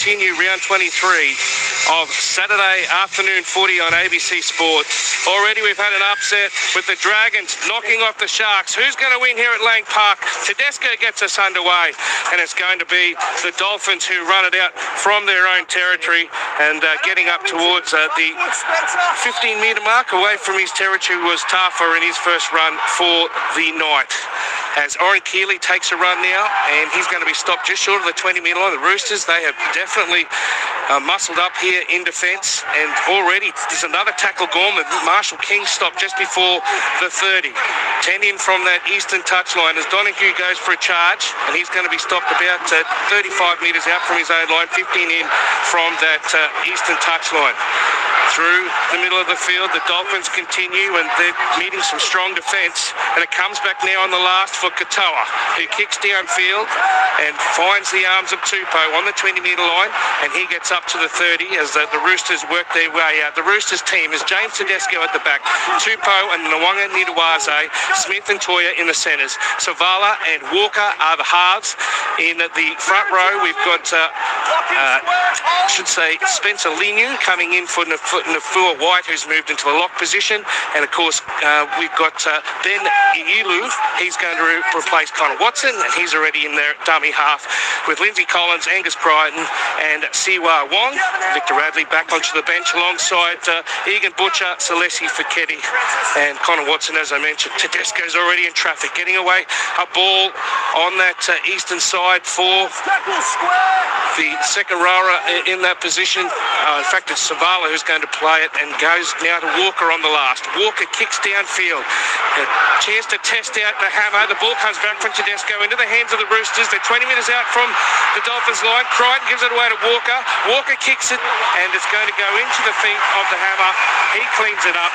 Continue round 23 of Saturday afternoon footy on ABC Sport. Already we've had an upset with the Dragons knocking off the Sharks. Who's going to win here at Lang Park? Tedesco gets us underway, and it's going to be the Dolphins who run it out from their own territory and getting up towards the 15-metre mark away from his territory was tougher in his first run for the night. As Oren Keeley takes a run now, and he's going to be stopped just short of the 20-metre line. The Roosters, they have definitely muscled up here in defence, and already there's another tackle gone. Marshall King stopped just before the 30. 10 in from that eastern touchline as Donahue goes for a charge, and he's going to be stopped about 35 metres out from his own line, 15 in from that eastern touchline. Through the middle of the field, the Dolphins continue, and they're meeting some strong defence, and it comes back now on the last for Katoa, who kicks downfield and finds the arms of Tupou on the 20-metre line, and he gets up to the 30 as the Roosters work their way out. The Roosters team is James Tedesco at the back, Tupou and Nwanga Nidawaze, Smith and Toya in the centres. Savala and Walker are the halves. In the front row, we've got, Spencer Linu coming in for Nafua White, who's moved into the lock position. And, of course, we've got Ben Iulu. He's going to replace Connor Watson, and he's already in there at dummy half with Lindsay Collins, Angus Crichton, and Siwa Wong. Victor Radley back onto the bench alongside Egan Butcher, Celesi Fiketti, and Connor Watson, as I mentioned. Tedesco's already in traffic, getting away a ball on that eastern side for the second rower in that position. In fact, it's Savala who's going to play it, and goes now to Walker on the last. Walker kicks downfield. A chance to test out the hammer. The ball comes back from Tedesco into the hands of the Roosters. They're 20 metres out from the Dolphins line. Crichton gives it away to Walker. Walker kicks it, and it's going to go into the feet of the hammer. He cleans it up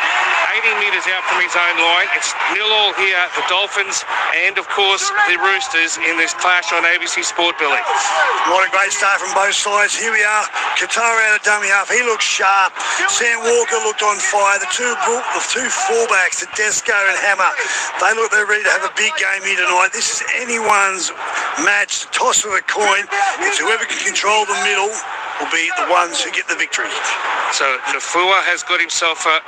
18 metres out from his own line. It's 0-0 here, the Dolphins and, of course, the Roosters in this clash on ABC Sport, Billy. What a great start from both sides. Here we are. Katoa out of dummy half. He looks sharp. Sam Walker looked on fire. The two fullbacks, Tedesco and Hammer, they look they're ready to have a big game here tonight. This is anyone's match. Toss of a coin. It's whoever can control the middle will be the ones who get the victory. So Nafua has got himself a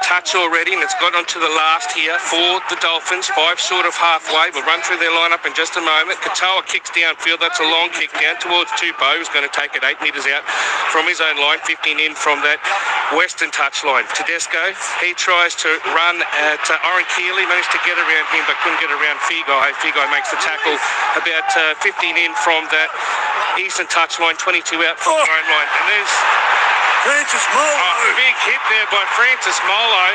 touch already, and it's got onto the last here for the Dolphins. 5 short of halfway. We'll run through their lineup in just a moment. Katoa kicks downfield. That's a long kick down towards Tupou, who's going to take it 8 metres out from his own line, 15 in from that western touchline. Tedesco, he tries to run at Oren Keeley, managed to get around him but couldn't get around Figai. Figai makes the tackle about 15 in from that eastern touchline, 22 out from their own line. And there's Francis Molo. A big hit there by Francis Molo.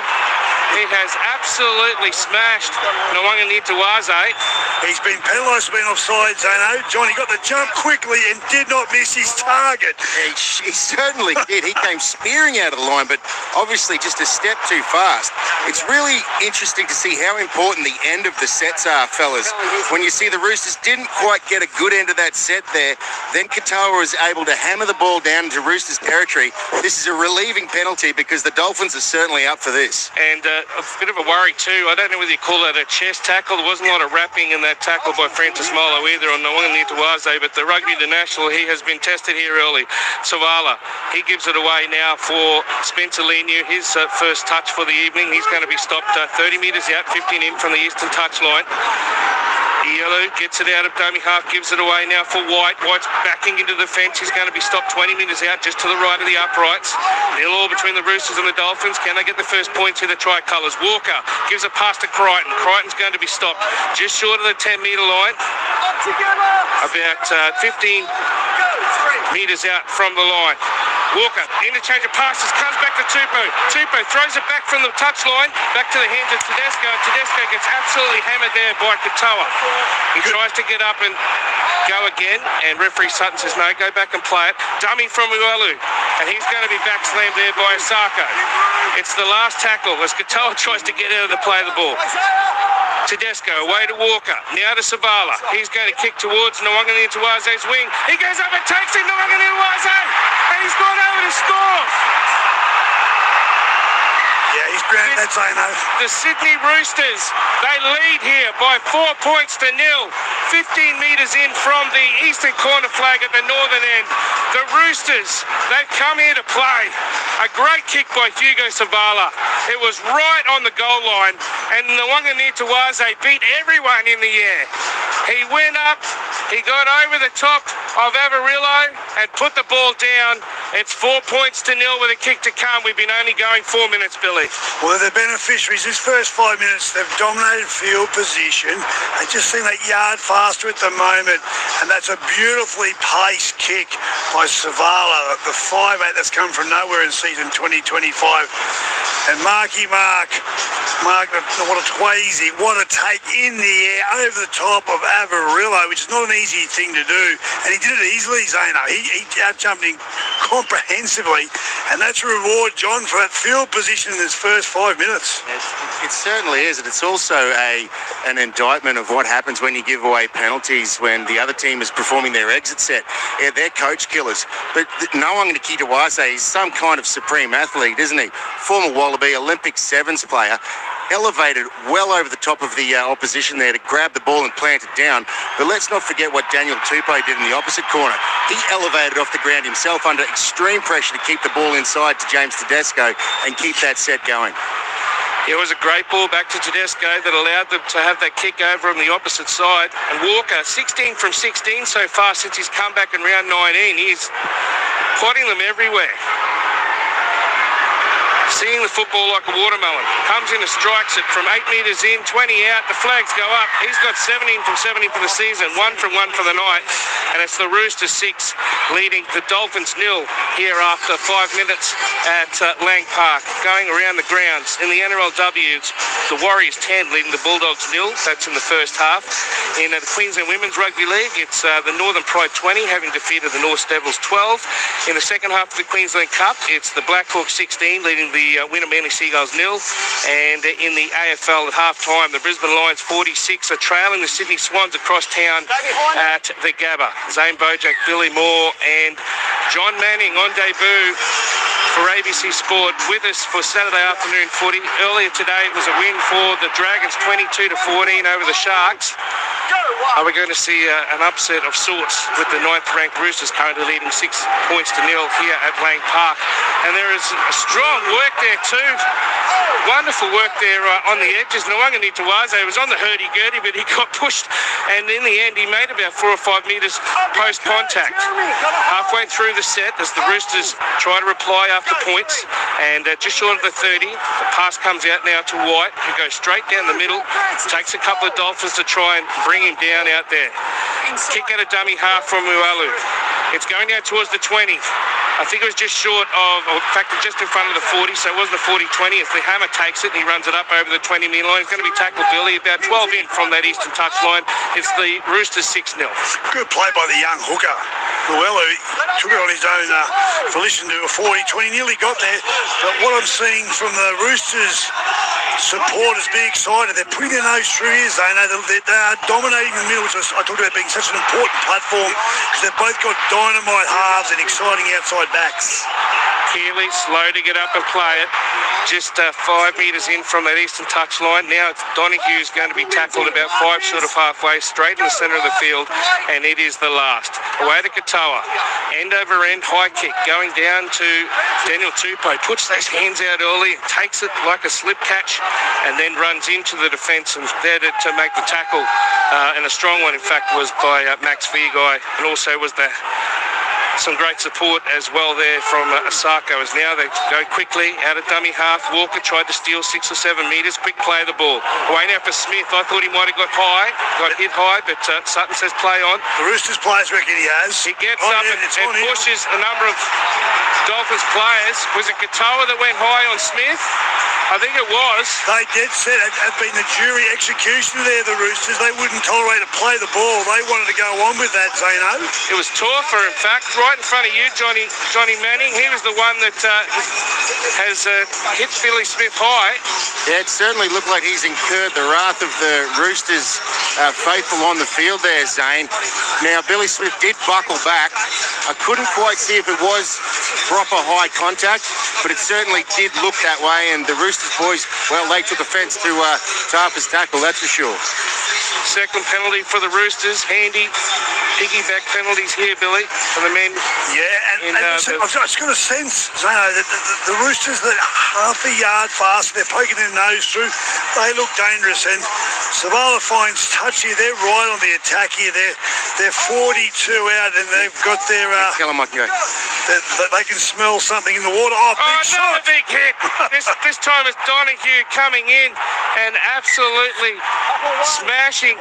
He has absolutely smashed Nwanga Nidawaze. He's been penalised for being offside, Zano. Johnny got the jump quickly and did not miss his target. He certainly did. He came spearing out of the line, but obviously just a step too fast. It's really interesting to see how important the end of the sets are, fellas. When you see the Roosters didn't quite get a good end of that set there, then Katoa was able to hammer the ball down into Roosters territory. This is a relieving penalty because the Dolphins are certainly up for this. And a bit of a worry too. I don't know whether you call that a chest tackle. There wasn't a lot of wrapping in that tackle by Francis Molo either on Nwanga Nidawaze, but the Rugby International, he has been tested here early. Savala, he gives it away now for Spencer Linu, his first touch for the evening. He's going to be stopped 30 metres out, 15 in from the eastern touchline. Yellow gets it out of dummy half, gives it away now for White. White's backing into the fence. He's going to be stopped 20 metres out, just to the right of the uprights. 0-0 between the Roosters and the Dolphins. Can they get the first points here, the Tricolours? Walker gives a pass to Crichton. Crichton's going to be stopped just short of the 10-metre line. About 15 metres out from the line. Walker, interchange of passes, comes back to Tupou. Tupou throws it back from the touchline, back to the hands of Tedesco. Tedesco gets absolutely hammered there by Katoa. He tries to get up and go again, and referee Sutton says no, go back and play it. Dummy from Uelu, and he's going to be back slammed there by Osako. It's the last tackle as Katoa tries to get out of the play of the ball. Tedesco away to Walker, now to Savala. He's going to kick towards Nwanga Nidawaze's wing. He goes up and takes it, Nwanga Nidawaze, and he's gone over to score. Yeah, he's ground That's Zano. The Sydney Roosters, they lead here by 4 points to 0. 15 metres in from the eastern corner flag at the northern end. The Roosters, they've come here to play. A great kick by Hugo Savala. It was right on the goal line, and the Wanganitawaze beat everyone in the air. He went up, he got over the top of Avarillo and put the ball down. It's 4 points to 0 with a kick to come. We've been only going 4 minutes, Billy. Well, they're the beneficiaries. This first 5 minutes, they've dominated field position. They just seem that yard faster at the moment, and that's a beautifully paced kick by Savala, the 5'8" that's come from nowhere in season 2025. And Mark, what a twazy, what a take in the air over the top of Avarillo, which is not an easy thing to do. And he did it easily, Zano. He out-jumped him comprehensively. And that's a reward, John, for that field position in his first 5 minutes. It certainly is, and it's also an indictment of what happens when you give away penalties when the other team is performing their exit set. Yeah, they're coach killers. But Noang Nikitawaze is some kind of supreme athlete, isn't he? Former Wallaby, Olympic sevens player, elevated well over the top of the opposition there to grab the ball and plant it down. But let's not forget what Daniel Tupou did in the opposite corner. He elevated off the ground himself under extreme pressure to keep the ball inside to James Tedesco and keep that set going. It was a great ball back to Tedesco that allowed them to have that kick over on the opposite side. And Walker, 16 from 16 so far since he's come back in round 19. He's potting them everywhere. Seeing the football like a watermelon. Comes in and strikes it from 8 metres in, 20 out. The flags go up. He's got 17 from 70 for the season, 1 from 1 for the night. And it's the Roosters 6 leading the Dolphins 0 here after 5 minutes at Lang Park. Going around the grounds in the NRLW, the Warriors 10 leading the Bulldogs 0. That's in the first half. In the Queensland Women's Rugby League, it's the Northern Pride 20 having defeated the North Devils 12. In the second half of the Queensland Cup, it's the Black Hawks 16 leading the Winner Manly Seagulls 0. And in the AFL at half-time, the Brisbane Lions 46 are trailing the Sydney Swans across town at the Gabba. Zane Bojack, Billy Moore and John Manning on debut for ABC Sport with us for Saturday afternoon footy. Earlier today it was a win for the Dragons 22-14 over the Sharks. Are we going to see an upset of sorts with the 9th-ranked Roosters currently leading 6 points to 0 here at Lang Park? And there is a strong work there too. Wonderful work there on the edges. Wanganitawaze was on the hurdy-gurdy, but he got pushed, and in the end he made about 4 or 5 metres post-contact. Halfway through the set, as the Roosters try to reply after points, and just short of the 30, the pass comes out now to White, who goes straight down the middle, takes a couple of Dolphins to try and bring him down out there. Kick at a dummy half from Ualu. It's going down towards the 20. I think it was just short of, or in fact, just in front of the 40, so it wasn't the 40-20. As the Hammer takes it and he runs it up over the 20-metre line, it's going to be tackled, Billy, about 12 in from that eastern touchline. It's the Roosters 6-0. Good play by the young hooker. Luella took it on his own volition to a 40-20, nearly got there. But what I'm seeing from the Roosters supporters being excited, they're putting their nose through here, Zano. They are dominating the middle, which I talked about being such an important platform, because they've both got dynamite halves and exciting outside backs. Keeley slow to get up and play it. Just 5 metres in from that eastern touchline. Now it's Donohue's going to be tackled about 5 short of halfway, straight in the centre of the field, and it is the last. Away to Katoa. End over end, high kick, going down to Daniel Tupou. Puts those hands out early, takes it like a slip catch, and then runs into the defence and there to make the tackle. And a strong one, in fact, was by Max Vierguy, and also was the some great support as well there from Asako, as now they go quickly out of dummy half. Walker tried to steal 6 or 7 metres. Quick play of the ball. Away now for Smith. I thought he might have got hit high, but Sutton says play on. The Roosters players reckon he has. He gets up and pushes a number of Dolphins players. Was it Katoa that went high on Smith? I think it was. They dead set had been the jury executioner there, the Roosters. They wouldn't tolerate to play the ball. They wanted to go on with that, Zano. It was Torfer, in fact, right in front of you, Johnny Manning. He was the one that has hit Billy Smith high. Yeah, it certainly looked like he's incurred the wrath of the Roosters faithful on the field there, Zane. Now, Billy Smith did buckle back. I couldn't quite see if it was proper high contact, but it certainly did look that way, and the Roosters boys, well, they took offence to Tarpa's tackle, that's for sure. Second penalty for the Roosters. Handy piggyback penalties here, Billy, for the men. Yeah, and I've just got a sense, Zano, that the Roosters that half a yard faster, they're poking their nose through, they look dangerous, and Savala finds touch here. They're right on the attack here. They're 42 out, and they've got their... they can smell something in the water. Oh, big shot! Another big hit. This time it's Donahue coming in and absolutely smashing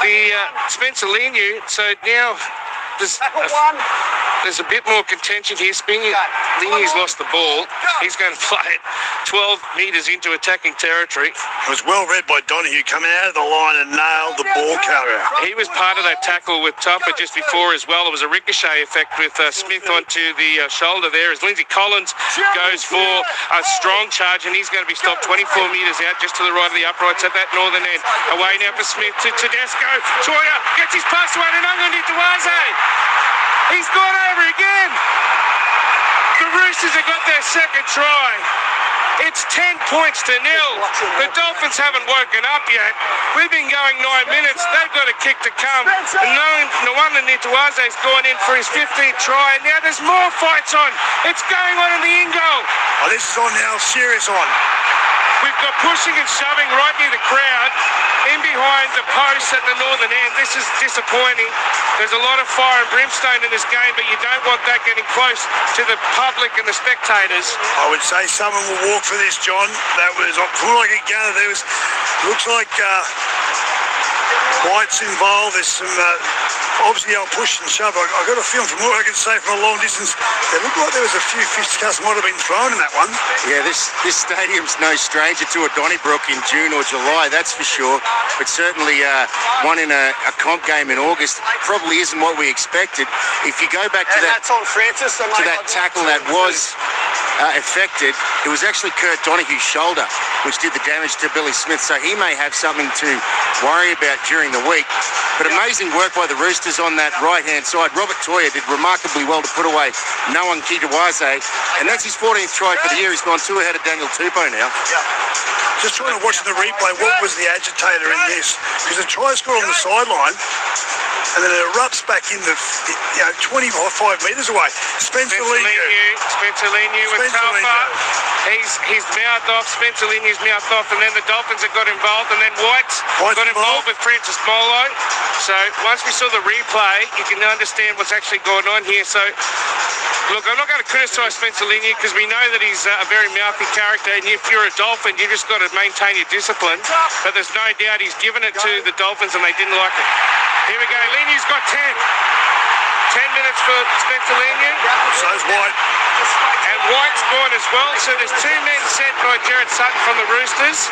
the Spencer Leniu. So now there's a bit more contention here. Liniu's lost the ball. He's going to play it 12 metres into attacking territory. It was well read by Donahue, coming out of the line and nailed the ball carrier. He was part of that tackle with Tupper just before as well. It was a ricochet effect with Smith onto the shoulder there as Lindsay Collins goes for a strong charge, and he's going to be stopped 24 metres out just to the right of the uprights at that northern end. Away now for Smith to Tedesco. Toya gets his pass away and underneath Duaze. He's gone over again. The Roosters have got their second try. It's 10 points to 0. The Dolphins haven't woken up yet. We've been going 9 minutes. They've got a kick to come. No wonder Nituaze's gone in for his 15th try. Now there's more fights on. It's going on in the in goal. Oh, this is on now. Serious on. We've got pushing and shoving right near the crowd, in behind the post at the northern end. This is disappointing. There's a lot of fire and brimstone in this game, but you don't want that getting close to the public and the spectators. I would say someone will walk for this, John. That was, from what I could gather, looks like White's involved. There's some, obviously they'll push and shove. I got a feeling from what I can say from a long distance, it looked like there was a few fisticuffs might have been thrown in that one. Yeah, this stadium's no stranger to a Donnybrook in June or July, that's for sure. But certainly one in a comp game in August probably isn't what we expected. If you go back to that tackle that was affected, it was actually Kurt Donohue's shoulder which did the damage to Billy Smith, so he may have something to worry about during the week. But amazing work by the Roosters on that right-hand side. Robert Toya did remarkably well to put away Noah Kitawaze, and that's his 14th try for the year. He's gone 2 ahead of Daniel Tupou now. Just trying to watch the replay, what was the agitator in this? Because the try scored on the sideline, and then it erupts back in the 25 metres away. Spencer Leniu with Talfa. He's mouthed off. Spencer Liniu's mouthed off, and then the Dolphins have got involved, and then White's got involved with Francis Molo. So once we saw the replay, you can understand what's actually going on here. So look, I'm not going to criticise Spencer Leniu because we know that he's a very mouthy character, and if you're a Dolphin, you just got to maintain your discipline. But there's no doubt he's given it to the Dolphins, and they didn't like it. Here we go. Leniu's got 10. 10 minutes for Spencer Leniu. So's White. And White's gone as well. So there's 2 men sent by Jared Sutton from the Roosters.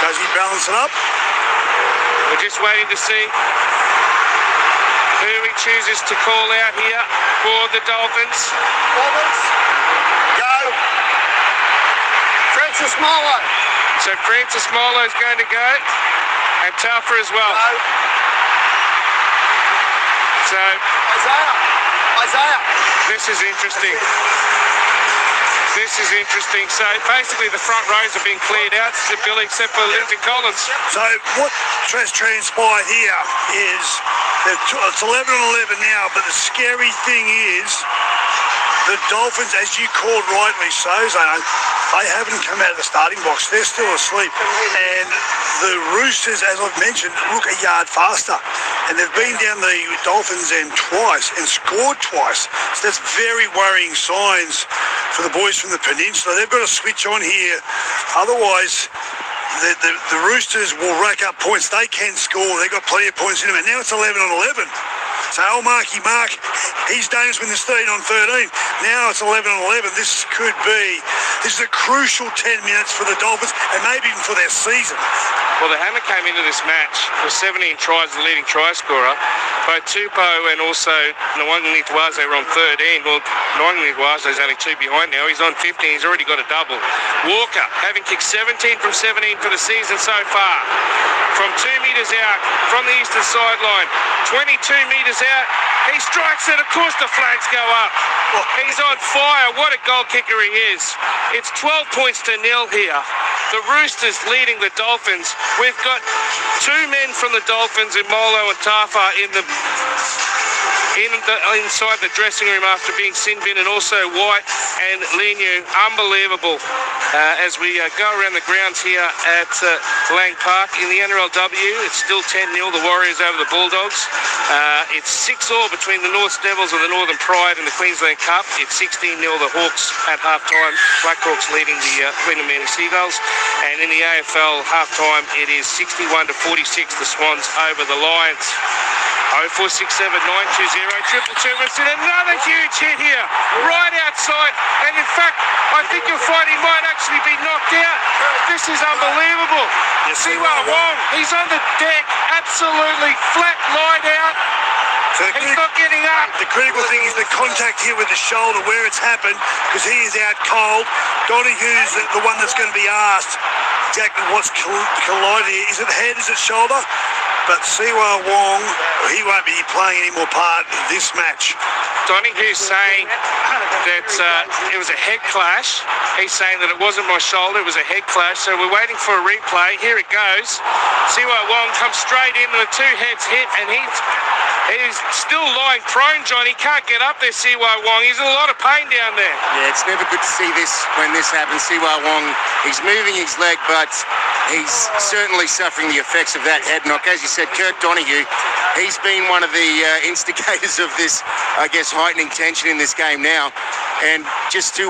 Does he balance it up? We're just waiting to see who he chooses to call out here for the Dolphins. Dolphins, go. Francis Molo. So Francis Molo's going to go, and Taufa as well. Go. So Isaiah. This is interesting. So basically the front rows are being cleared out, Billy, except for Lindsay Collins. So what transpired here is that it's 11-11 now, but the scary thing is the Dolphins, as you called rightly so, Zano, they haven't come out of the starting box. They're still asleep. And the Roosters, as I've mentioned, look a yard faster. And they've been down the Dolphins' end twice and scored twice. So that's very worrying signs for the boys from the Peninsula. They've got to switch on here. Otherwise, the Roosters will rack up points. They can score. They've got plenty of points in them. And now it's 11-11. So Marky Mark, he's dangerous when there's 13-13. Now it's 11-11. This is a crucial 10 minutes for the Dolphins and maybe even for their season. Well, the Hammer came into this match with 17 tries, the leading try scorer. Both Tupou and also Nwangi Nitwaze were on 13. Well, Nwangi Nitwaze is only 2 behind now. He's on 15. He's already got a double. Walker, having kicked 17 from 17 for the season so far. From 2 metres out from the eastern sideline. 22 metres out. He strikes it. Of course, the flags go up. He's on fire. What a goal kicker he is. It's 12 points to 0 here. The Roosters leading the Dolphins. We've got 2 men from the Dolphins in Molo and Tafa inside the dressing room after being sin bin, and also White and Leniu. Unbelievable. As we go around the grounds here at Lang Park in the NRLW, it's still 10-0, the Warriors over the Bulldogs. It's 6-all between the North Devils and the Northern Pride in the Queensland Cup. It's 16-0, the Hawks at half-time. Blackhawks leading the Queen and Manly Seagulls. And in the AFL half-time, it is 61-46, the Swans over the Lions. 0467 920 222. We've seen another huge hit here, right outside. And in fact, I think you'll find he might actually be knocked out. This is unbelievable. Siwa Wong, he's on the deck, absolutely flat, lied out. So he's not getting up. The critical thing is the contact here with the shoulder where it's happened, because he is out cold. Donohue's the one that's going to be asked exactly what's collided here. Is it head, is it shoulder? But Siwa Wong, he won't be playing any more part in this match. Donohue's saying that it was a head clash. He's saying that it wasn't my shoulder, it was a head clash. So we're waiting for a replay. Here it goes. Siwa Wong comes straight in and the 2 heads hit, and he's still lying prone, John. He can't get up there, Siwa Wong. He's in a lot of pain down there. Yeah, it's never good to see this when this happens. Siwa Wong, he's moving his leg, but he's certainly suffering the effects of that head knock. As you said, Kirk Donohue, he's been one of the instigators of this, I guess, heightening tension in this game now. And just to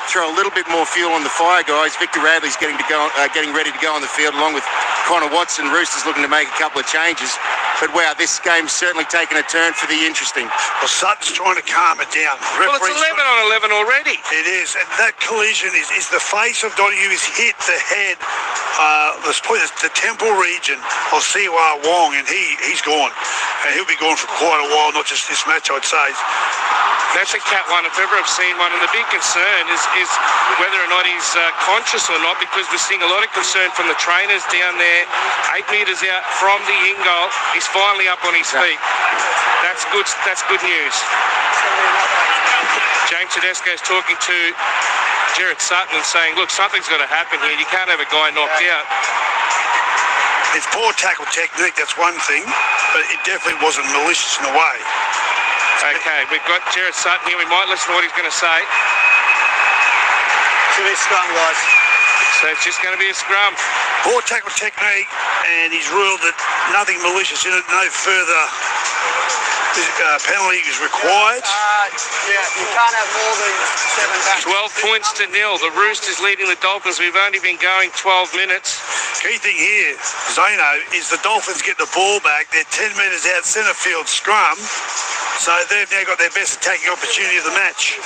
throw a little bit more fuel on the fire, guys, Victor Radley's getting ready to go on the field, along with Connor Watson. Roosters looking to make a couple of changes. But wow, this game's certainly taken a turn for the interesting. Well, Sutton's trying to calm it down. Well, it's 11 on 11 already. It is, and that collision is the face of Donohue is hit the head, the temple region of Siwa Wong, and he's gone. And he'll be gone for quite a while, not just this match, I'd say. That's a cat one, if ever I've seen one. And the big concern is whether or not he's conscious or not, because we're seeing a lot of concern from the trainers down there. 8 metres out from the in goal. He's finally up on his feet. That's good news. James Tedesco is talking to Gerard Sutton and saying, look, something's got to happen here. You can't have a guy knocked out. It's poor tackle technique, that's one thing, but it definitely wasn't malicious in a way. Okay, we've got Gerard Sutton here. We might listen to what he's going to say. Should be scrum, guys. So it's just going to be a scrum. Poor tackle technique, and he's ruled that nothing malicious in it, no further penalty is required. You can't have more than 7 backs. 12 points to 0. The Roosters leading the Dolphins. We've only been going 12 minutes. Key thing here, Zeno, is the Dolphins get the ball back. They're 10 metres out centre field scrum. So they've now got their best attacking opportunity of the match.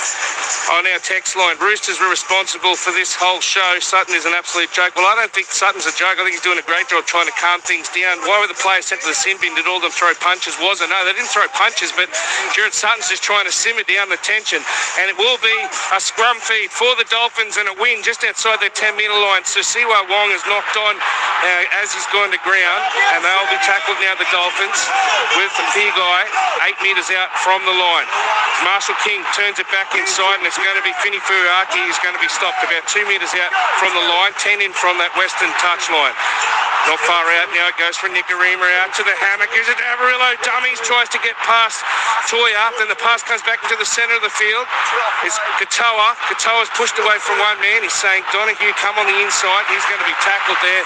On our text line, Roosters were responsible for this whole show. Sutton is an absolute joke. Well, I don't think Sutton's a joke. I think he's doing a great job trying to calm things down. Why were the players sent to the sin bin? Did all of them throw punches? Was it? No, they didn't throw punches, but Gerard Sutton's just trying to simmer down the tension. And it will be a scrum feed for the Dolphins and a win just outside their 10-metre line. So Siwa Wong is knocked on as he's gone to ground, and they'll be tackled now, the Dolphins, with the big guy 8 metres out from the line. Marshall King turns it back inside, and it's going to be Fini Furuaki who's going to be stopped about 2 metres out from the line, 10 in from that western touch line. Not far out now, it goes for Nicarima out to the hammer, gives it to Avarillo, dummies, tries to get past Toya, then the pass comes back into the centre of the field. It's Katoa. Katoa's pushed away from one man. He's saying, Donohue, come on the inside. He's going to be tackled there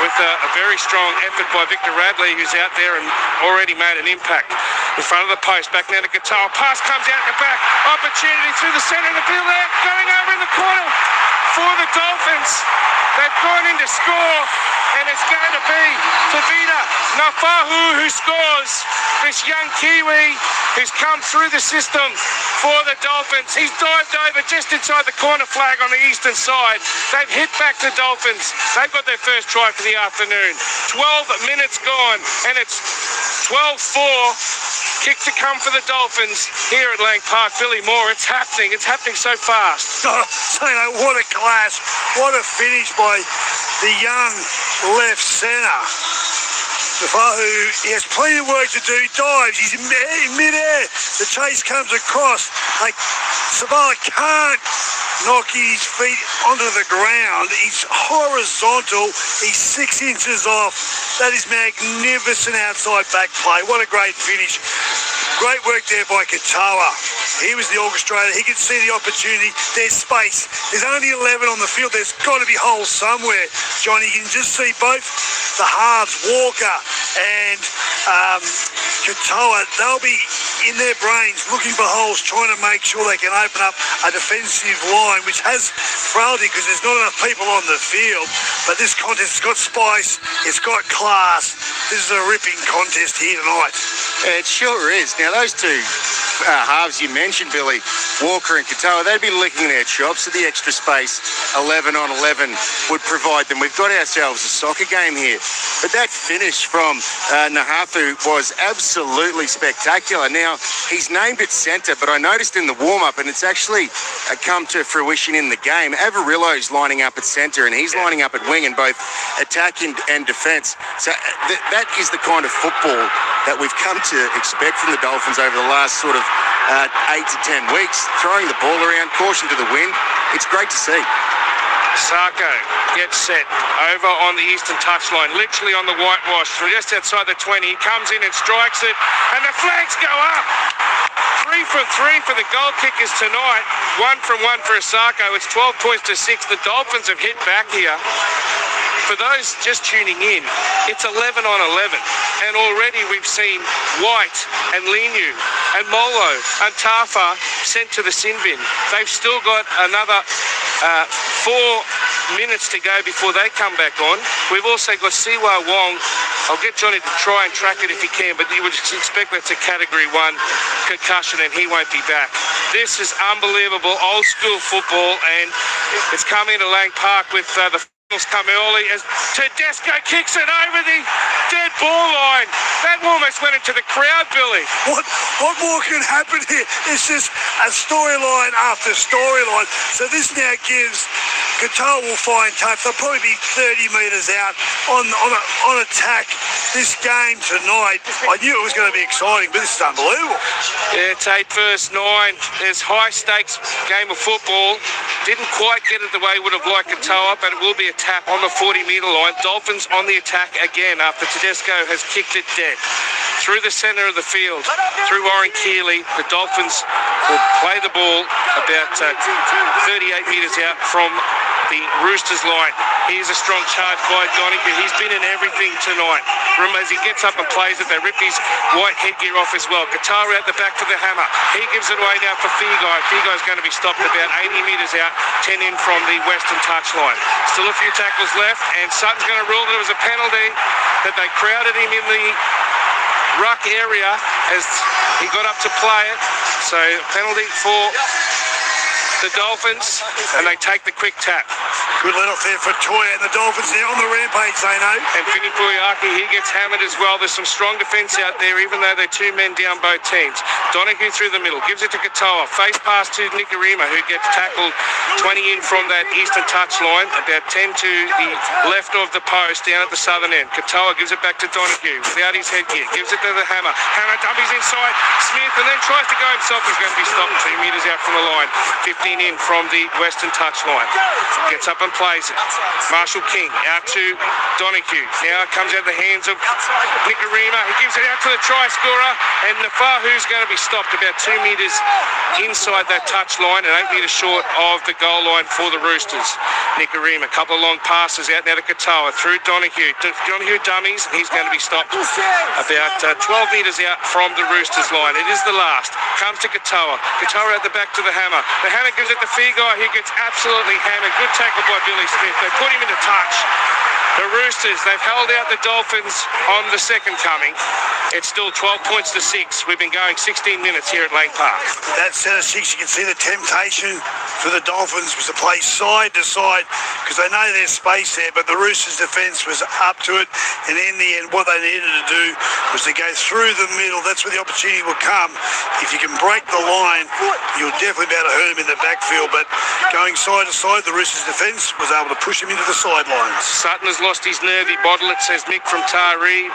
with a very strong effort by Victor Radley, who's out there and already made an impact. In front of the post, back now to Katoa. Pass comes out the back. Opportunity through the centre of the field there. Going over in the corner for the Dolphins. They've gone in to score, and it's going to be Tavita Nafahu who scores. This young Kiwi who's come through the system for the Dolphins. He's dived over just inside the corner flag on the eastern side. They've hit back the Dolphins. They've got their first try for the afternoon. 12 minutes gone, and it's 12-4. Kick to come for the Dolphins here at Lang Park. Billy Moore, it's happening. It's happening so fast. So, what a clash. What a finish by the young left centre. Fahu, he has plenty of work to do. Dives, he's in mid-air. The chase comes across. Savala can't knock his feet onto the ground. He's horizontal. He's 6 inches off. That is magnificent outside back play. What a great finish. Great work there by Katoa. He was the orchestrator. He could see the opportunity. There's space. There's only 11 on the field. There's got to be holes somewhere. Johnny, you can just see both the halves, Walker and Katoa. They'll be in their brains looking for holes, trying to make sure they can open up a defensive line, which has frailty because there's not enough people on the field. But this contest has got spice. It's got class. This is a ripping contest here tonight. It sure is. Now, those two halves you mentioned, Billy, Walker and Katoa, they'd be licking their chops at the extra space 11 on 11 would provide them. We've got ourselves a soccer game here. But that finish from Nahathu was absolutely spectacular. Now, he's named at centre, but I noticed in the warm-up, and it's actually come to fruition in the game, Averillo's lining up at centre, and he's lining up at wing in both attack and defence. So that is the kind of football that we've come to expect from the Dolphins over the last sort of 8 to 10 weeks. Throwing the ball around, caution to the wind. It's great to see. Sarko gets set over on the eastern touchline, literally on the whitewash, just outside the 20. He comes in and strikes it, and the flags go up. 3 from 3 for the goal kickers tonight. 1 from 1 for Sarko. It's 12 points to 6. The Dolphins have hit back here. For those just tuning in, it's 11 on 11, and already we've seen White and Linu and Molo and Tafa sent to the sin bin. They've still got another 4 minutes to go before they come back on. We've also got Siwa Wong. I'll get Johnny to try and track it if he can, but you would expect that's a Category 1 concussion and he won't be back. This is unbelievable old school football, and it's coming to Lang Park with the come early as Tedesco kicks it over the dead ball line. That almost went into the crowd, Billy. What more can happen here? It's just a storyline after storyline. So this now gives Katoa will find touch. They'll probably be 30 metres out on attack. This game tonight, I knew it was going to be exciting, but this is unbelievable. Yeah, it's 8 versus 9. There's high stakes game of football. Didn't quite get it the way we would have liked Katoa, but it will be a tap on the 40-metre line. Dolphins on the attack again after Tedesco has kicked it dead. Through the centre of the field, through Warren Keeley, the Dolphins will play the ball about 38 metres out from the Roosters line. Here's a strong charge by Donahue. He's been in everything tonight. Remember, as he gets up and plays it, they rip his white headgear off as well. Katoa out the back for the hammer. He gives it away now for Figai. Figai's going to be stopped about 80 metres out, 10 in from the western touchline. Still a few tackles left, and Sutton's going to rule that it was a penalty, that they crowded him in the ruck area as he got up to play it. So penalty for the Dolphins, and they take the quick tap. Good let off there for Toya, and the Dolphins now on the rampage, they know. And Vinny Puyaki, he gets hammered as well. There's some strong defence out there, even though they're 2 men down both teams. Donahue through the middle, gives it to Katoa. Face pass to Nikarima, who gets tackled 20 in from that eastern touchline, about 10 to the left of the post, down at the southern end. Katoa gives it back to Donahue without his headgear, gives it to the hammer. Hammer dummies inside Smith, and then tries to go himself. He's going to be stopped 2 metres out from the line. 15 in from the western touchline. Gets up and plays it. Marshall King out to Donahue. Now it comes out of the hands of Nikarima. He gives it out to the try scorer, and Nafahu's going to be stopped about 2 metres inside that touch line and 8 metres short of the goal line for the Roosters. Nikarima, a couple of long passes out now to Katoa through Donahue. Donahue dummies. He's going to be stopped about 12 metres out from the Roosters line. It is the last. Comes to Katoa. Katoa at the back to the hammer. The hammer gives it to Figai, who gets absolutely hammered. Good tackle by Billy Smith. They put him in a touch. The Roosters, they've held out the Dolphins on the second coming. It's still 12 points to 6. We've been going 16 minutes here at Lang Park. That set of 6, you can see the temptation for the Dolphins was to play side to side because they know there's space there, but the Roosters' defence was up to it, and in the end what they needed to do was to go through the middle. That's where the opportunity will come. If you can break the line, you'll definitely be able to hurt them in the backfield, but going side to side, the Roosters' defence was able to push him into the sidelines. Sutton has lost his nervy bottle, it says Mick from Taree.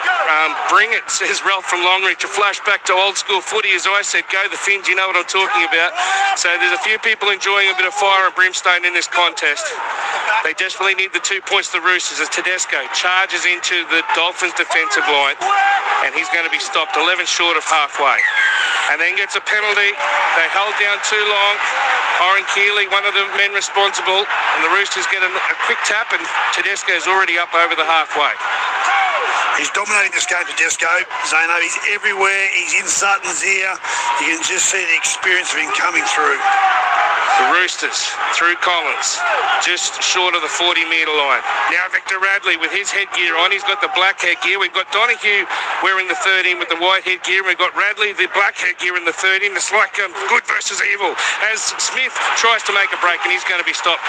Bring it, says Ralph from Longreach. A flashback to old school footy, as I said, go the Finns, you know what I'm talking about. So there's a few people enjoying a bit of fire and brimstone in this contest. They desperately need the 2 points, the Roosters, as Tedesco charges into the Dolphins' defensive line, and he's going to be stopped 11 short of halfway. And then gets a penalty. They held down too long. Oren Keeley, one of the men responsible, and the Roosters get a quick tap, and Tedesco's already up over the halfway. He's dominating this game, Tedesco. Zano, he's everywhere. He's in Sutton's ear. You can just see the experience of him coming through. The Roosters through Collins, just short of the 40-metre line. Now Victor Radley with his headgear on. He's got the black headgear. We've got Donahue wearing the 13 with the white headgear. We've got Radley, the black headgear, in the 13. It's like good versus evil. As Smith tries to make a break, and he's going to be stopped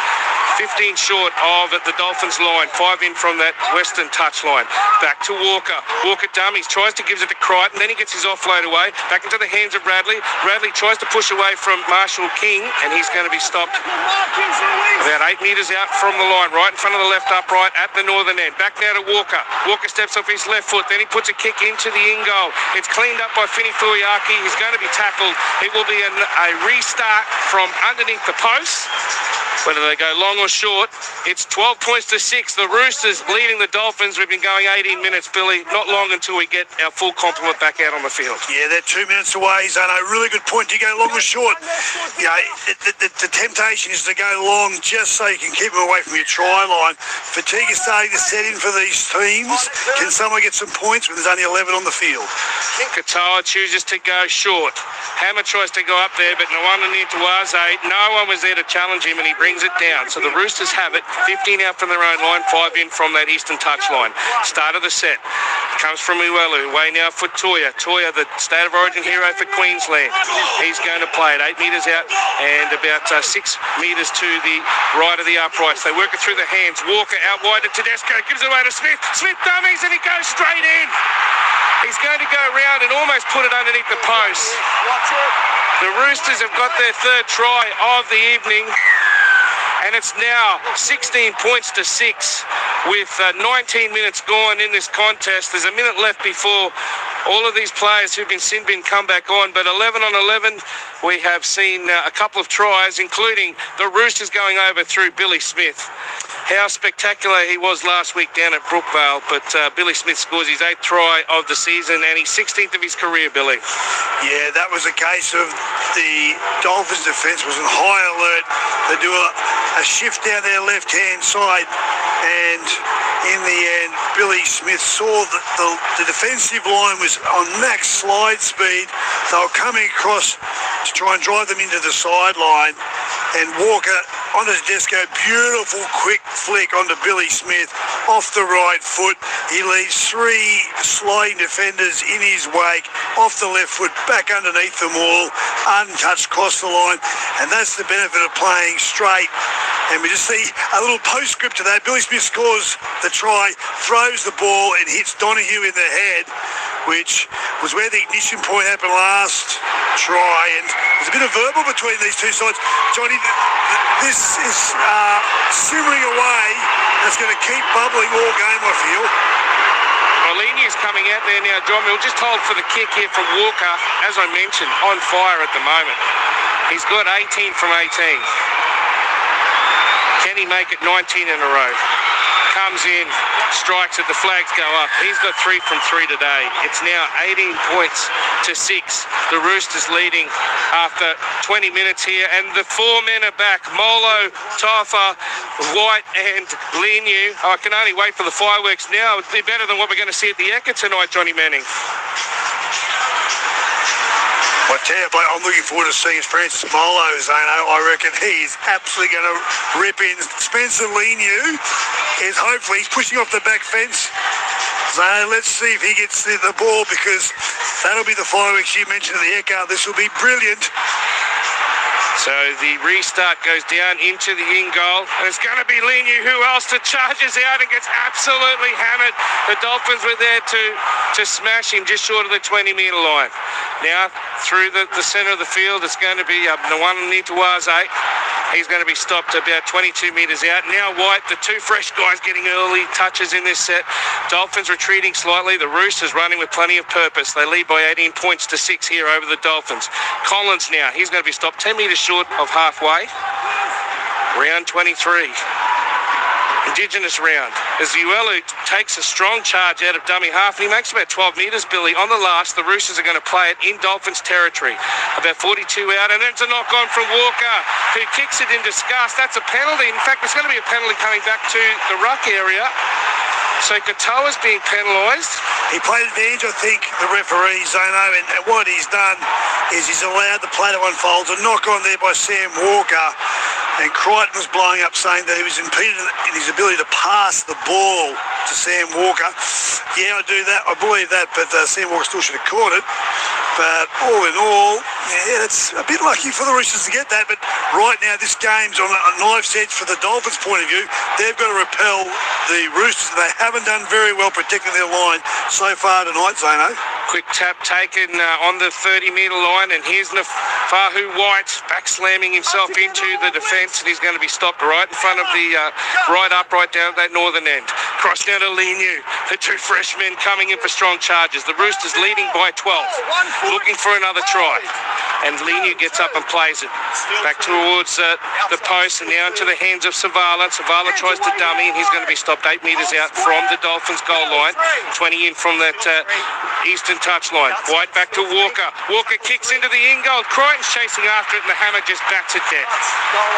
15 short of the Dolphins line. 5 in from that western touch line. Back to Walker. Walker dummies, tries to give it to Crichton, then he gets his offload away. Back into the hands of Radley. Radley tries to push away from Marshall King, and he's going to be stopped about 8 metres out from the line, right in front of the left upright at the northern end. Back now to Walker. Walker steps off his left foot, then he puts a kick into the in goal. It's cleaned up by Fini Fuiaki. He's going to be tackled. It will be a restart from underneath the post. Whether they go long or short, it's 12 points to 6. The Roosters leading the Dolphins. We've been going 18 minutes, Billy. Not long until we get our full complement back out on the field. Yeah, they're 2 minutes away, Zano. Really good point. Do you go long or short? You know, the temptation is to go long just so you can keep them away from your try line. Fatigue is starting to set in for these teams. Can someone get some points when there's only 11 on the field? Katoa chooses to go short. Hammer tries to go up there, but no one near to Waze. No one was there to challenge him, and he brings it down. So the Roosters have it. 15 out from their own line, 5 in from that eastern touch line. Start of the set. Comes from Uelu. Way now for Toya. Toya, the state of origin hero for Queensland. He's going to play it 8 metres out and about 6 metres to the right of the uprights. They work it through the hands. Walker out wide to Tedesco. Gives it away to Smith. Smith dummies, and he goes straight in. He's going to go around and almost put it underneath the post. The Roosters have got their third try of the evening, and it's now 16 points to 6 with 19 minutes gone in this contest. There's a minute left before all of these players who've been sin bin come back on, but 11 on 11, we have seen a couple of tries, including the Roosters going over through Billy Smith. How spectacular he was last week down at Brookvale, but Billy Smith scores his 8th try of the season, and he's 16th of his career, Billy. Yeah, that was a case of the Dolphins' defence was on high alert. They do a shift down their left-hand side, and in the end, Billy Smith saw that the defensive line was on max slide speed. They were coming across to try and drive them into the sideline, and Walker onto Tedesco, beautiful quick flick onto Billy Smith off the right foot. He leaves 3 sliding defenders in his wake, off the left foot, back underneath them all, untouched across the line, and that's the benefit of playing straight. And we just see a little postscript to that. Billy Smith scores the try, throws the ball and hits Donahue in the head, which was where the ignition point happened last try. And there's a bit of verbal between these two sides. Johnny, this is simmering away. It's going to keep bubbling all game, I feel. Molini's coming out there now, John. We'll just hold for the kick here from Walker, as I mentioned, on fire at the moment. He's got 18 from 18. Can he make it 19 in a row? Comes in, strikes it, the flags go up. He's got 3 from 3 today. It's now 18 points to 6. The Roosters leading after 20 minutes here, and the 4 men are back. Molo, Taifa, White and Linu. I can only wait for the fireworks now. It'd be better than what we're going to see at the Ekka tonight, Johnny Manning. I tell you, I'm looking forward to seeing Francis Molo, Zano. I reckon he's absolutely going to rip in. Spencer Linu is hopefully, he's pushing off the back fence. So let's see if he gets the ball, because that'll be the fireworks you mentioned at the Echo. This will be brilliant. So the restart goes down into the in goal. And it's going to be Linu, who else to charges out and gets absolutely hammered. The Dolphins were there to smash him just short of the 20-metre line. Now, through the centre of the field, it's going to be the one near to Waze. He's going to be stopped about 22 metres out. Now White, the two fresh guys getting early touches in this set. Dolphins retreating slightly. The Roosters running with plenty of purpose. They lead by 18 points to 6 here over the Dolphins. Collins now, he's going to be stopped 10 metres short of halfway. Round 23. Indigenous round, as Uelu takes a strong charge out of dummy half, and he makes about 12 metres, Billy. On the last, the Roosters are going to play it in Dolphins territory. About 42 out, and then it's a knock-on from Walker, who kicks it in disgust. That's a penalty. In fact, there's going to be a penalty coming back to the ruck area. So Katoa's being penalised. He played advantage, I think, the referee, Zono, and what he's done is he's allowed the play to unfold. A knock-on there by Sam Walker. And Crichton was blowing up, saying that he was impeded in his ability to pass the ball to Sam Walker. Yeah, I do that. I believe that, but Sam Walker still should have caught it. But all in all, yeah, it's a bit lucky for the Roosters to get that. But right now, this game's on a knife's edge for the Dolphins' point of view. They've got to repel the Roosters. They haven't done very well protecting their line so far tonight, Zano. Quick tap taken on the 30-metre line, and here's Fahu White back slamming himself into the defence, and he's going to be stopped right in front of the right upright down at that northern end. Cross down to Linu, the two freshmen coming in for strong charges. The Roosters leading by 12, looking for another try. And Linu gets up and plays it back towards the post, and now into the hands of Savala. Savala tries to dummy, and he's going to be stopped 8 metres out from the Dolphins goal line, 20 in from that eastern touch line. White back to Walker. Walker kicks into the in goal. Crichton's chasing after it, and the hammer just bats it dead.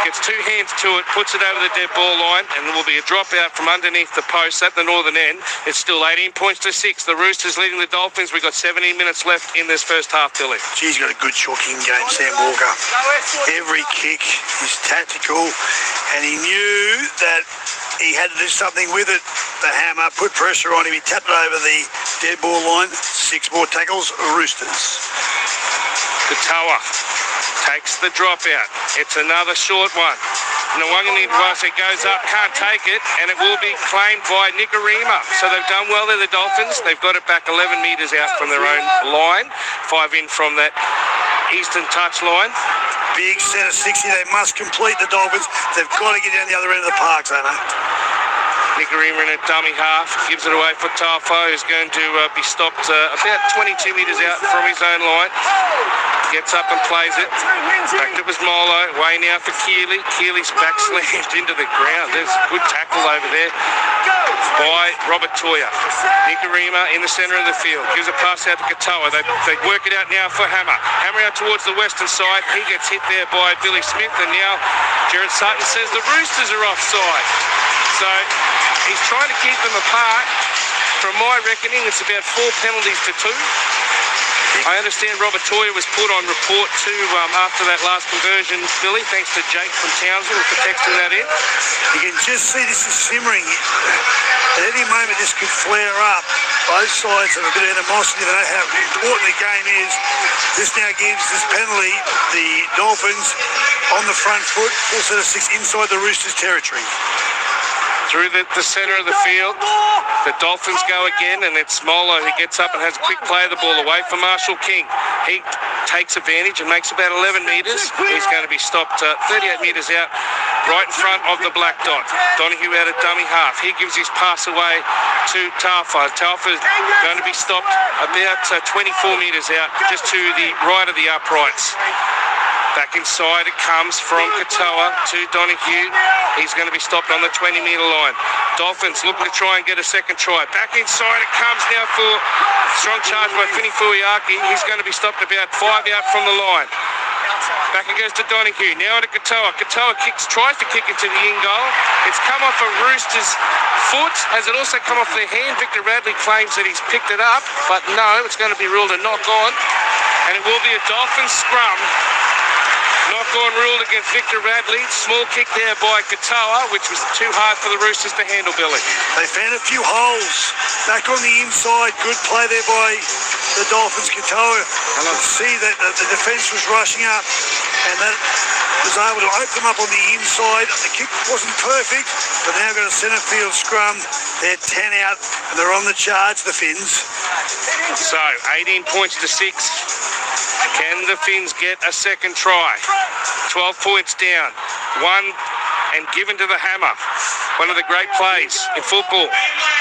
Gets two hands to it, puts it over the dead ball line, and there will be a drop out from underneath the post at the northern end. It's still 18 points to 6. The Roosters leading the Dolphins. We've got 17 minutes left in this first half, Billy. He's got a good short-king game, Sam Walker. Every kick is tactical, and he knew that he had to do something with it. The hammer put pressure on him. He tapped it over the dead ball line. 6 more tackles, Roosters. Katoa takes the drop out. It's another short one. Nwangani Dwasi goes up, can't take it, and it will be claimed by Nicarima. So they've done well there, the Dolphins. They've got it back 11 metres out from their own line. 5 in from that eastern touch line. Big set of 60. They must complete, the Dolphins. They've got to get down the other end of the park, Zano. Nicarima in a dummy half, gives it away for Tafo, who's going to be stopped about 22 metres out from his own line. Gets up and plays it. Back to Molo. Way now for Keeley. Keeley's back slammed into the ground. There's a good tackle over there by Robert Toya. Nicarima in the centre of the field. Gives a pass out to Katoa. They work it out now for Hammer. Hammer out towards the western side. He gets hit there by Billy Smith. And now Jared Sutton says the Roosters are offside. So he's trying to keep them apart. From my reckoning, it's about 4 penalties to 2. I understand Robert Toya was put on report too after that last conversion, Billy, thanks to Jake from Townsville for texting that in. You can just see this is simmering. At any moment this could flare up. Both sides have a bit of animosity. They know how important the game is. This now gives this penalty the Dolphins on the front foot, full set of 6 inside the Roosters territory. Through the centre of the field, the Dolphins go again, and it's Molo who gets up and has a quick play of the ball away for Marshall King. He takes advantage and makes about 11 metres. He's going to be stopped 38 metres out, right in front of the black dot. Donahue out of dummy half. He gives his pass away to Tafa. Tafa's going to be stopped about 24 metres out, just to the right of the uprights. Back inside it comes from Katoa to Donahue. He's going to be stopped on the 20-metre line. Dolphins looking to try and get a second try. Back inside it comes now for strong charge by Fini Fuiaki. He's going to be stopped about 5 out from the line. Back it goes to Donahue. Now to Katoa. Katoa tries to kick into the in goal. It's come off a Rooster's foot. Has it also come off their hand? Victor Radley claims that he's picked it up, but no, it's going to be ruled a knock on. And it will be a Dolphins scrum Knock-on ruled against Victor Radley. Small kick there by Katoa, which was too hard for the Roosters to handle, Billy. They found a few holes back on the inside. Good play there by the Dolphins. Katoa could see that the defence was rushing up, and that was able to open them up on the inside. The kick wasn't perfect, but now got a centre field scrum. They're 10 out, and they're on the charge, the Finns. So, 18 points to 6. Can the Finns get a second try? 12 points down. One and given to the hammer. One of the great plays in football.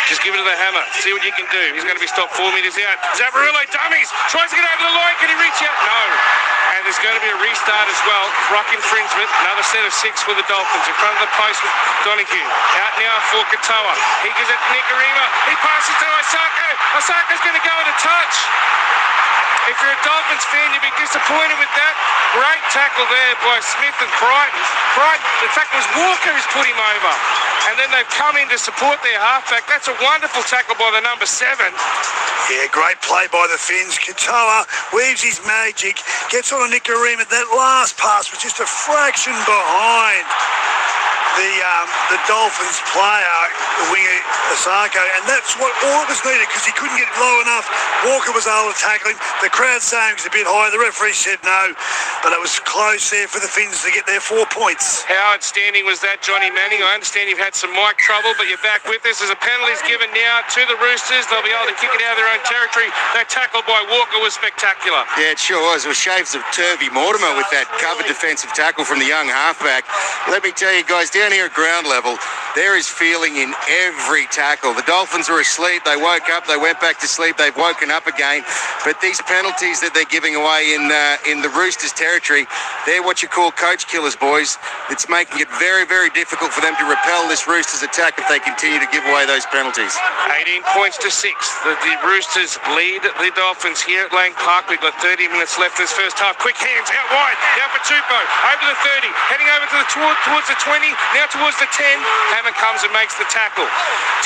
Just give it to the hammer. See what you can do. He's going to be stopped 4 metres out. Zavarillo dummies. Tries to get over the line. Can he reach out? No. And there's going to be a restart as well. Ruck infringement. Another set of 6 for the Dolphins. In front of the post with Donahue. Out now for Katoa. He gives it to Nicarima. He passes to Osako. Osako's going to go in a touch. If you're a Dolphins fan, you'd be disappointed with that. Great tackle there by Smith and Crichton. In fact, it was Walker who's put him over. And then they've come in to support their halfback. That's a wonderful tackle by the number 7. Yeah, great play by the Finns. Katoa weaves his magic, gets on a Nicarima. That last pass was just a fraction behind the Dolphins player, the winger Osako, and that's what all it was needed, because he couldn't get low enough. Walker was able to tackle him. The crowd saying it was a bit high. The referee said no, but it was close there for the Finns to get their 4 points. How outstanding was that, Johnny Manning? I understand you've had some mic trouble, but you're back with us. As a penalty is given now to the Roosters, they'll be able to kick it out of their own territory. That tackle by Walker was spectacular. Yeah, it sure was. It was shades of Turvey Mortimer with that covered defensive tackle from the young halfback. Let me tell you guys, down here at ground level, there is feeling in every tackle. The Dolphins were asleep. They woke up. They went back to sleep. They've woken up again. But these penalties that they're giving away in the Roosters territory, they're what you call coach killers, boys. It's making it very, very difficult for them to repel this Roosters attack if they continue to give away those penalties. 18 points to 6. The Roosters lead the Dolphins here at Lang Park. We've got 30 minutes left this first half. Quick hands out wide. Now for Tupou. Over the 30. Heading over to towards the 20. Now towards the 10. Hammer comes and makes the tackle.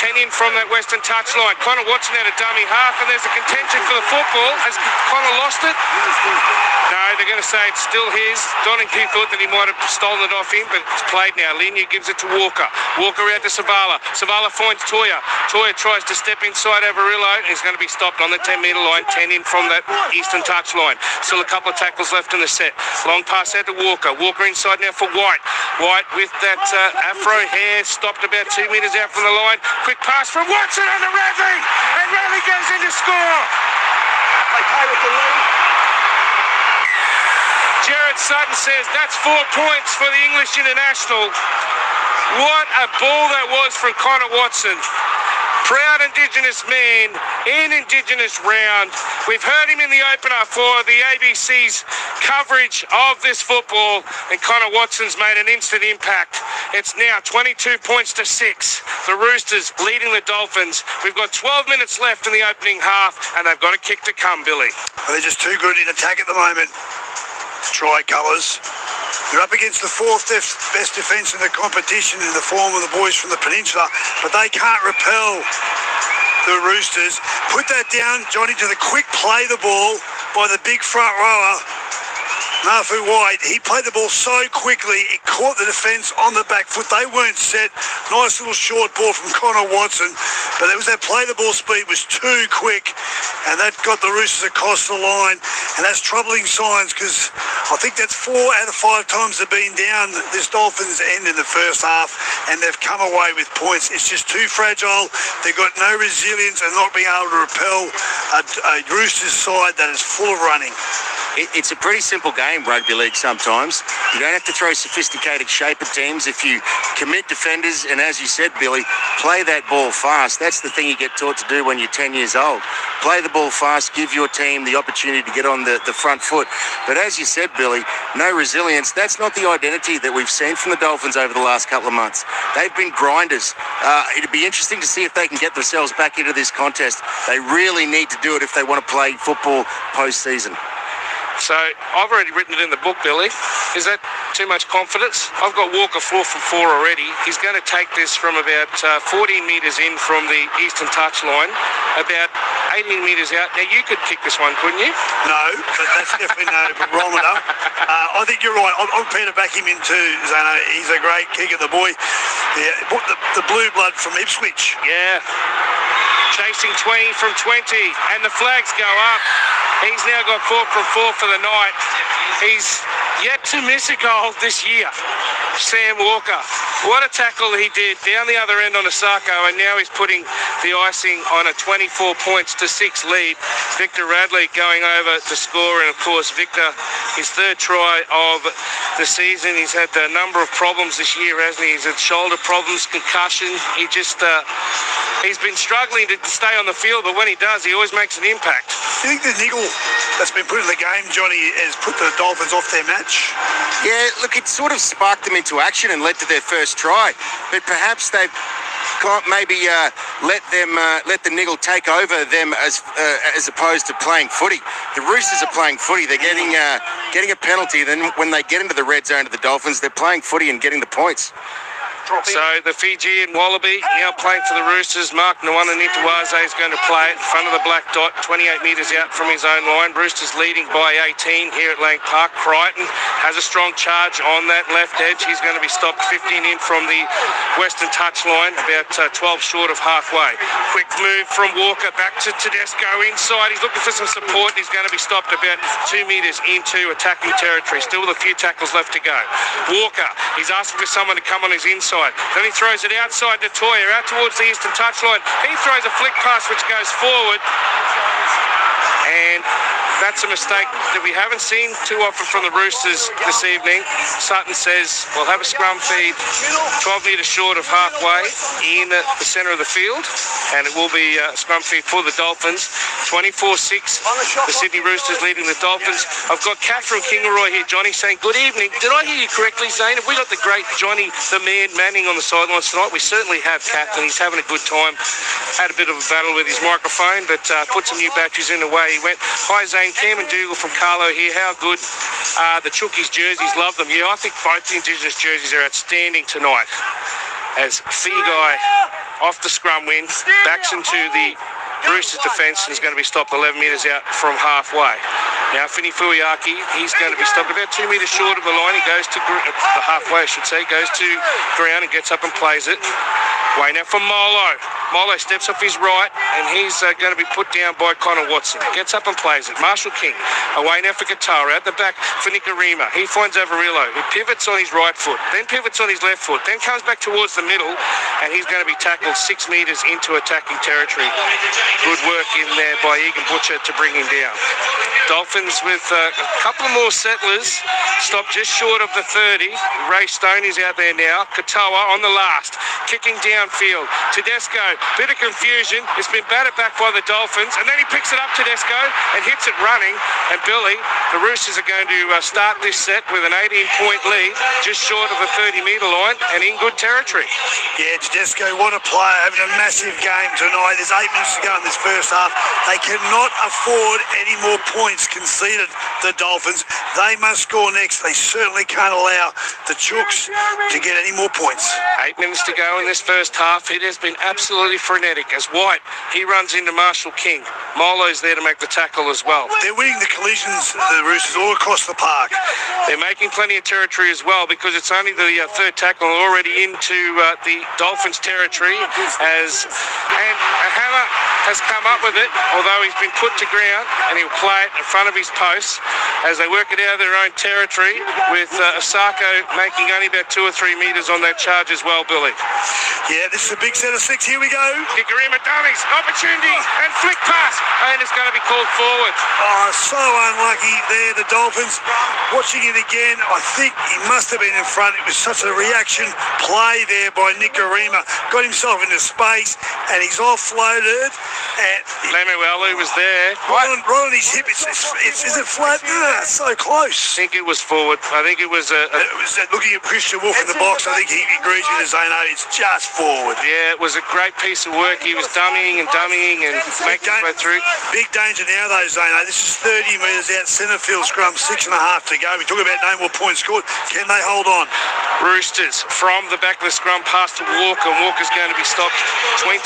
10 in from that western touchline. Connor Watson out a dummy half, and there's a contention for the football. Has Connor lost it? No, they're going to say it's still his. Donahue thought that he might have stolen it off him, but it's played now. Linya gives it to Walker. Walker out to Savala. Savala finds Toya. Toya tries to step inside Everydaypartoflife, and he's going to be stopped on the 10-metre line. 10 in from that eastern touchline. Still a couple of tackles left in the set. Long pass out to Walker. Walker inside now for White. White with that afro hair, stopped about 2 metres out from the line. Quick pass from Watson on to Radley, and Radley goes in to score. Okay with the lead. Jared Sutton says that's 4 points for the English international. What a ball that was from Connor Watson. Proud Indigenous man in Indigenous round. We've heard him in the opener for the ABC's coverage of this football, and Connor Watson's made an instant impact. It's now 22 points to 6. The Roosters leading the Dolphins. We've got 12 minutes left in the opening half, and they've got a kick to come, Billy. Well, they're just too good in attack at the moment. Tricolours. They're up against the 4th best defence in the competition in the form of the boys from the Peninsula, but they can't repel the Roosters. Put that down, Johnny, to the quick play the ball by the big front rower, Nafu White. He played the ball so quickly, it caught the defence on the back foot. They weren't set. Nice little short ball from Connor Watson, but it was that play the ball speed was too quick, and that got the Roosters across the line, and that's troubling signs, because I think that's 4 out of 5 times they've been down this Dolphins end in the first half, and they've come away with points. It's just too fragile. They've got no resilience and not being able to repel a Roosters side that is full of running. It's a pretty simple game, rugby league, sometimes. You don't have to throw sophisticated shape at teams. If you commit defenders, and as you said, Billy, play that ball fast. That's the thing you get taught to do when you're 10 years old. Play the ball fast, give your team the opportunity to get on the front foot. But as you said, Billy, no resilience. That's not the identity that we've seen from the Dolphins over the last couple of months. They've been grinders. It'd be interesting to see if they can get themselves back into this contest. They really need to do it if they want to play football post-season. So I've already written it in the book, Billy. Is that too much confidence? I've got Walker 4 from 4 already. He's going to take this from about 14 metres in from the eastern touch line, about 18 metres out. Now, you could kick this one, couldn't you? No, but that's definitely no barometer. I think you're right. I'm prepared to back him in too, Zano. He's a great kicker, the boy. Yeah, the blue blood from Ipswich. Yeah. Chasing 20 from 20, and the flags go up. He's now got 4 from 4 for the night. He's yet to miss a goal this year. Sam Walker. What a tackle he did down the other end on Osako, and now he's putting the icing on a 24 points to 6 lead. Victor Radley going over to score, and of course Victor, his 3rd try of the season. He's had a number of problems this year, hasn't he? He's had shoulder problems, concussion. He just he's been struggling to stay on the field, but when he does, he always makes an impact. Do you think the niggle that's been put in the game, Johnny, has put the Dolphins off their match? Yeah, look, it sort of sparked them into action and led to their first try. But perhaps they've got maybe let the niggle take over them as opposed to playing footy. The Roosters are playing footy. They're getting a penalty. Then when they get into the red zone to the Dolphins, they're playing footy and getting the points. So the Fijian Wallaby now playing for the Roosters. Mark Nwananitawaze is going to play it in front of the black dot, 28 metres out from his own line. Roosters leading by 18 here at Lang Park. Crichton has a strong charge on that left edge. He's going to be stopped 15 in from the western touch line, about 12 short of halfway. Quick move from Walker back to Tedesco inside. He's looking for some support. He's going to be stopped about 2 metres into attacking territory. Still with a few tackles left to go. Walker, he's asking for someone to come on his inside. Then he throws it outside to Toya, out towards the eastern touchline. He throws a flick pass which goes forward. And that's a mistake that we haven't seen too often from the Roosters this evening. Sutton says we'll have a scrum feed 12 metres short of halfway in the centre of the field, and it will be a scrum feed for the Dolphins. 24-6, the Sydney Roosters leading the Dolphins. I've got Catherine Kingaroy here, Johnny, saying good evening. Did I hear you correctly, Zane? Have we got the great Johnny the Man Manning on the sidelines tonight? We certainly have, Catherine. He's having a good time. Had a bit of a battle with his microphone, but put some new batteries in the way he went. Hi, Zane. Cameron Dougal from Carlo here. How good are the Chookies jerseys? Love them. Yeah, I think both the Indigenous jerseys are outstanding tonight. As Figai off the scrum win, backs into the Roosters defence and is going to be stopped 11 metres out from halfway. Now, Fini Fuiaki, he's going to be stopped about 2 metres short of the line. He goes to the halfway, I should say, goes to ground and gets up and plays it. Way now for Molo. Molo steps off his right, and he's going to be put down by Connor Watson. Gets up and plays it. Marshall King, away now for Katara. Out the back for Nicarima. He finds Averillo, who pivots on his right foot, then pivots on his left foot, then comes back towards the middle, and he's going to be tackled 6 metres into attacking territory. Good work in there by Egan Butcher to bring him down. Dolphins with a couple of more settlers, stopped just short of the 30. Ray Stone is out there now. Katoa on the last, kicking downfield. Tedesco, bit of confusion. It's been batted back by the Dolphins, and then he picks it up, Tedesco, and hits it running. And Billy, the Roosters are going to start this set with an 18-point lead, just short of the 30-metre line, and in good territory. Yeah, Tedesco, what a player, having a massive game tonight. There's 8 minutes to go in this first half. They cannot afford any more points conceded, the Dolphins. They must score next. They certainly can't allow the Chooks to get any more points. 8 minutes to go in this first half. It has been absolutely frenetic as White, he runs into Marshall King. Molo's there to make the tackle as well. They're winning the collisions, the Roosters, all across the park. They're making plenty of territory as well, because it's only the third tackle already into the Dolphins territory, and a hammer has come up with it, although he's been put to ground, and he'll play it in front of his posts as they work it out of their own territory, with Osako making only about 2 or 3 metres on that charge as well, Billy. Yeah, this is a big set of 6. Here we go. Nicarima dummies, opportunity, and flick pass, and it's going to be called forward. Oh, so unlucky there, the Dolphins. Watching it again, I think he must have been in front. It was such a reaction play there by Nicarima. Got himself into space, and he's offloaded. And Lemuelu was there. right on his hip. Is it flat? No, it's so close. I think it was forward. I think it was It was looking at Christian Wolf in the box. I think he agrees with Zeno. It's just forward. yeah, it was a great piece of work. He was dummying and making his way through. Big danger now, though, Zeno. This is 30 metres out, centre field scrum, 6.5 to go. We talk about no more points scored. Can they hold on? Roosters from the back of the scrum past to Walker. Walker's going to be stopped 25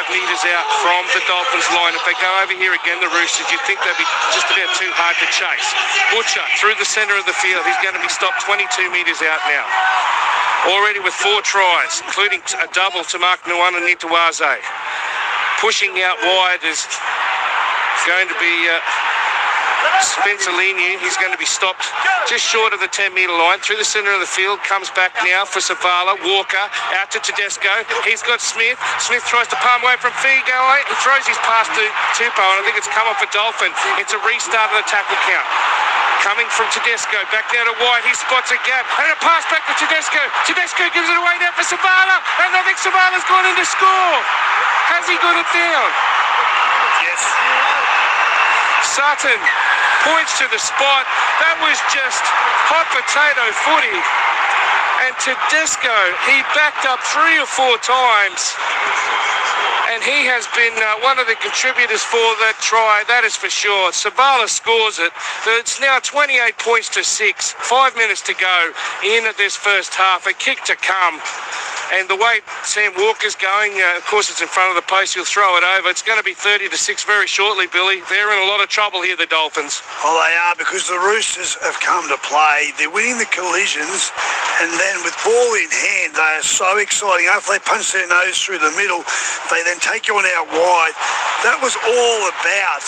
metres out from the Dolphins line. If they go over here again, the Roosters, you'd think they'd be just about too hard to chase. Butcher through the centre of the field. He's going to be stopped 22 metres out now. Already with 4 tries, including a double to Mark Nuwan and Nitawaze. Pushing out wide is going to be Spencer Leniu. He's going to be stopped just short of the 10-metre line. Through the centre of the field, comes back now for Savala. Walker out to Tedesco. He's got Smith. Smith tries to palm away from Figo. He throws his pass to Tupou, and I think it's come off a Dolphin. It's a restart of the tackle count. Coming from Tedesco, back now to White. He spots a gap, and a pass back to Tedesco. Tedesco gives it away now for Savala, and I think Savala's gone in to score. Has he got it down? Yes. Sutton points to the spot. That was just hot potato footy. And Tedesco, he backed up 3 or 4 times. And he has been one of the contributors for that try, that is for sure. Savala scores it. It's now 28 points to 6. 5 minutes to go in this first half. A kick to come. And the way Sam Walker's going, of course it's in front of the post, he'll throw it over. It's going to be 30 to 6 very shortly, Billy. They're in a lot of trouble here, the Dolphins. Oh, they are, because the Roosters have come to play. They're winning the collisions, and then with ball in hand, they are so exciting. After they punch their nose through the middle, they then take you on out wide. That was all about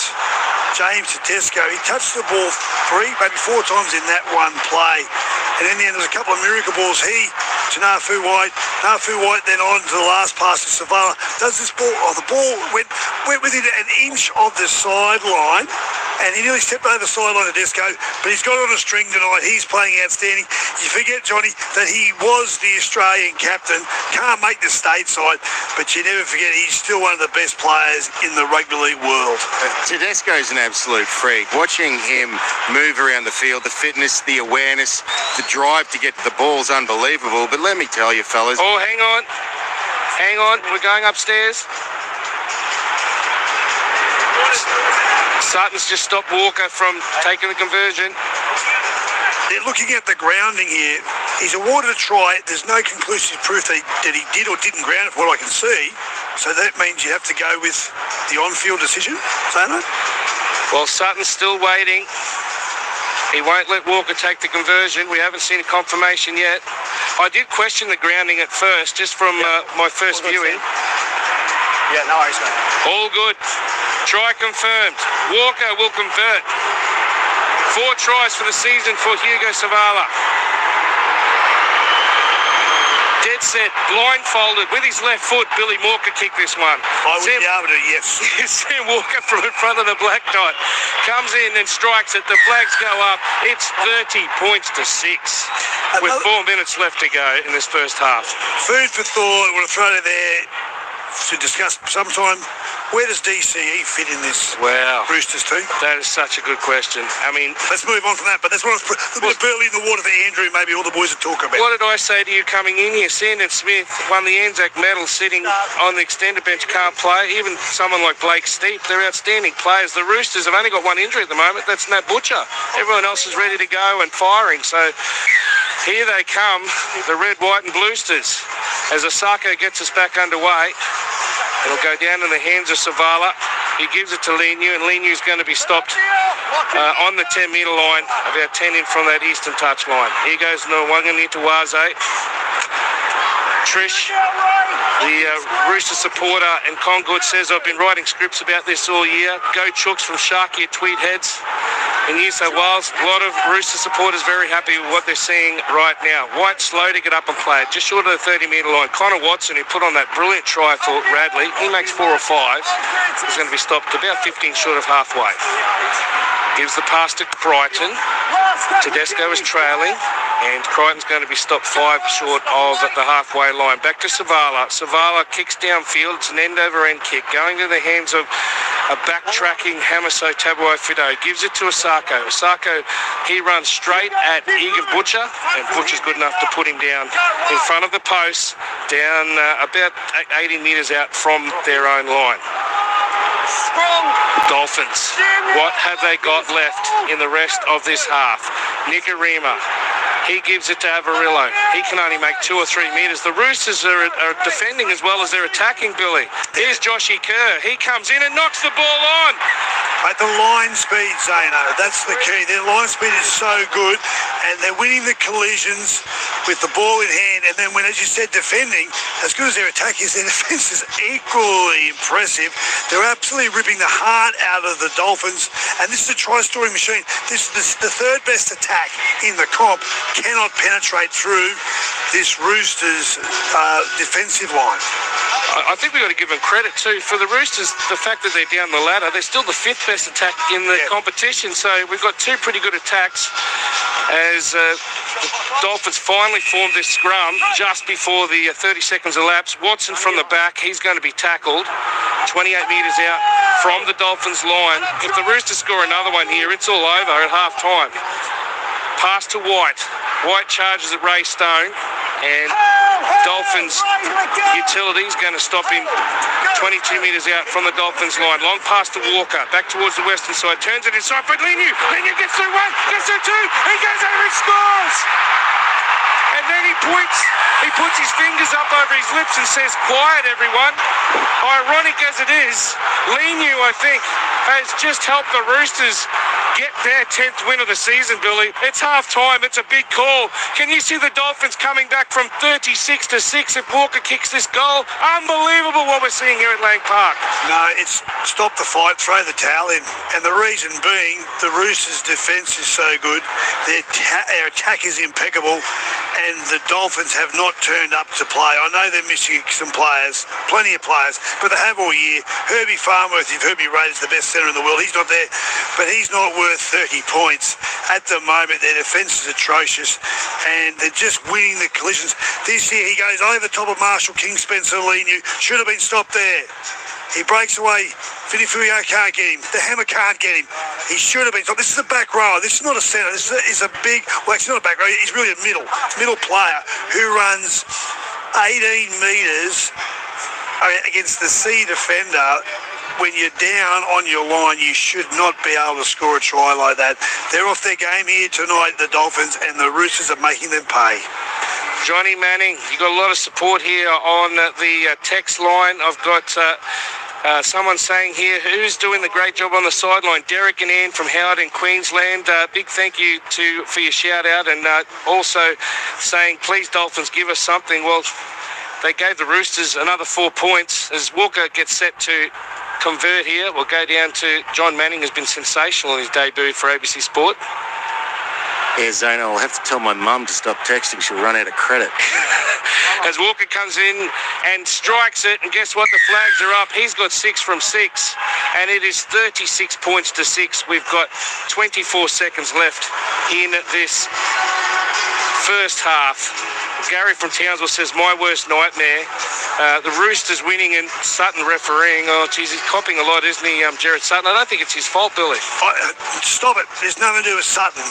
James Tedesco. He touched the ball 3, maybe 4 times in that one play. And in the end, there was a couple of miracle balls. He to Nafu White. Nafu White then on to the last pass to Savala. Does this ball? Oh, the ball went within an inch of the sideline, and he nearly stepped over the sideline of Tedesco, but he's got it on a string tonight. He's playing outstanding. You forget, Johnny, that he was the Australian captain. Can't make the stateside, but you never forget he's still one of the best players in the rugby league world. Tedesco's an absolute freak. Watching him move around the field, the fitness, the awareness, the drive to get to the ball is unbelievable. But let me tell you, fellas. Oh, hang on. Hang on. We're going upstairs. Sutton's just stopped Walker from taking the conversion. They're looking at the grounding here. He's awarded a try. There's no conclusive proof that he did or didn't ground it, from what I can see. So that means you have to go with the on-field decision, Zano? Well, Sutton's still waiting. He won't let Walker take the conversion. We haven't seen a confirmation yet. I did question the grounding at first, just from my first viewing. Yeah, no worries, mate. All good. Try confirmed. Walker will convert. 4 tries for the season for Hugo Savala. Dead set, blindfolded with his left foot. Billy Moore could kick this one. I would be able to, yes. Sam Walker from in front of the Black Knight comes in and strikes it. The flags go up. It's 30 points to 6 with 4 minutes left to go in this first half. Food for thought. I want to throw it there to discuss sometime. Where does DCE fit in this Roosters team? That is such a good question. I mean, let's move on from that, but that's what I was a bit burly in the water for Andrew, maybe all the boys would talk about. What did I say to you coming in here? Sandon Smith won the Anzac medal sitting on the extended bench, can't play. Even someone like Blake Steep, they're outstanding players. The Roosters have only got 1 injury at the moment. That's Nat Butcher. Everyone else is ready to go and firing. So here they come, the red, white and bluesters, as Osako gets us back underway. It'll go down in the hands of Savala. He gives it to Leniu, and Lenu's going to be stopped on the 10-metre line, about 10 in from that eastern touch line. Here goes Nwanga Nitawaze. Trish, the Rooster supporter and Congood, says, I've been writing scripts about this all year. Go Chooks from Sharky at Tweed Heads in New South Wales. A lot of Rooster supporters very happy with what they're seeing right now. White slow to get up and play, just short of the 30-metre line. Connor Watson, who put on that brilliant try for Radley, he makes 4 or 5. He's going to be stopped about 15 short of halfway. Gives the pass to Brighton. Tedesco is trailing, and Crichton's going to be stopped 5 short of the halfway line. Back to Savala. Savala kicks downfield. It's an end-over-end kick going to the hands of a backtracking Hamaso Tabuai-Fidow. Gives it to Osako. Osako, he runs straight at Egan Butcher, and Butcher's good enough to put him down in front of the post, down about 80 metres out from their own line. Dolphins, what have they got left in the rest of this half? Nicarima, he gives it to Avarillo. He can only make 2 or 3 metres. The Roosters are defending as well as they're attacking, Billy. Here's Joshy Kerr. He comes in and knocks the ball on. At the line speed, Zano, that's the key. Their line speed is so good, and they're winning the collisions with the ball in hand. And then when, as you said, defending, as good as their attack is, their defence is equally impressive. They're absolutely ripping the heart out of the Dolphins. And this is a try-scoring machine. This is the third best attack in the comp. Cannot penetrate through this Roosters defensive line. I think we've got to give them credit too for the Roosters. The fact that they're down the ladder, they're still the 5th best attack in the competition. So we've got 2 pretty good attacks as the Dolphins finally formed this scrum just before the 30 seconds elapsed. Watson from the back, he's going to be tackled 28 metres out from the Dolphins line. If the Roosters score another one here, it's all over at half time. Pass to White. White charges at Ray Stone, and Dolphins utility is going to stop him 22 metres out from the Dolphins line. Long pass to Walker, back towards the western side, turns it inside, but Leniu gets through 1, gets through 2, he goes over and scores! And then he puts his fingers up over his lips and says, "Quiet, everyone." Ironic as it is, Leniu, I think, has just helped the Roosters get their 10th win of the season, Billy. It's half time. It's a big call. Can you see the Dolphins coming back from 36 to 6 if Walker kicks this goal? Unbelievable what we're seeing here at Lang Park. No, it's stop the fight, throw the towel in. And the reason being, the Roosters' defence is so good. Their attack is impeccable, and the Dolphins have not turned up to play. I know they're missing some players, plenty of players, but they have all year. Herbie Farnworth, you've heard me rate as the best centre in the world. He's not there, but he's not worth 30 points. At the moment, their defence is atrocious, and they're just winning the collisions. This year, he goes over the top of Marshall King, Spencer Leniu. Should have been stopped there. He breaks away. Vinny Furio can't get him. The hammer can't get him. He should have been stopped. This is a back rower. This is not a centre. This is a big, well, it's not a back rower. He's really a middle player who runs 18 metres against the C defender. When you're down on your line, you should not be able to score a try like that. They're off their game here tonight, the Dolphins, and the Roosters are making them pay. Johnny Manning, you got a lot of support here on the text line. I've got someone saying here, who's doing the great job on the sideline? Derek and Ann from Howard in Queensland. Big thank you for your shout out, and also saying, please Dolphins, give us something. Well, they gave the Roosters another 4 points as Walker gets set to convert here. We'll go down to John Manning, who's been sensational in his debut for ABC Sport. Yeah, Zano, I'll have to tell my mum to stop texting. She'll run out of credit. As Walker comes in and strikes it, and guess what? The flags are up. He's got 6 from 6, and it is 36 points to 6. We've got 24 seconds left in this first half. Gary from Townsville says, my worst nightmare. The Roosters winning and Sutton refereeing. Oh, geez, he's copping a lot, isn't he, Jared Sutton? I don't think it's his fault, Billy. Stop it. There's nothing to do with Sutton.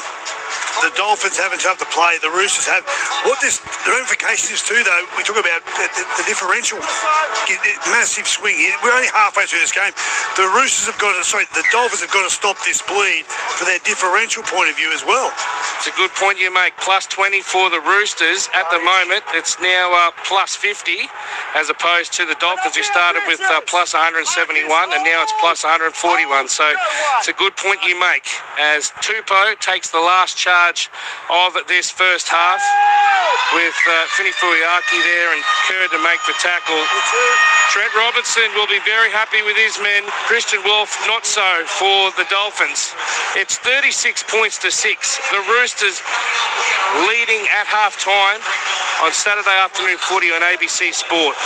The Dolphins haven't had to play. The Roosters have. What the ramification is too, though, we talk about the differential. Massive swing here. We're only halfway through this game. The Roosters have got to, the Dolphins have got to stop this bleed for their differential point of view as well. It's a good point you make. Plus 20 for the Roosters. At the moment, it's now plus 50, as opposed to the Dolphins, who started with plus 171, and now it's plus 141. So it's a good point you make, as Tupou takes the last charge of this first half, with Finny Fuiaki there and Kerr to make the tackle. Trent Robinson will be very happy with his men. Christian Wolf, not so for the Dolphins. It's 36 points to 6. The Roosters leading at half-time on Saturday afternoon footy on ABC Sport.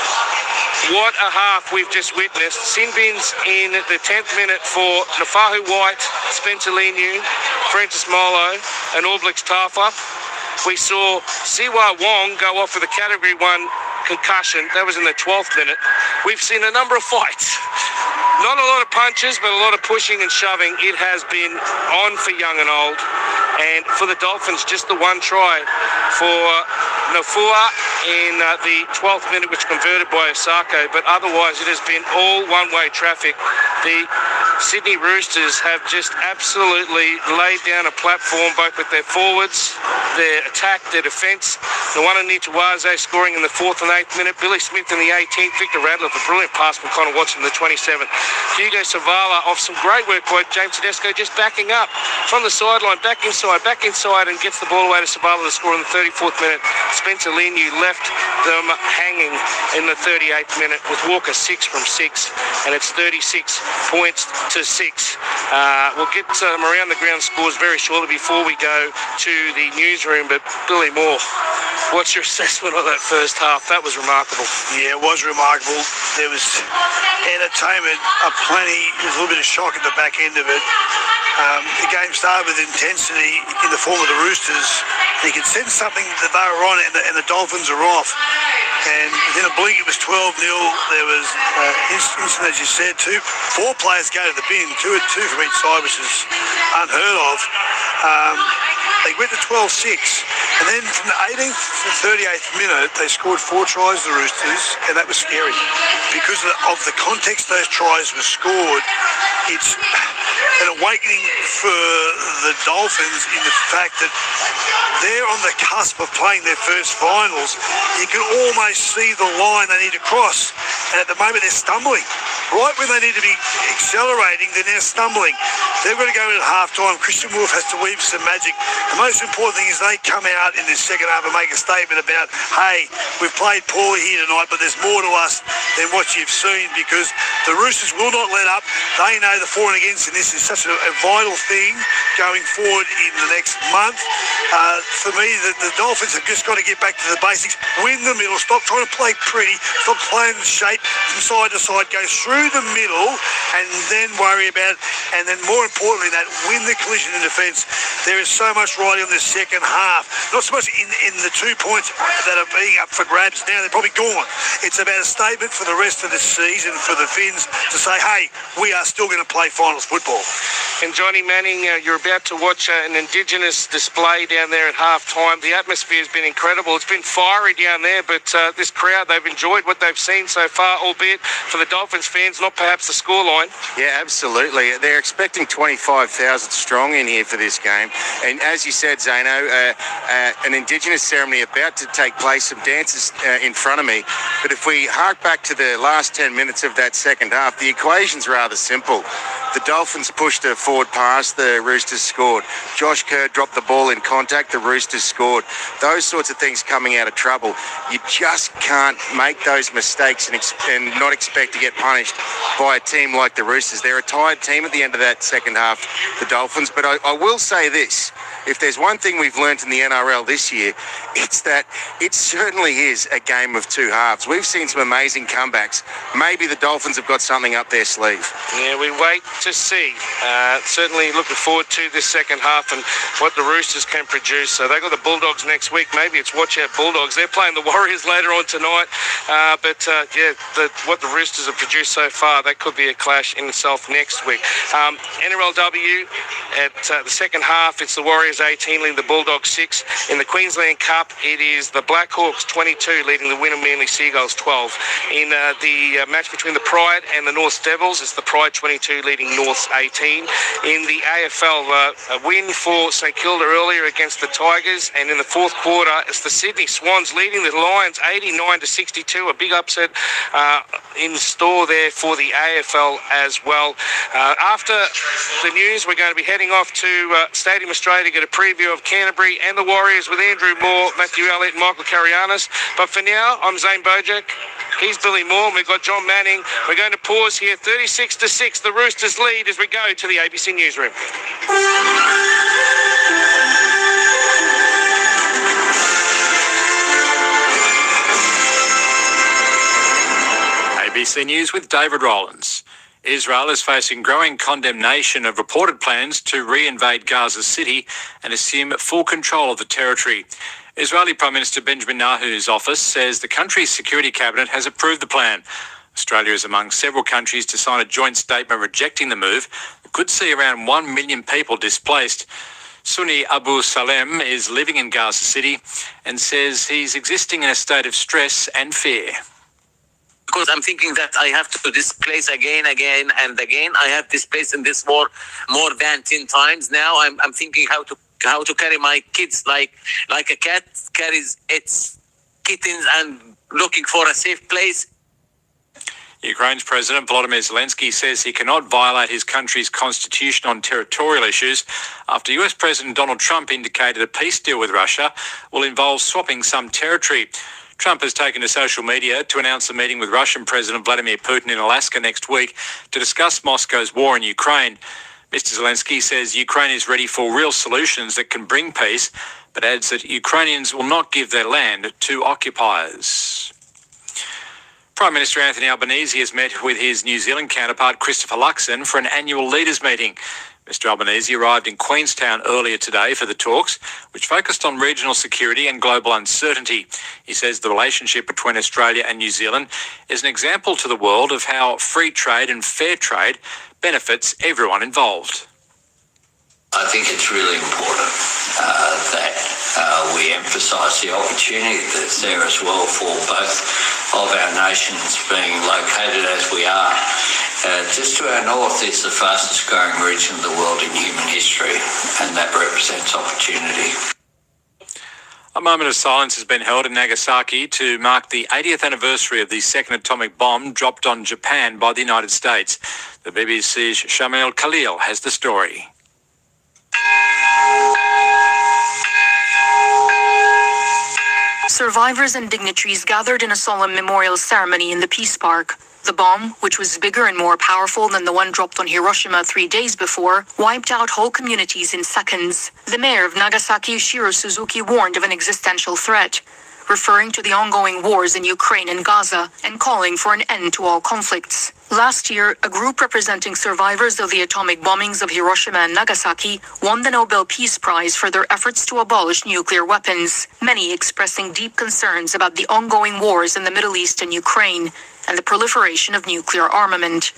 What a half we've just witnessed. Sin bins in the 10th minute for Nafahu White, Spencer Leniu, Francis Molo and All Blacks Tafa. We saw Siwa Wong go off with a Category 1 concussion. That was in the 12th minute. We've seen a number of fights. Not a lot of punches, but a lot of pushing and shoving. It has been on for young and old. And for the Dolphins, just the one try for Nafua in the 12th minute, which converted by Osako. But otherwise, it has been all one-way traffic. The Sydney Roosters have just absolutely laid down a platform, both with their forwards, their attack, their defence. The one in Nituaze scoring in the 4th and 8th minute. Billy Smith in the 18th. Victor Radley with a brilliant pass from Connor Watson in the 27th. Hugo Savala off some great work by James Tedesco, just backing up from the sideline, back inside, and gets the ball away to Savala to score in the 34th minute. Spencer Linu left them hanging in the 38th minute with Walker 6 from 6, and it's 36 points to 6. We'll get some around the ground scores very shortly before we go to the newsroom, but Billy Moore, what's your assessment of that first half? That was remarkable. Yeah, it was remarkable. There was entertainment aplenty. There was a little bit of shock at the back end of it. The game started with intensity in the form of the Roosters. You could sense something that they were on, and the Dolphins are off. And within a blink, it was 12-0. There was instant, as you said, 4 players go to the bin, two from each side, which is unheard of. They went to 12-6, and then from the 18th to the 38th minute, they scored 4 tries, the Roosters, and that was scary. Because of the context those tries were scored, it's an awakening for the Dolphins in the fact that they're on the cusp of playing their first finals. You can almost see the line they need to cross, and at the moment they're stumbling. Right when they need to be accelerating, they're now stumbling. They've got to go in at half-time. Christian Wolf has to weave some magic. The most important thing is they come out in this second half and make a statement about, hey, we've played poorly here tonight, but there's more to us than what you've seen, because the Roosters will not let up. They know the for and against, and this is such a vital thing going forward in the next month. For me, the Dolphins have just got to get back to the basics, win the middle, stop trying to play pretty, stop playing the shape from side to side, go through the middle and then worry about it. And then more importantly, that win the collision in defence. There is so much riding on this second half, not so much in the 2 points that are being up for grabs now. They're probably gone. It's about a statement for the rest of the season for the Finns to say, hey, we are still going to play finals football. And Johnny Manning, you're about to watch an Indigenous display down there at half-time. The atmosphere has been incredible. It's been fiery down there, but this crowd, they've enjoyed what they've seen so far, albeit for the Dolphins fans, not perhaps the scoreline. Yeah, absolutely. They're expecting 25,000 strong in here for this game. And as you said, Zano, an Indigenous ceremony about to take place, some dances in front of me. But if we hark back to the last 10 minutes of that second half, the equation's rather simple. The Dolphins pushed a forward pass, the Roosters scored. Josh Kerr dropped the ball in contact, the Roosters scored. Those sorts of things coming out of trouble. You just can't make those mistakes and not expect to get punished by a team like the Roosters. They're a tired team at the end of that second half, the Dolphins. But I will say this. If there's one thing we've learnt in the NRL this year, it's that it certainly is a game of two halves. We've seen some amazing comebacks. Maybe the Dolphins have got something up their sleeve. Yeah, we wait to see. Certainly looking forward to this second half and what the Roosters can produce. So they've got the Bulldogs next week. Maybe it's watch out Bulldogs. They're playing the Warriors later on tonight. What the Roosters have produced so far, that could be a clash in itself next week. NRLW at the second half, it's the Warriors 18 leading the Bulldogs 6. In the Queensland Cup, it is the Black Hawks 22 leading the Wynnum Manly Seagulls 12. In the match between the Pride and the North Devils, it's the Pride 22 leading Norths 18. In the AFL, a win for St Kilda earlier against the Tigers, and in the fourth quarter, it's the Sydney Swans leading the Lions 89-62. A big upset in store there for the AFL as well. After the news, we're going to be heading off to Stadium Australia to get a preview of Canterbury and the Warriors with Andrew Moore, Matthew Elliott and Michael Carianis. But for now, I'm Zane Bojack. He's Billy Moore, and we've got John Manning. We're going to pause here, 36-6. The Roosters lead as we go to the ABC Newsroom. ABC News with David Rollins. Israel is facing growing condemnation of reported plans to re-invade Gaza City and assume full control of the territory. Israeli Prime Minister Benjamin Netanyahu's office says the country's security cabinet has approved the plan. Australia is among several countries to sign a joint statement rejecting the move that could see around 1 million people displaced. Sunni Abu Salem is living in Gaza City and says he's existing in a state of stress and fear. Because I'm thinking that I have to displace again and again. I have displaced in this war more than 10 times now. I'm thinking how to carry my kids like a cat carries its kittens and looking for a safe place. Ukraine's President Volodymyr Zelensky says he cannot violate his country's constitution on territorial issues after US President Donald Trump indicated a peace deal with Russia will involve swapping some territory. Trump has taken to social media to announce a meeting with Russian President Vladimir Putin in Alaska next week to discuss Moscow's war in Ukraine. Mr. Zelensky says Ukraine is ready for real solutions that can bring peace, but adds that Ukrainians will not give their land to occupiers. Prime Minister Anthony Albanese has met with his New Zealand counterpart Christopher Luxon for an annual leaders meeting. Mr. Albanese arrived in Queenstown earlier today for the talks, which focused on regional security and global uncertainty. He says the relationship between Australia and New Zealand is an example to the world of how free trade and fair trade benefits everyone involved. I think it's really important that we emphasise the opportunity that's there as well for both of our nations being located as we are. Just to our north is the fastest growing region of the world in human history, and that represents opportunity. A moment of silence has been held in Nagasaki to mark the 80th anniversary of the second atomic bomb dropped on Japan by the United States. The BBC's Shamil Khalil has the story. Survivors and dignitaries gathered in a solemn memorial ceremony in the Peace Park. The bomb, which was bigger and more powerful than the one dropped on Hiroshima 3 days before, wiped out whole communities in seconds. The mayor of Nagasaki, Shiro Suzuki, warned of an existential threat, referring to the ongoing wars in Ukraine and Gaza and calling for an end to all conflicts. Last year, a group representing survivors of the atomic bombings of Hiroshima and Nagasaki won the Nobel Peace Prize for their efforts to abolish nuclear weapons, many expressing deep concerns about the ongoing wars in the Middle East and Ukraine and the proliferation of nuclear armament.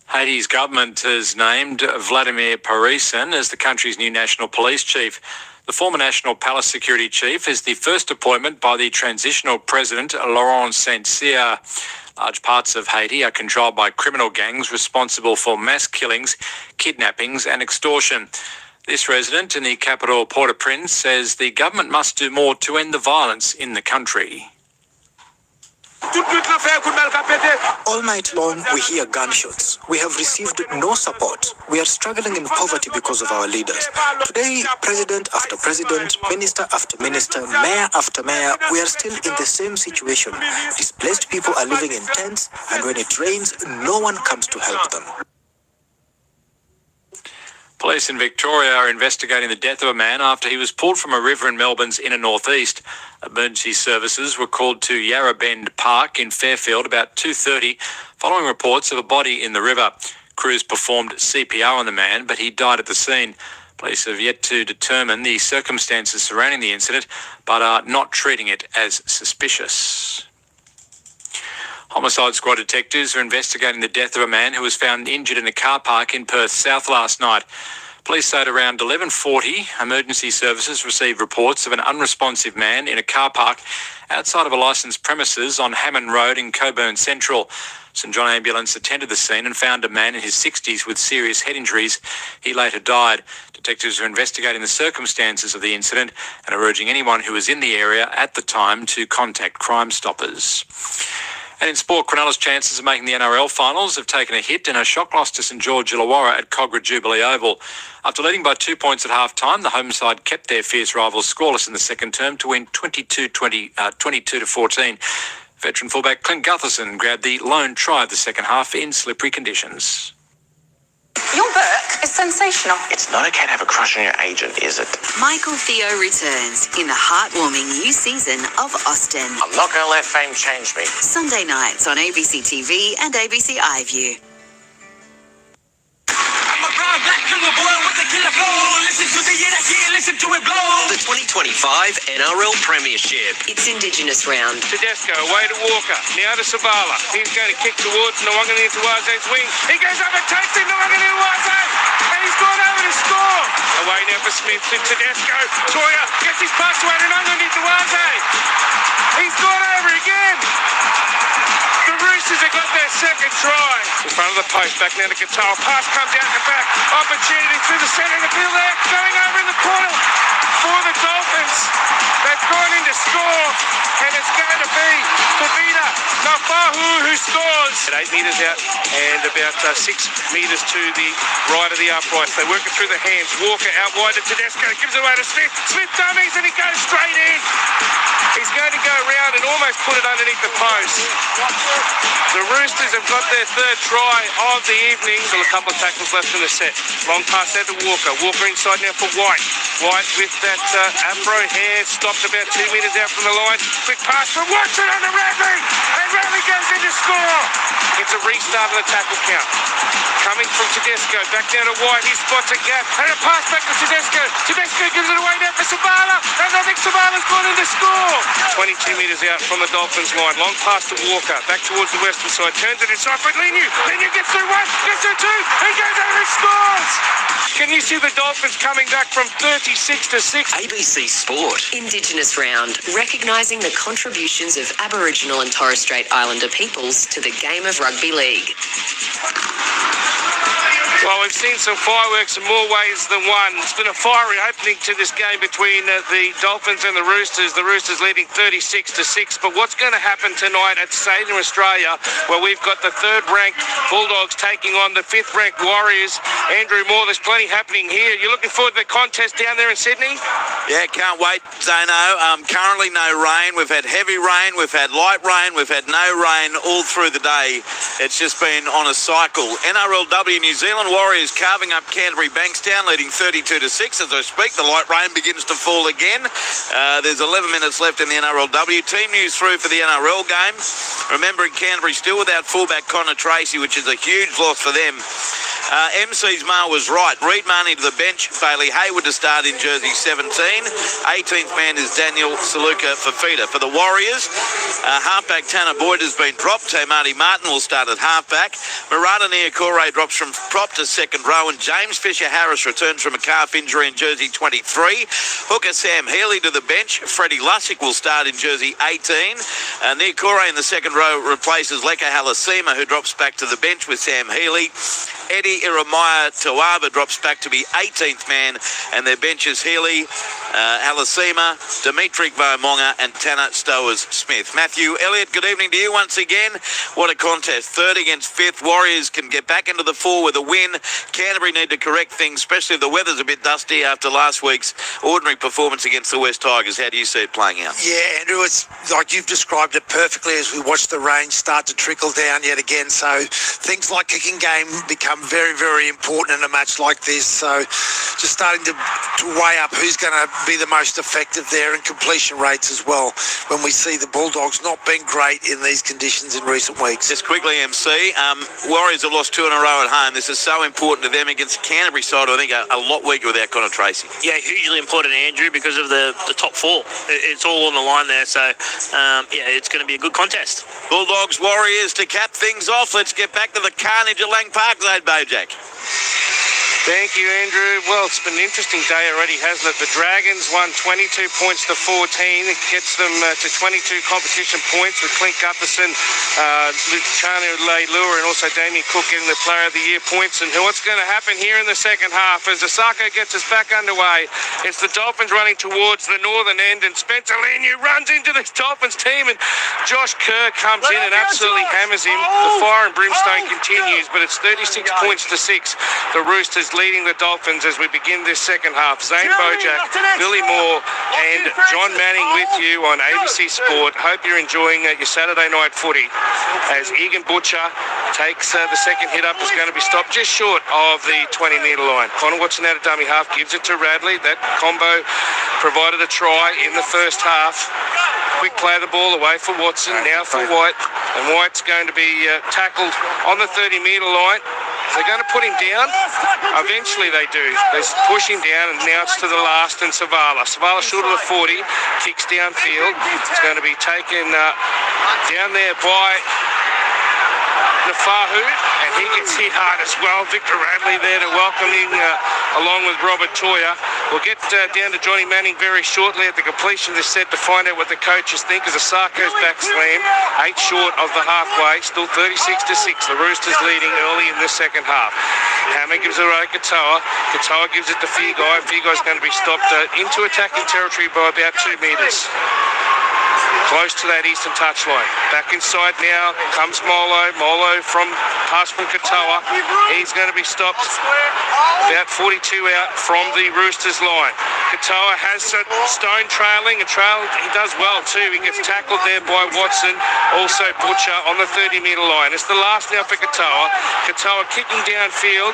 Haiti's government has named Vladimir Parisen as the country's new national police chief. The former National Palace Security Chief is the first appointment by the transitional president, Laurent Saint-Cyr. Large parts of Haiti are controlled by criminal gangs responsible for mass killings, kidnappings and extortion. This resident in the capital, Port-au-Prince, says the government must do more to end the violence in the country. All night long, we hear gunshots. We have received no support. We are struggling in poverty because of our leaders. Today, president after president, minister after minister, mayor after mayor, we are still in the same situation. Displaced people are living in tents, and when it rains, no one comes to help them. Police in Victoria are investigating the death of a man after he was pulled from a river in Melbourne's inner northeast. Emergency services were called to Yarra Bend Park in Fairfield about 2:30 following reports of a body in the river. Crews performed CPR on the man, but he died at the scene. Police have yet to determine the circumstances surrounding the incident, but are not treating it as suspicious. Homicide squad detectives are investigating the death of a man who was found injured in a car park in Perth South last night. Police say at around 11:40, emergency services received reports of an unresponsive man in a car park outside of a licensed premises on Hammond Road in Coburn Central. St John Ambulance attended the scene and found a man in his 60s with serious head injuries. He later died. Detectives are investigating the circumstances of the incident and are urging anyone who was in the area at the time to contact Crime Stoppers. And in sport, Cronulla's chances of making the NRL finals have taken a hit in a shock loss to St George Illawarra at Cogra Jubilee Oval. After leading by 2 points at half-time, the home side kept their fierce rivals scoreless in the second term to win 22-14. Veteran fullback Clint Gutherson grabbed the lone try of the second half in slippery conditions. Your book is sensational. It's not okay to have a crush on your agent, is it? Michael Theo returns in the heartwarming new season of Austen. I'm not going to let fame change me. Sunday nights on ABC TV and ABC iView. The 2025 NRL Premiership. It's Indigenous round. Tedesco away to Walker, now to Savala. He's going to kick towards Nwanganituwaze's wing. He goes up and takes it, Nwanganituwaze, and he's gone over to score. Away now for Smith to Tedesco. Toya gets his pass away to Nwanganituwaze. He's gone over again. The Roosters have got their second try. In front of the post, back now to Qatar. Pass comes out the back. Opportunity through the centre of the field there. Going over in the corner for the Dolphins. They've gone in to score, and it's going to be Tavita Nafahu who scores. At 8 metres out and about 6 metres to the right of the uprights. They work it through the hands. Walker out wide to Tedesco. Gives it away to Smith. Smith dummies, and he goes straight in. He's going to go around and almost put it underneath the post. The Roosters have got their third try of the evening. Still a couple of tackles left in the set. Long pass there to Walker. Walker inside now for White. White with that afro hair stopped about 2 metres out from the line. Quick pass from Watson on to Radley. And Radley goes in to score. It's a restart of the tackle count. Coming from Tedesco. Back down to White. He spots a gap. And a pass back to Tedesco. Tedesco gives it away now for Savala. And I think Savala's gone in to score. 22 metres out from the Dolphins line. Long pass to Walker. Back towards the western side. Turns it inside for Leniu. Leniu gets through one. Gets through two. And goes over and scores. Can you see the Dolphins coming back from 36 to 6? ABC Sport. Indigenous round, recognising the contributions of Aboriginal and Torres Strait Islander peoples to the game of rugby league. Well, we've seen some fireworks in more ways than one. It's been a fiery opening to this game between the Dolphins and the Roosters. The Roosters leading 36 to 6. But what's going to happen tonight at Stadium Australia, where we've got the third-ranked Bulldogs taking on the fifth-ranked Warriors? Andrew Moore, there's plenty happening here. You're looking forward to the contest down there in Sydney? Yeah, can't wait, Zano. Currently no rain. We've had heavy rain, we've had light rain, we've had no rain all through the day. It's just been on a cycle. NRLW New Zealand Warriors carving up Canterbury Bankstown, leading 32 to 6. As I speak, the light rain begins to fall again. There's 11 minutes left in the NRLW. Team news through for the NRL game. Remembering Canterbury still without fullback Connor Tracy, which is a huge loss for them. MC's Mar was right. Reid Marnie to the bench. Bailey Hayward to start in jersey 17. 18th man is Daniel Saluka Fafita. For the Warriors, halfback Tanner Boyd has been dropped. Marty Martin will start at halfback. Murata Niokore drops from prop to second row. And James Fisher-Harris returns from a calf injury in jersey 23. Hooker Sam Healy to the bench. Freddie Lussick will start in jersey 18. Niokore in the second row replaces Leka Halasima, who drops back to the bench with Sam Healy. Eddie Iremaya Tawaba drops back to be 18th man, and their benches Healy, Halasima, Dimitri Vomonga and Tanner Stowers-Smith. Matthew Elliott, good evening to you once again. What a contest. Third against fifth. Warriors can get back into the four with a win. Canterbury need to correct things, especially if the weather's a bit dusty after last week's ordinary performance against the West Tigers. How do you see it playing out? Yeah, Andrew, it's like you've described it perfectly as we watch the rain start to trickle down yet again. So things like kicking game become very, very important in a match like this. So just starting to weigh up who's going to be the most effective there, and completion rates as well, when we see the Bulldogs not being great in these conditions in recent weeks. Just quickly, MC, Warriors have lost 2 in a row at home. This is so important to them against Canterbury side, I think, a lot weaker without Connor Tracy. Yeah, hugely important, Andrew, because of the top four. It's all on the line there, so yeah, it's going to be a good contest. Bulldogs, Warriors to cap things off. Let's get back to the carnage at Lang Park, Zade Bojack. Thank you, Andrew. Well, it's been an interesting day already, hasn't it? The Dragons won 22 points to 14. It gets them to 22 competition points with Clint Gutherson, Luciano Leilua, and also Damien Cook getting the Player of the Year points. And what's going to happen here in the second half as Osako gets us back underway? It's the Dolphins running towards the northern end, and Spencer Leniu runs into the Dolphins team, and Josh Kerr comes in and absolutely hammers him. The fire and brimstone continues, but it's 36 points to 6. The Roosters Roosters leading the Dolphins as we begin this second half. Zane Bojack, Billy Moore and John Manning with you on ABC Sport. Hope you're enjoying your Saturday night footy as Egan Butcher takes the second hit up. Is going to be stopped just short of the 20-metre line. Connor Watson out of dummy half, gives it to Radley. That combo provided a try in the first half. Quick play of the ball away for Watson, now for White. And White's going to be tackled on the 30-metre line. They're going to put him down. Eventually they do. They push him down, and now it's to the last and Savala. Savala short of the 40, kicks downfield. It's going to be taken down there by Nafahu, and he gets hit hard as well. Victor Radley there to welcome him along with Robert Toya. We'll get down to Johnny Manning very shortly at the completion of this set to find out what the coaches think as a Sarko's back slam, 8 short of the halfway, still 36-6. The Roosters leading early in the second half. Hammer gives it away to Katoa. Katoa gives it to Figai. Figai's going to be stopped into attacking territory by about 2 metres. Close to that eastern touchline. Back inside now comes Molo. Molo from pass from Katoa. He's going to be stopped about 42 out from the Roosters line. Katoa has Stone trailing. He does well too. He gets tackled there by Watson. Also Butcher on the 30-metre line. It's the last now for Katoa. Katoa kicking downfield.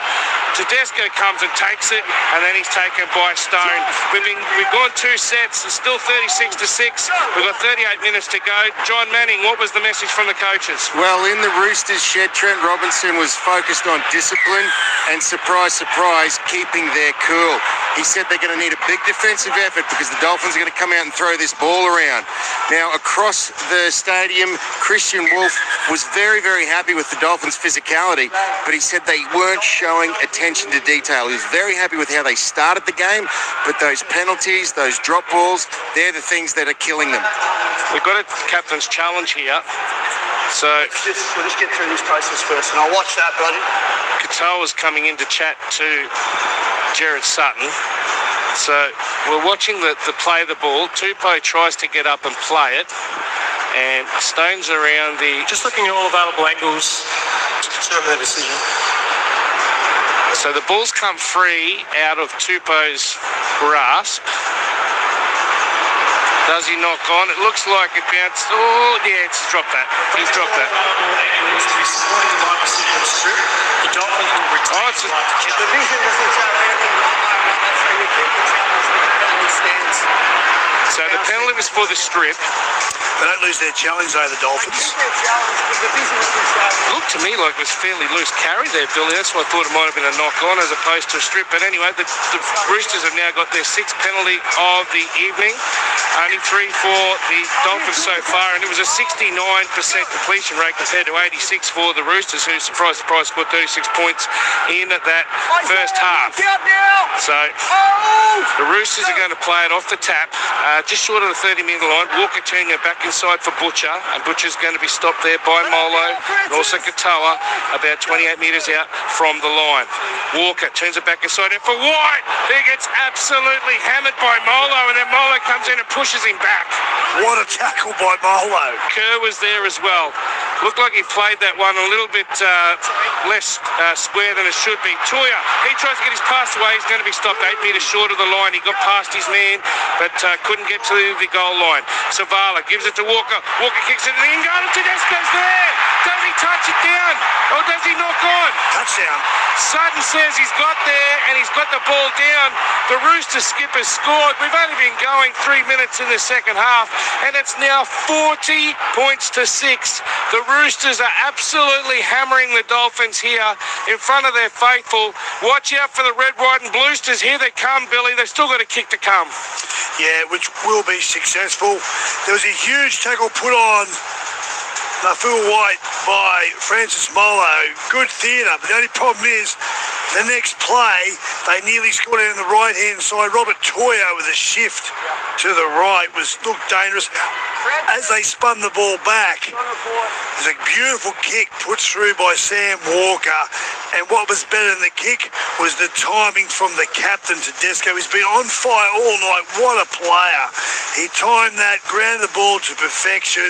Tedesco comes and takes it, and then he's taken by Stone. We've gone 2 sets. It's still 36-6. We've got 38 minutes to go. John Manning, what was the message from the coaches? Well, in the Roosters shed, Trent Robinson was focused on discipline and, surprise, surprise, keeping their cool. He said they're going to need a big defensive effort because the Dolphins are going to come out and throw this ball around. Now, across the stadium, Christian Wolf was very, very happy with the Dolphins' physicality, but he said they weren't showing attention to detail. He was very happy with how they started the game, but those penalties, those drop balls, they're the things that are killing them. We've got a captain's challenge here. So we'll just get through this process first, and I'll watch that, buddy. Katoa's coming in to chat to Jared Sutton. So we're watching the play of the ball. Tupou tries to get up and play it, and Stone's around the... Just looking at all available angles to determine the decision. So the ball's come free out of Tupou's grasp. Does he knock on? It looks like it bounced. Oh, yeah, it's dropped that. He's dropped that. The Dolphins will retain the vision doesn't show anything one way or another, so you keep the challenge with the penalty stance. So the penalty was for the strip. They don't lose their challenge, though, the Dolphins. Looked to me like it was fairly loose carry there, Billy. That's why I thought it might have been a knock-on as opposed to a strip. But anyway, the Roosters have now got their 6th penalty of the evening. Only 3 for the Dolphins so far, and it was a 69% completion rate compared to 86 for the Roosters, who, surprise, surprise, scored 36 points in that first half. So the Roosters are going to play it off the tap, just short of the 30-metre line. Walker turning it back inside for Butcher, and Butcher's going to be stopped there by Molo, and also Katoa, about 28 metres out from the line. Walker turns it back inside, and for White, he gets absolutely hammered by Molo, and then Molo comes in and pushes him back. What a tackle by Molo. Kerr was there as well. Looked like he played that one a little bit less square than it should be. Toya, he tries to get his pass away. He's going to be stopped 8 metres short of the line. He got past his man, but couldn't get to the goal line. Savala gives it to Walker. Walker kicks it in the end goal. Tedesco's there. Does he touch it down, or does he knock on? Touchdown. Sutton says he's got there, and he's got the ball down. The Roosters skipper scored. We've only been going 3 minutes in the second half, and it's now 40 points to 6. The Roosters are absolutely hammering the Dolphins here in front of their faithful. Watch out for the red, white and bluesters. Here they come, Billy. They've still got a kick to come. Yeah, which will be successful. There was a huge tackle put on Full White by Francis Molo. Good theatre, but the only problem is the next play, they nearly scored it on the right-hand side. Robert Toya with a shift to the right looked dangerous. As they spun the ball back, there's a beautiful kick put through by Sam Walker. And what was better than the kick was the timing from the captain, Tedesco. He's been on fire all night. What a player. He timed that, grounded the ball to perfection.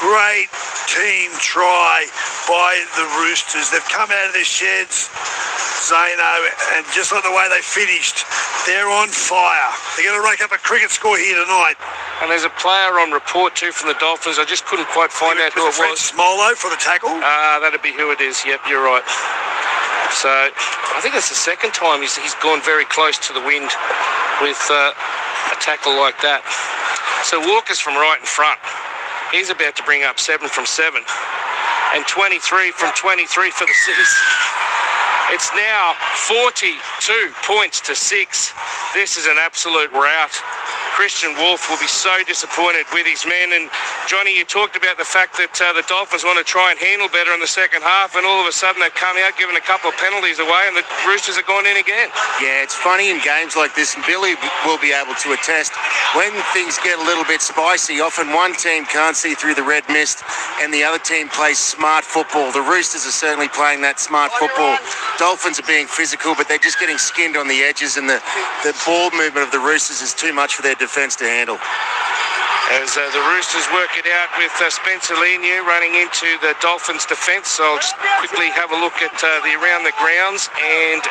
Great team try by the Roosters. They've come out of their sheds. Zano, and just like the way they finished, they're on fire. They're going to rake up a cricket score here tonight. And there's a player on report too from the Dolphins. I just couldn't quite find out who it was. Smolo for the tackle? That'd be who it is. Yep, you're right. So I think that's the second time he's gone very close to the wind with a tackle like that. So Walker's from right in front. He's about to bring up 7 from 7. And 23 from 23 for the Citizen. It's now 42 points to 6. This is an absolute rout. Christian Wolf will be so disappointed with his men. And Johnny, you talked about the fact that the Dolphins want to try and handle better in the second half, and all of a sudden they've come out, given a couple of penalties away, and the Roosters have gone in again. Yeah, it's funny in games like this, and Billy will be able to attest, when things get a little bit spicy, often one team can't see through the red mist and the other team plays smart football. The Roosters are certainly playing that smart football. Dolphins are being physical, but they're just getting skinned on the edges, and the ball movement of the Roosters is too much for their defence to handle. As the Roosters work it out with Spencer Leniu running into the Dolphins' defence. So I'll just quickly have a look at the around the grounds. And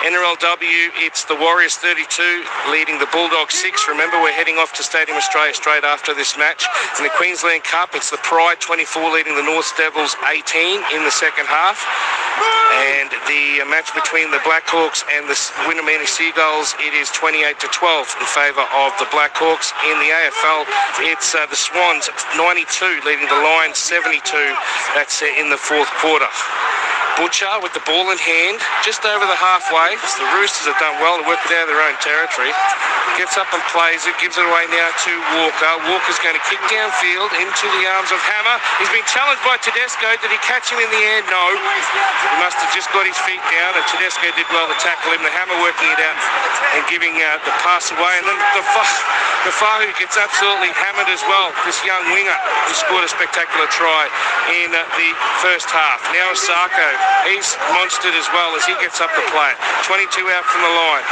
NRLW, it's the Warriors 32 leading the Bulldogs 6. Remember, we're heading off to Stadium Australia straight after this match. In the Queensland Cup, it's the Pride 24 leading the North Devils 18 in the second half. And the match between the Blackhawks and the Winnemini Seagulls, it is 28-12 in favour of the Blackhawks. In the AFL, it's the Swans 92 leading the Lions 72. That's in the fourth quarter. Butcher with the ball in hand, just over the halfway. The Roosters have done well to work it out of their own territory. Gets up and plays it, gives it away now to Walker. Walker's going to kick downfield into the arms of Hammer. He's been challenged by Tedesco. Did he catch him in the air? No. He must have just got his feet down, and Tedesco did well to tackle him. The Hammer working it out and giving the pass away. And then the Fahu gets absolutely hammered as well. This young winger who scored a spectacular try in the first half. Now Osako, he's monstered as well as he gets up the play. 22 out from the line.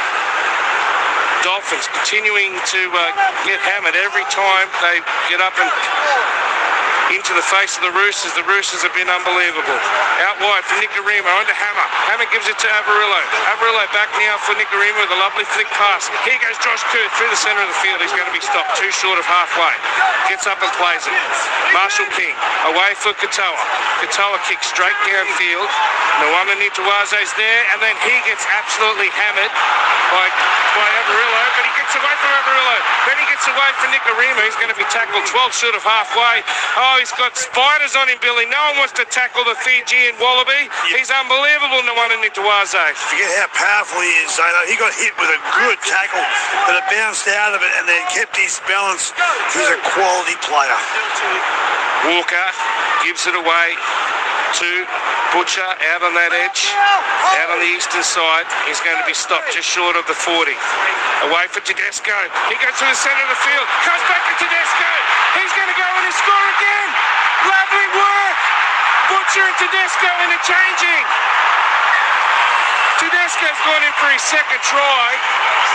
Dolphins continuing to get hammered every time they get up and into the face of the Roosters. The Roosters have been unbelievable. Out wide for Nicarima, onto Hammer. Hammer gives it to Averillo. Averillo back now for Nicarima with a lovely flick pass. Here goes Josh Kerr through the centre of the field. He's going to be stopped too short of halfway. Gets up and plays it. Marshall King away for Katoa. Katoa kicks straight downfield. Nwama Nitawaze's there, and then he gets absolutely hammered by Averillo, but he gets away from Averillo. Then he gets away from Nicarima. He's going to be tackled 12 short of halfway. Oh, he's got spiders on him, Billy. No one wants to tackle the Fijian Wallaby. He's unbelievable, Nwama Nitawaze. Forget how powerful he is, Zano. He got hit with a good tackle, but it bounced out of it and then kept his balance. He's a quality player. Walker gives it away to Butcher out on that edge, out on the eastern side. He's going to be stopped just short of the 40. Away for Tedesco. He goes to the centre of the field. Comes back to Tedesco. He's going to go in and score again. Lovely work. Butcher and Tedesco interchanging. Tedesco's gone in for his second try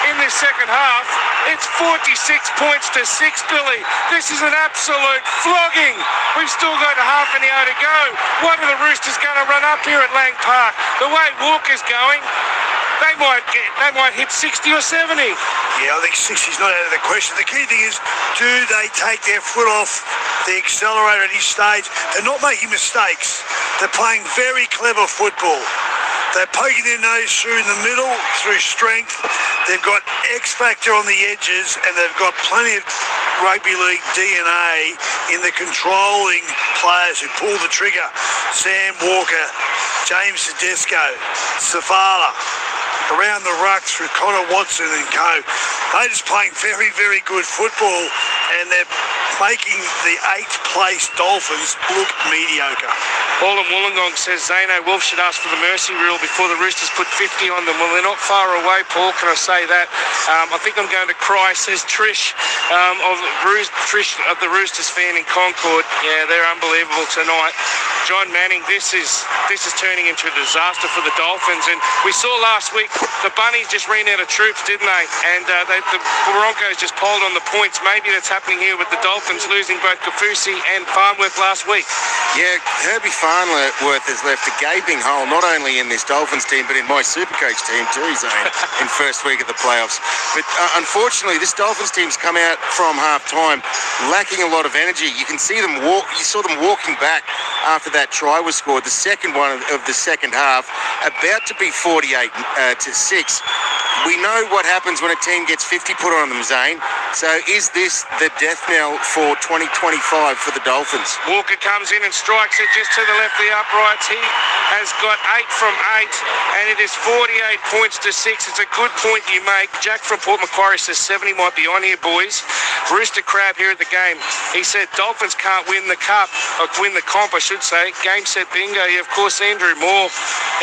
in this second half. It's 46 points to 6, Billy. This is an absolute flogging. We've still got half an hour to go. What are the Roosters going to run up here at Lang Park? The way Walker's going, they might hit 60 or 70. Yeah, I think 60's not out of the question. The key thing is, do they take their foot off the accelerator at this stage? They're not making mistakes. They're playing very clever football. They're poking their nose through in the middle, through strength. They've got X factor on the edges, and they've got plenty of rugby league DNA in the controlling players who pull the trigger. Sam Walker, James Tedesco, Savala, around the ruck through Connor Watson and co. They're just playing very, very good football, and they're making the 8th place Dolphins look mediocre. Paul and Wollongong says Zano Wolf should ask for the mercy rule before the Roosters put 50 on them. Well, they're not far away, Paul, can I say that? I think I'm going to cry, says Trish, Trish of the Roosters fan in Concord. Yeah, they're unbelievable tonight. John Manning, this is turning into a disaster for the Dolphins. And we saw last week the Bunnies just ran out of troops, didn't they? And the Broncos just piled on the points. Maybe that's happening here with the Dolphins losing both Kafusi and Farnworth last week. Yeah, Herbie Farnworth has left a gaping hole, not only in this Dolphins team, but in my Supercoach team too, Zane, in first week of the playoffs. But unfortunately, this Dolphins team's come out from half-time lacking a lot of energy. You can see them you saw them walking back after that try was scored, the second one of the second half, about to be 48-6. We know what happens when a team gets 50 put on them, Zane. So is this the death knell for 2025 for the Dolphins? Walker comes in and strikes it just to the left of the uprights. He has got 8 from 8, and it is 48 points to 6. It's a good point you make. Jack from Port Macquarie says 70 might be on here, boys. Rooster Crab here at the game. He said Dolphins can't win the cup, or win the comp, I should say. Game, set, bingo. Yeah, of course, Andrew Moore,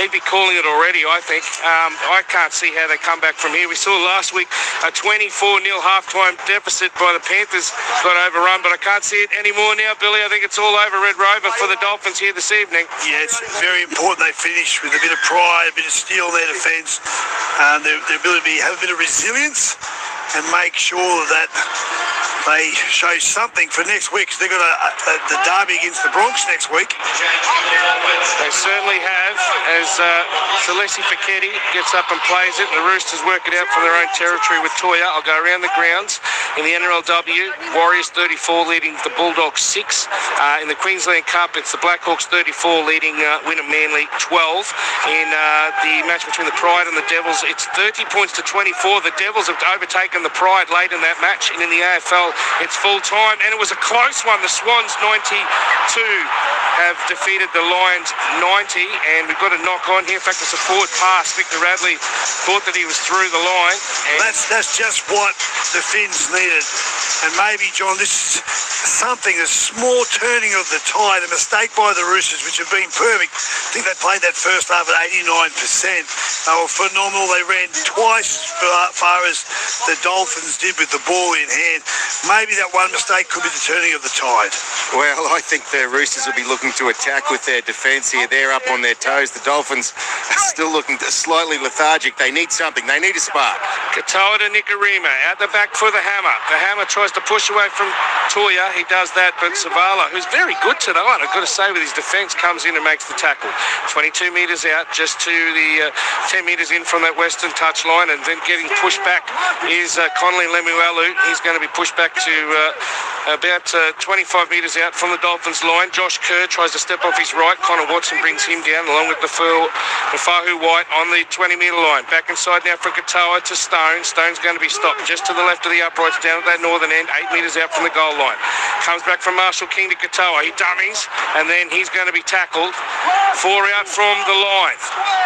he'd be calling it already, I think. I can't see how they come back from here. We saw last week a 24-0 halftime deficit by the Panthers got overrun, but I can't see it anymore now, Billy. I think it's all over Red Rover for the Dolphins here this evening. Yeah, it's very important they finish with a bit of pride, a bit of steel in their defence, their ability to have a bit of resilience and make sure that they show something for next week, because they've got the derby against the Bronx next week. They certainly have, as Celeste Fiketti gets up and plays it, and the Roosters work it out from their own territory with Toya. I'll go around the grounds. In the NRLW, Warriors 34 leading the Bulldogs 6. In the Queensland Cup, it's the Blackhawks 34 leading Wynnum Manly 12. In the match between the Pride and the Devils, it's 30 points to 24. The Devils have overtaken the Pride late in that match, and in the AFL, it's full time, and it was a close one. The Swans 92 have defeated the Lions 90, and we've got a knock on here. In fact, it's a forward pass. Victor Radley thought that he was through the line. That's just what the Finns needed. And maybe, John, this is something, a small turning of the tide, a mistake by the Roosters, which have been perfect. I think they played that first half at 89%. They were phenomenal. They ran twice as far as the Dolphins did with the ball in hand. Maybe that one mistake could be the turning of the tide. Well, I think the Roosters will be looking to attack with their defence here. They're up on their toes. The Dolphins are still looking slightly lethargic. They need something. They need a spark. Katoa to Nikorima, out the back for the Hammer. The Hammer tries to push away from Toya. He does that, but Savala, who's very good tonight, I've got to say, with his defence, comes in and makes the tackle. 22 metres out, just to the 10 metres in from that western touchline, and then getting pushed back is Connolly Lemuelu. He's going to be pushed back to about 25 metres out from the Dolphins line. Josh Kerr tries to step off his right. Connor Watson brings him down, along with Fahu White on the 20-metre line. Back inside now from Katoa to Stone. Stone's going to be stopped just to the left of the uprights, down at that northern end, 8 metres out from the goal line. Comes back from Marshall King to Katoa. He dummies, and then he's going to be tackled. 4 out from the line.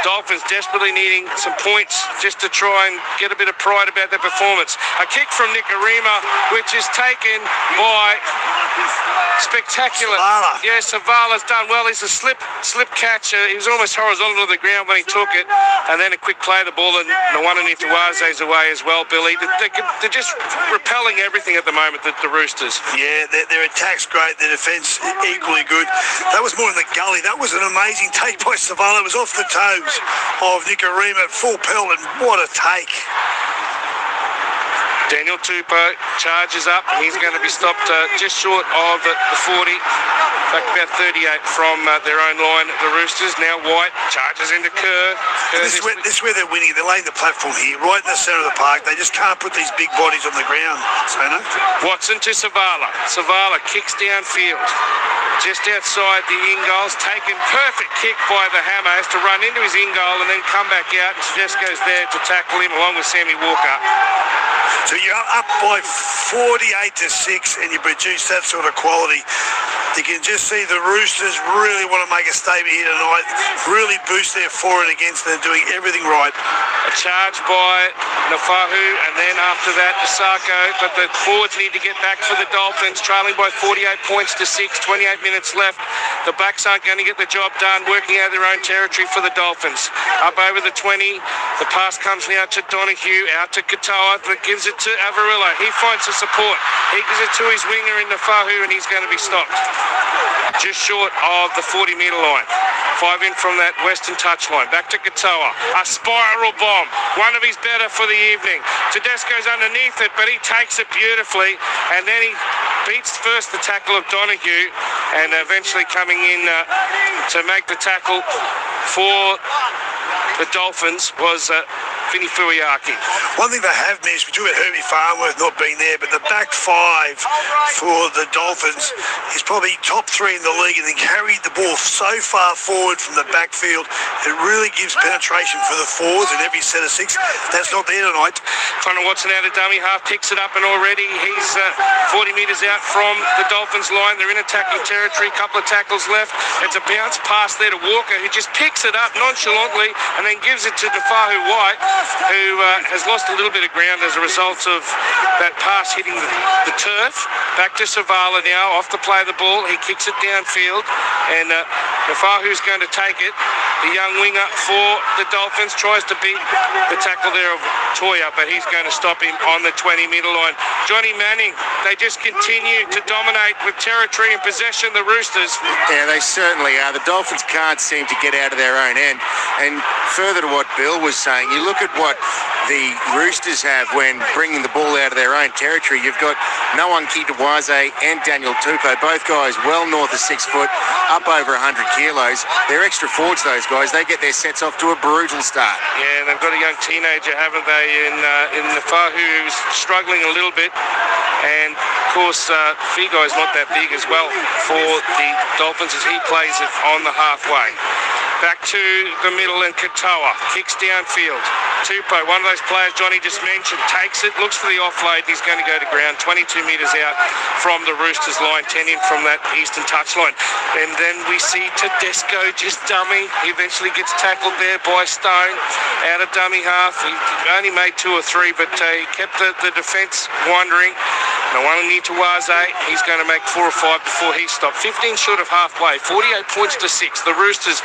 Dolphins desperately needing some points just to try and get a bit of pride about their performance. A kick from Nikorima, which is taken by spectacular. Savala. Yeah, Savala's done well. He's a slip catch. He was almost horizontal to the ground when he took it, and then a quick play of the ball, and Nawana Nituaze's away as well, Billy. They're just repelling everything at the moment, the Roosters. Yeah, their attack's great, their defence equally good. That was more in the gully. That was an amazing take by Savala. It was off the toes of Nikorima at full pelt, and what a take. Daniel Tupou charges up, and he's going to be stopped just short of the 40. In fact, about 38 from their own line, the Roosters. Now White charges into Kerr. This is where they're winning. They're laying the platform here, right in the centre of the park. They just can't put these big bodies on the ground. Watson to Savala. Savala kicks downfield. Just outside the in goals, taken perfect kick by the Hammer, has to run into his in goal and then come back out, and Tedesco's there to tackle him along with Sammy Walker. So you're up by 48-6 and you produce that sort of quality. You can just see the Roosters really want to make a statement here tonight, really boost their for and against, and they're doing everything right. A charge by Nafahu, and then after that, Asako, but the forwards need to get back for the Dolphins, trailing by 48 points to 6, 28 minutes left. The backs aren't going to get the job done, working out their own territory for the Dolphins. Up over the 20, the pass comes now to Donahue, out to Katoa, but gives it to Avarillo. He finds the support. He gives it to his winger in Nafahu, and he's going to be stopped just short of the 40-metre line. 5 in from that western touchline. Back to Katoa. A spiral bomb. One of his better for the evening. Tedesco's underneath it, but he takes it beautifully, and then he beats first the tackle of Donahue, and eventually coming in to make the tackle for the Dolphins was Vinny Fuiaki. One thing they have missed, we talk about Herbie Farnworth not being there, but the back five for the Dolphins is probably top three in the league, and then carried the ball so far forward from the backfield. It really gives penetration for the forwards in every set of six. That's not there tonight. Connor Watson out of dummy half, picks it up, and already he's 40 metres out from the Dolphins line. They're in attacking territory, couple of tackles left. It's a bounce pass there to Walker, who just picks it up nonchalantly and then gives it to Defahu White, who has lost a little bit of ground as a result of that pass hitting the turf. Back to Savala now, off to play the ball. He kicks it downfield, and Defahu's going to take it. The young winger for the Dolphins tries to beat the tackle there of Toya, but he's going to stop him on the 20-metre line. Johnny Manning, they just continue to dominate with territory and possession, the Roosters. Yeah, they certainly are. The Dolphins can't seem to get out of their own end. And further to what Bill was saying, you look at what the Roosters have when bringing the ball out of their own territory. You've got Noan Kitawaze and Daniel Tupou, both guys well north of 6 foot, up over 100 kilos. They're extra forwards, those guys. They get their sets off to a brutal start. Yeah, they've got a young teenager, haven't they, in Nafahu, who's struggling a little bit. And, of course, Figo's not that big as well for the Dolphins as he plays it on the halfway. Back to the middle, and Katoa kicks downfield. Tupou, one of those players Johnny just mentioned, takes it, looks for the offload, and he's going to go to ground 22 metres out from the Roosters line, 10 in from that eastern touchline. And then we see Tedesco just dummy. He eventually gets tackled there by Stone out of dummy half. He only made 2 or 3, but he kept the defence wandering. Nawani Tawaze, he's going to make 4 or 5 before he stopped. 15 short of halfway, 48 points to 6. The Roosters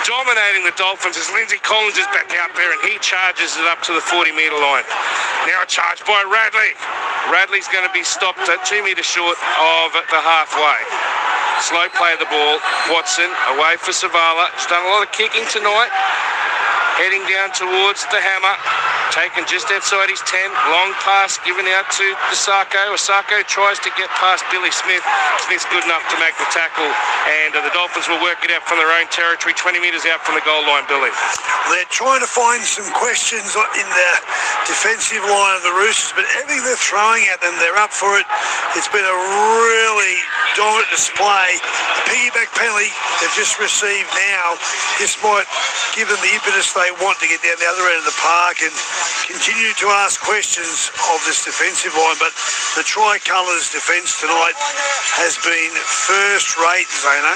dominating the Dolphins as Lindsay Collins is back out there, and he charges it up to the 40-metre line. Now a charge by Radley. Radley's going to be stopped at 2 metres short of the halfway. Slow play of the ball. Watson away for Savala. He's done a lot of kicking tonight. Heading down towards the hammer. Taken just outside his 10. Long pass given out to Osako. Osako tries to get past Billy Smith. Smith's good enough to make the tackle. And the Dolphins will work it out from their own territory. 20 metres out from the goal line, Billy. They're trying to find some questions in the defensive line of the Roosters, but everything they're throwing at them, they're up for it. It's been a really dominant display. The piggyback penalty they've just received now, this might give them the impetus they want to get down the other end of the park and continue to ask questions of this defensive line. But the Tricolours' defence tonight has been first-rate, Zeno.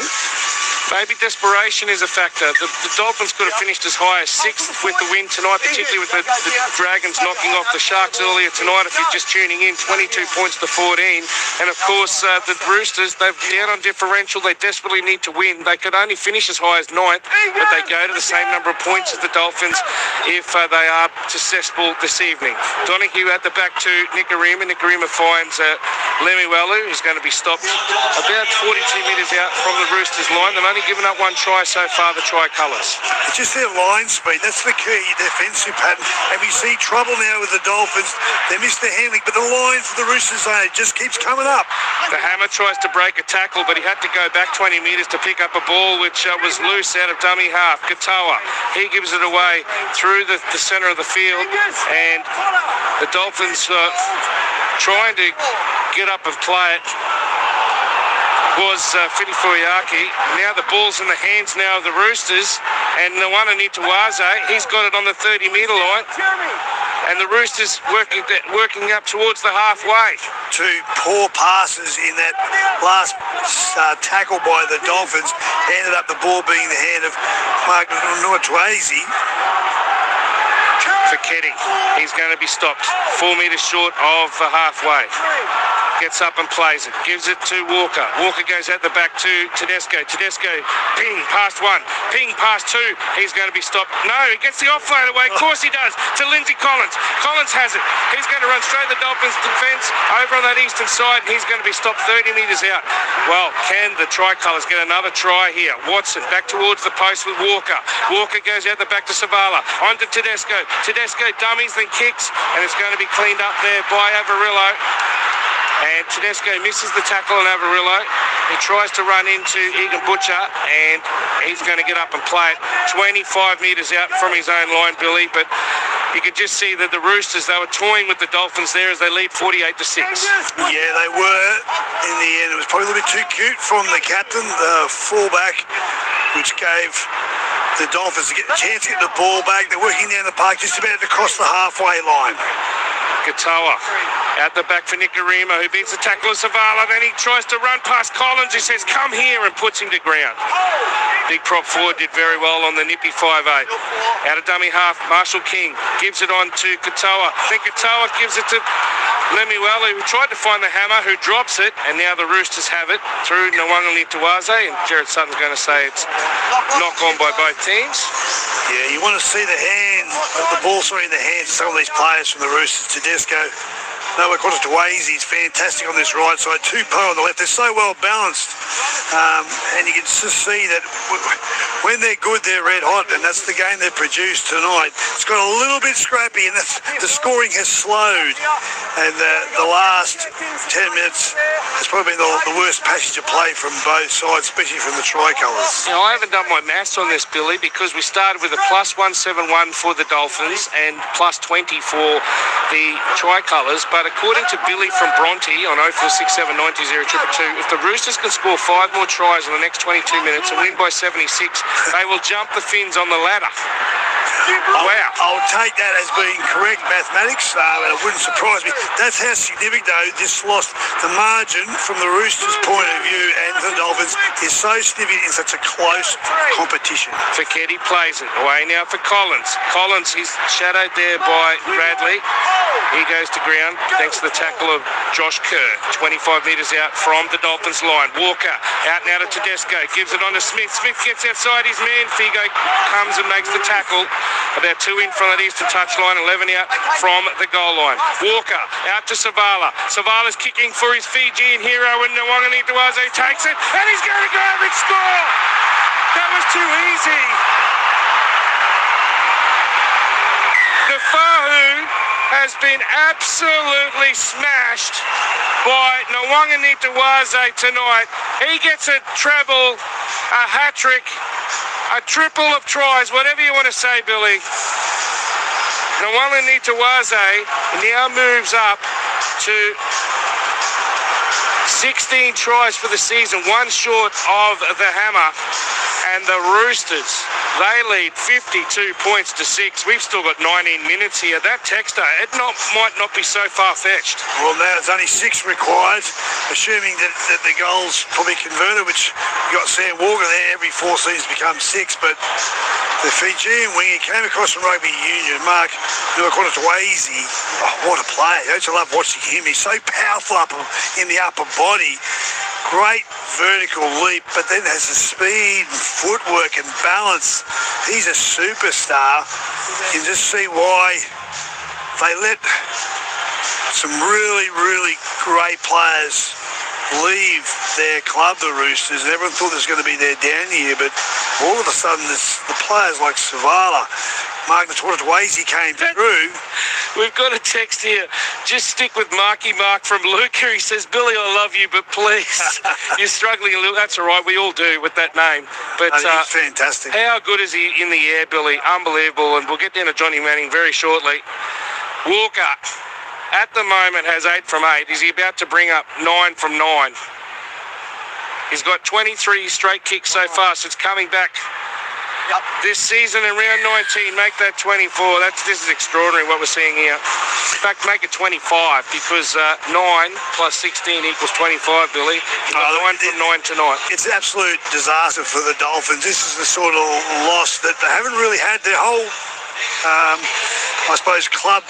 Maybe desperation is a factor. The Dolphins could have finished as high as 6th with the win tonight, particularly with the Dragons knocking off the Sharks earlier tonight. If you're just tuning in, 22 points to 14. And, of course, the Roosters, they're down on differential. They desperately need to win. They could only finish as high as 9th, but they go to the same number of points as the Dolphins if they are successful this evening. Donahue at the back to Nicarima. Nicarima finds Lemuelu, who's going to be stopped about 42 metres out from the Roosters line. They've only given up 1 try so far, the Tricolours. It's just their line speed. That's the key defensive pattern. And we see trouble now with the Dolphins. They missed the handling, but the line for the Roosters zone just keeps coming up. The hammer tries to break a tackle, but he had to go back 20 metres to pick up a ball which was loose out of dummy half. Katoa, he gives it away through the centre of the field, and the Dolphins trying to get up and play it was Fiti Fuiaki. Now the ball's in the hands now of the Roosters, and Nawani Tawaze, he's got it on the 30-metre line, and the Roosters working up towards the halfway. 2 poor passes in that last tackle by the Dolphins ended up the ball being in the hand of Mark Nuatwazi. For Keddy, he's going to be stopped 4 metres short of the halfway. Gets up and plays it. Gives it to Walker. Walker goes out the back to Tedesco. Tedesco, ping, past 1. Ping, past 2. He's going to be stopped. No, he gets the offload away. Of course he does. To Lindsay Collins. Collins has it. He's going to run straight to the Dolphins' defence over on that eastern side. He's going to be stopped 30 metres out. Well, can the Tricolours get another try here? Watson back towards the post with Walker. Walker goes out the back to Savala. On to Tedesco. Tedesco dummies, then kicks, and it's going to be cleaned up there by Averillo. And Tedesco misses the tackle on Avarillo. He tries to run into Egan Butcher, and he's going to get up and play it 25 metres out from his own line, Billy. But you could just see that the Roosters, they were toying with the Dolphins there as they lead 48-6. Yeah, they were. In the end, it was probably a little bit too cute from the captain, the fullback, which gave the Dolphins a chance to get the ball back. They're working down the park just about to cross the halfway line. Katoa out the back for Nicarima, who beats the tackle of Savala. Then he tries to run past Collins, who says, come here, and puts him to ground. Big prop forward did very well on the nippy 5'8". Out of dummy half, Marshall King gives it on to Katoa. Then Katoa gives it to Lemuelu, who tried to find the hammer, who drops it, and now the Roosters have it through Nwanga Nituwaze, and Jared Sutton's going to say it's knock on by both teams. Yeah, you want to see the hand, the ball in the hands of some of these players from the Roosters. Tedesco, Noah Kototuwaze, he's fantastic on this right side. Tupou on the left. They're so well balanced. And you can just see that when they're good, they're red hot, and that's the game they've produced tonight. It's got a little bit scrappy, and the scoring has slowed. And the last 10 minutes has probably been the worst passage of play from both sides, especially from the tricolours. You know, I haven't done my maths on this, Billy, because we started with a +171 for the Dolphins and +20 for the tricolours. But according to Billy from Bronte on 0467 90 022, if the Roosters can score 5 more tries in the next 22 minutes and win by 76, they will jump the Finns on the ladder. Wow. I'll take that as being correct mathematics, and it wouldn't surprise me. That's how significant, though, this loss. The margin from the Roosters' point of view and the Dolphins is so significant in such a close competition. Fiketti plays it away now for Collins. Collins, he's shadowed there by Radley. He goes to ground thanks to the tackle of Josh Kerr. 25 metres out from the Dolphins line. Walker out now to Tedesco. Gives it on to Smith. Smith gets outside his man. Figo comes and makes the tackle. About 2 in from that eastern touchline, 11 out from the goal line. Walker out to Savala. Savala's kicking for his Fijian hero, and Nwanga Nituwaze takes it, and he's going to grab and score. That was too easy. The Fahu has been absolutely smashed by Nwanga Nituwaze tonight. He gets a treble, a hat-trick, a triple of tries, whatever you want to say, Billy. Nwanga Nituwaze now moves up to 16 tries for the season, 1 short of the hammer. And the Roosters, they lead 52 points to 6. We've still got 19 minutes here. That texter, might not be so far-fetched. Well, now it's only 6 required, assuming that the goals probably converted, which you got Sam Walker there. Every 4 seasons becomes 6, but the Fijian winger came across from rugby union. Mark Kototuwaze, what a player. Don't you love watching him? He's so powerful up in the upper body. Great vertical leap, but then has the speed and footwork and balance. He's a superstar. You can just see why they let some really, really great players leave their club, the Roosters, and everyone thought there was going to be their down year, but all of a sudden the players like Savala, Mark Kototuwaze came through. We've got a text here. Just stick with Marky Mark from Luca. He says, Billy, I love you, but please, you're struggling a little. That's all right. We all do with that name. But he's fantastic. How good is he in the air, Billy? Unbelievable. And we'll get down to Johnny Manning very shortly. Walker, at the moment, has 8 from 8. Is he about to bring up 9 from 9? He's got 23 straight kicks so far, so it's coming back. This season in round 19, make that 24. This is extraordinary what we're seeing here. In fact, make it 25 because 9 plus 16 equals 25, Billy. 9 from 9 tonight. It's an absolute disaster for the Dolphins. This is the sort of loss that they haven't really had their whole, I suppose, club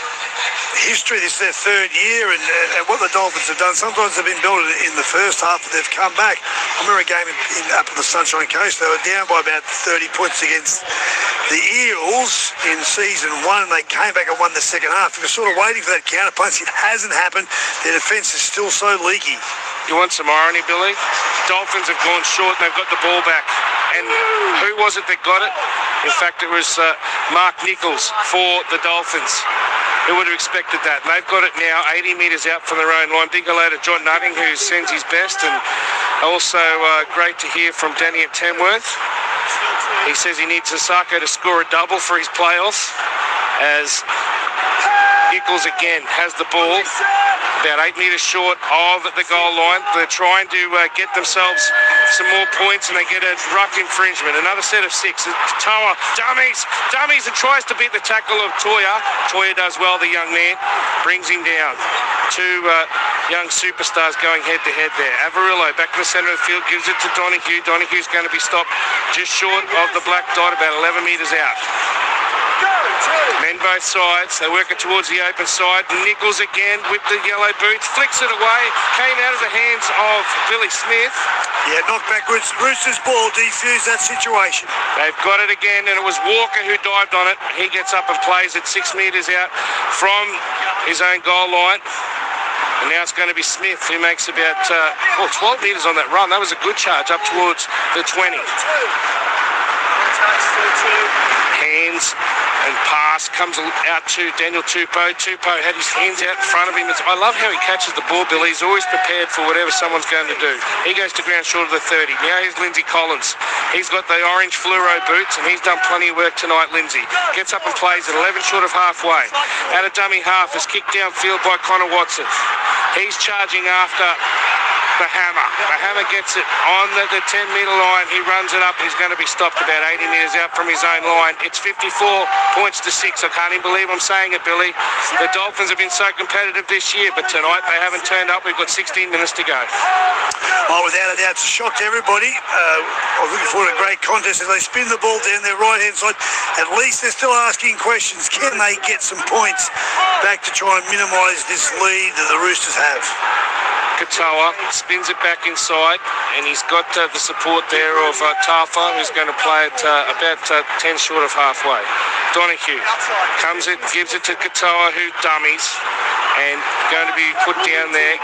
history. This is their 3rd year, and what the Dolphins have done, sometimes they've been built in the first half, but they've come back. I remember a game up on the Sunshine Coast. They were down by about 30 points against the Eels in season 1, and they came back and won the second half. We're sort of waiting for that counterpunch. It hasn't happened. Their defence is still so leaky. You want some irony, Billy? Dolphins have gone short and they've got the ball back. And who was it that got it? In fact, it was Mark Nichols for the Dolphins, Who would have expected that? And they've got it now 80 metres out from their own line. Big hello to John Nutting, who sends his best, and also great to hear from Danny at Tamworth. He says he needs Asako to score a double for his playoffs, as Nichols again has the ball about 8 metres short of the goal line. They're trying to get themselves some more points, and they get a ruck infringement. Another set of 6. Toa dummies, and tries to beat the tackle of Toya. Toya does well, the young man, brings him down. Two young superstars going head to head there. Avarillo back in the centre of the field, gives it to Donahue. Donahue's going to be stopped just short of the black dot, about 11 metres out. Men both sides, they work it towards the open side. Nichols again with the yellow boots, flicks it away, came out of the hands of Billy Smith. Yeah, knocked backwards. Roosters ball defused that situation. They've got it again, and it was Walker who dived on it. He gets up and plays it 6 metres out from his own goal line. And now it's going to be Smith, who makes about 12 metres on that run. That was a good charge up towards the 20. Hands and pass comes out to Daniel Tupou. Tupou had his hands out in front of him. I love how he catches the ball, Billy. He's always prepared for whatever someone's going to do. He goes to ground short of the 30. Now here's Lindsay Collins. He's got the orange fluoro boots, and he's done plenty of work tonight, Lindsay. Gets up and plays at 11 short of halfway. Out of dummy half is kicked downfield by Connor Watson. He's charging after the Hammer. The Hammer gets it on the 10-metre line. He runs it up. He's going to be stopped about 80 metres out from his own line. It's 54 points to 6. I can't even believe I'm saying it, Billy. The Dolphins have been so competitive this year, but tonight they haven't turned up. We've got 16 minutes to go. Oh, without a doubt, it's a shock to everybody. I'm looking forward to a great contest as they spin the ball down their right-hand side. At least they're still asking questions. Can they get some points back to try and minimise this lead that the Roosters have? Katoa spins it back inside, and he's got the support there of Tafa, who's going to play it about 10 short of halfway. Donahue comes it, gives it to Katoa, who dummies, and going to be put down there.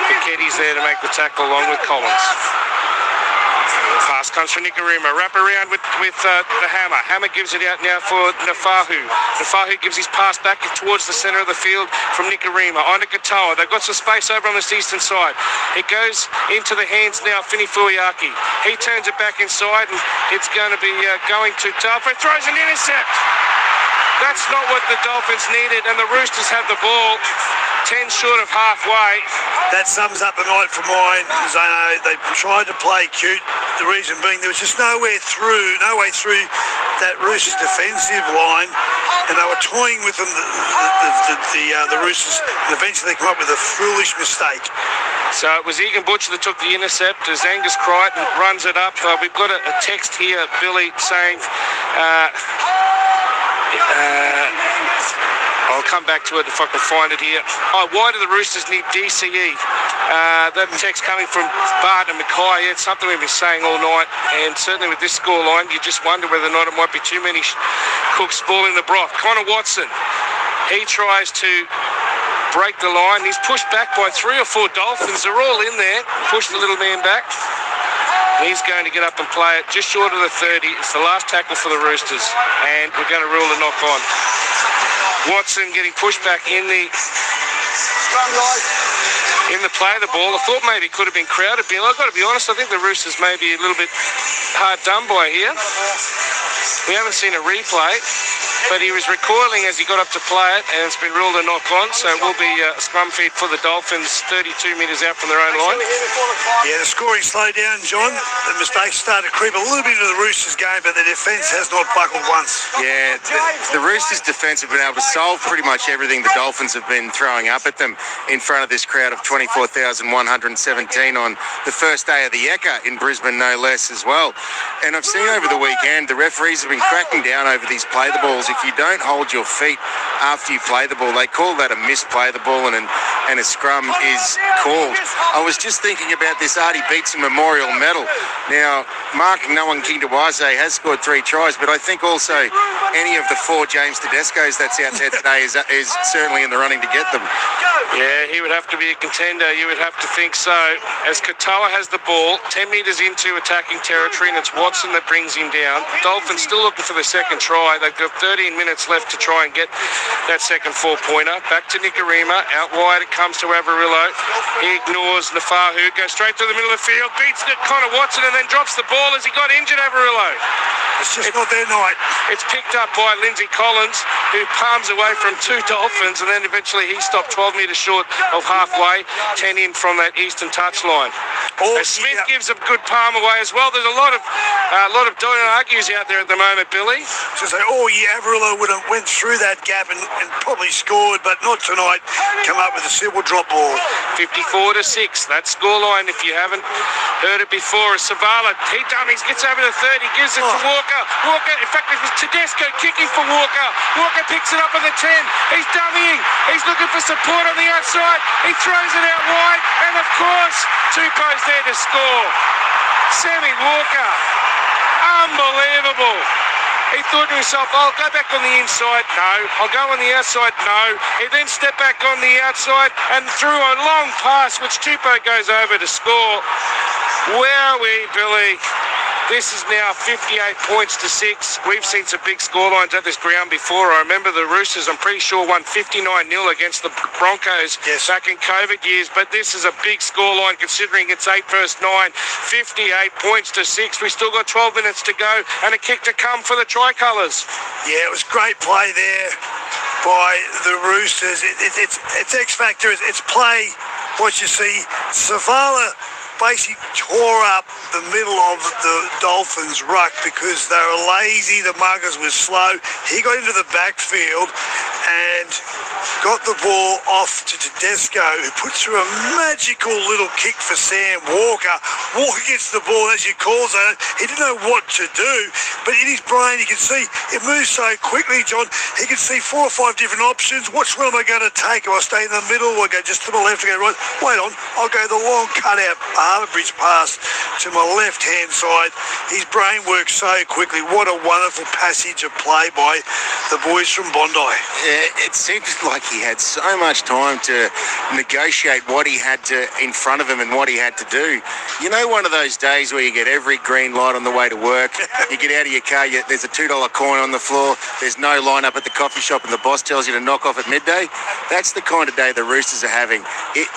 Piketty's there to make the tackle along with Collins. Pass comes from Nicarima. Wrap around with the Hammer. Hammer gives it out now for Nafahu. Nafahu gives his pass back towards the centre of the field from Nicarima. On to Katoa. They've got some space over on this eastern side. It goes into the hands now of Fini Fuiaki. He turns it back inside, and it's going to be going to Tafa. Throws an intercept. That's not what the Dolphins needed, and the Roosters have the ball 10 short of halfway. That sums up the night for mine, Zano. They tried to play cute. The reason being there was just no way through that Roosters defensive line, and they were toying with them, the Roosters, and eventually they come up with a foolish mistake. So it was Egan Butcher that took the intercept as Angus Crichton runs it up. We've got a text here, Billy, saying I'll come back to it if I can find it here. Why do the Roosters need DCE? That text coming from Bart and Mackay. Yeah, it's something we've been saying all night, and certainly with this scoreline, you just wonder whether or not it might be too many cooks spoiling the broth. Connor Watson, he tries to break the line. He's pushed back by 3 or 4 Dolphins. They're all in there. Push the little man back. He's going to get up and play it just short of the 30. It's the last tackle for the Roosters, and we're going to rule a knock on. Watson getting pushed back in the play of the ball. I thought maybe it could have been crowded, Bill. I've got to be honest, I think the Roosters may be a little bit hard done by here. We haven't seen a replay, but he was recoiling as he got up to play it, and it's been ruled a knock on, so it will be a scrum feed for the Dolphins 32 metres out from their own line. Yeah, the scoring slowed down, John. The mistakes started to creep a little bit into the Roosters game, but the defence has not buckled once. Yeah, the Roosters' defence have been able to solve pretty much everything the Dolphins have been throwing up at them in front of this crowd of 24,117 on the first day of the Ekka in Brisbane, no less, as well. And I've seen over the weekend, the referees have been cracking down over these play the balls. If you don't hold your feet after you play the ball, they call that a misplay the ball, and a scrum is called. I was just thinking about this Artie Beetson Memorial Medal. Now, Mark Noan Kingdawaze has scored 3 tries, but I think also any of the 4 James Tedescos that's out there today is certainly in the running to get them. Yeah, he would have to be a contender. You would have to think so. As Katoa has the ball, 10 metres into attacking territory, and it's Watson that brings him down. Dolphins still looking for the second try. They've got 13 minutes left to try and get that second 4-pointer. Back to Nicarima. Out wide it comes to Averillo. He ignores Nafahu. Goes straight to the middle of the field. Beats Connor Watson and then drops the ball as he got injured, Averillo. It's just not their night. It's picked up by Lindsay Collins, who palms away from 2 Dolphins, and then eventually he stopped 12 metres short of halfway, 10 in from that eastern touchline. Smith gives a good palm away as well. There's a lot of don't argues out there at the moment, Billy. So say, Averillo would have went through that gap and probably scored, but not tonight. Come up with a simple drop ball. 54-6. That scoreline, if you haven't heard it before, is Savala. He dummies, gets over to 30, gives it to Walker. Walker, in fact, it was Tedesco kicking for Walker. Walker picks it up on the 10. He's dummying. He's looking for support on the outside. He throws it out wide, and of course, Tupou's there to score. Sammy Walker. Unbelievable. He thought to himself, I'll go back on the inside. No. I'll go on the outside. No. He then stepped back on the outside and threw a long pass, which Tupou goes over to score. Wowee, Billy. This is now 58-6. We've seen some big scorelines at this ground before. I remember the Roosters, I'm pretty sure, won 59-0 against the Broncos back in COVID years. But this is a big scoreline considering it's 8 versus 9. 58-6. We still got 12 minutes to go and a kick to come for the Tricolours. Yeah, it was great play there by the Roosters. It's X factor. It's play. What you see, Savala basically tore up the middle of the Dolphins' ruck because they were lazy. The muggers were slow. He got into the backfield and got the ball off to Tedesco, who puts through a magical little kick for Sam Walker. Walker gets the ball, as you call it. He didn't know what to do, but in his brain you can see it moves so quickly, John. He can see 4 or 5 different options. Which one am I going to take? Do I stay in the middle? Or I go just to the left or go right? Wait on, I'll go the long cutout Harbour Bridge pass to my left-hand side. His brain works so quickly. What a wonderful passage of play by the boys from Bondi. It seems like he had so much time to negotiate what he had to in front of him and what he had to do. You know, one of those days where you get every green light on the way to work, you get out of your car, there's a $2 coin on the floor, there's no line up at the coffee shop and the boss tells you to knock off at midday. That's the kind of day the Roosters are having.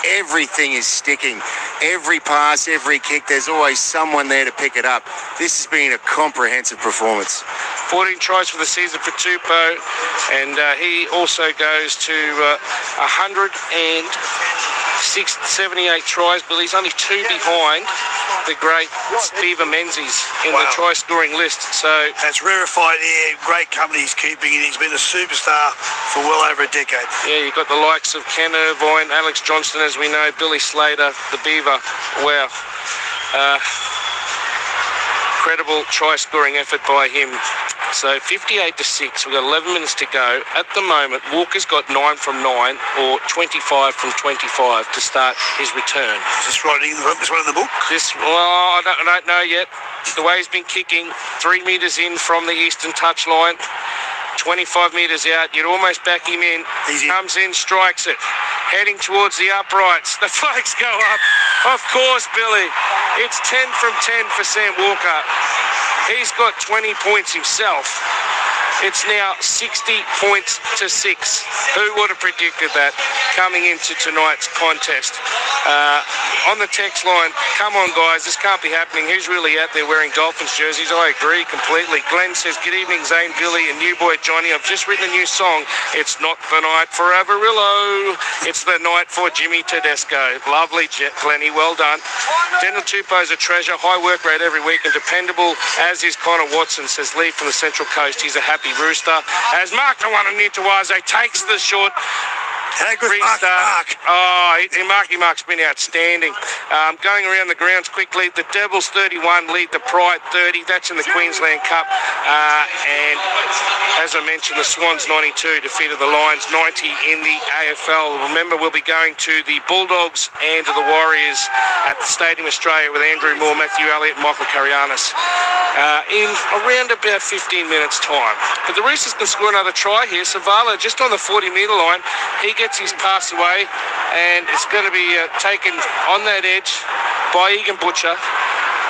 Everything is sticking. Every pass, every kick, there's always someone there to pick it up. This has been a comprehensive performance. 14 tries for the season for Tupou, and he also goes to 178 tries, but he's only 2 behind the great Beaver Menzies in the try-scoring list. So that's rarefied air. Great company he's keeping, and he's been a superstar for well over a decade. Yeah, you've got the likes of Ken Irvine, Alex Johnston, as we know, Billy Slater, the Beaver. Wow. Incredible try-scoring effort by him. So 58-6. We've got 11 minutes to go. At the moment, Walker's got 9 from 9 or 25 from 25 to start his return. Is this right in this one in the book? I don't know yet. The way he's been kicking, 3 metres in from the eastern touchline, 25 metres out. You'd almost back him in. He comes in, strikes it, heading towards the uprights. The flags go up. Of course, Billy. It's 10 from 10 for Sam Walker. He's got 20 points himself. It's now 60-6. Who would have predicted that coming into tonight's contest? On the text line, come on guys, this can't be happening. Who's really out there wearing Dolphins jerseys? I agree completely. Glenn says, good evening Zane, Billy and new boy Johnny. I've just written a new song. It's not the night for Averillo. It's the night for Jimmy Tedesco. Lovely, Glenny, well done. Daniel Tupou's a treasure. High work rate every week and dependable, as is Connor Watson, says Lee from the Central Coast. He's a happy Rooster. As Mark the one on Nitawaze takes the short How good Restart. Mark's been outstanding. Going around the grounds quickly, the Devils 31 lead the Pride 30. That's in the Queensland Cup. And as I mentioned, the Swans 92 defeated the Lions 90 in the AFL. Remember, we'll be going to the Bulldogs and to the Warriors at the Stadium Australia with Andrew Moore, Matthew Elliott, and Michael Karianis in around about 15 minutes' time. But the Roosters can score another try here. Savala just on the 40-metre line. He gets his pass away, and it's going to be taken on that edge by Egan Butcher.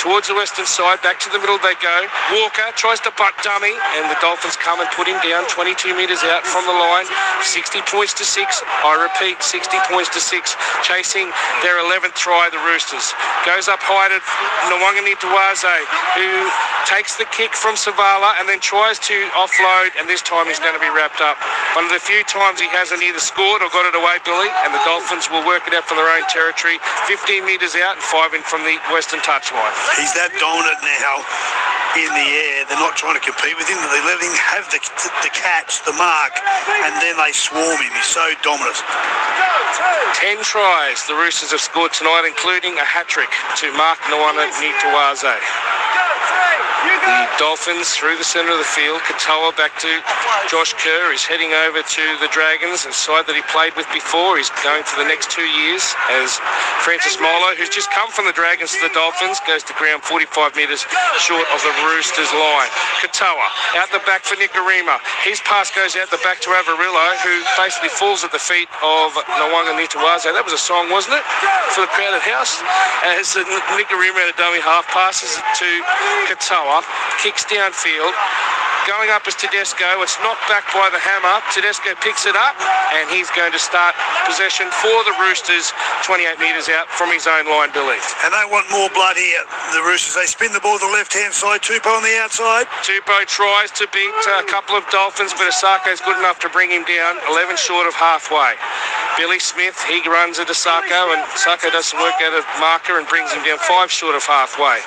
Towards the western side, back to the middle they go. Walker tries to butt dummy, and the Dolphins come and put him down 22 metres out from the line. 60 points to 6. I repeat, 60 points to 6. Chasing their 11th try, the Roosters. Goes up high to Nwangani-Tawaze, who takes the kick from Savala and then tries to offload, and this time he's going to be wrapped up. One of the few times he hasn't either scored or got it away, Billy, and the Dolphins will work it out from their own territory. 15 metres out and 5 in from the western touchline. He's that dominant now in the air. They're not trying to compete with him. They let him have the catch, the mark, and then they swarm him. He's so dominant. 10 tries the Roosters have scored tonight, including a hat-trick to Mark Nwangani-Tawaze. The Dolphins through the centre of the field. Katoa back to Josh Kerr. He's heading over to the Dragons, a side that he played with before. He's going for the next 2 years as Francis Molo, who's just come from the Dragons to the Dolphins, goes to ground 45 metres short of the Roosters line. Katoa out the back for Nikorima. His pass goes out the back to Avarillo, who basically falls at the feet of Nwangani-Tawaze. That was a song, wasn't it, for the crowded house? As Nikorima at a dummy half passes it to Katoa, kicks downfield. Going up is Tedesco. It's knocked back by the hammer. Tedesco picks it up, and he's going to start possession for the Roosters 28 metres out from his own line, Billy. And they want more blood here, the Roosters. They spin the ball to the left-hand side. Tupou on the outside. Tupou tries to beat a couple of Dolphins, but Asako's good enough to bring him down 11 short of halfway. Billy Smith, he runs into Sako, and Sako does some work out of marker and brings him down 5 short of halfway.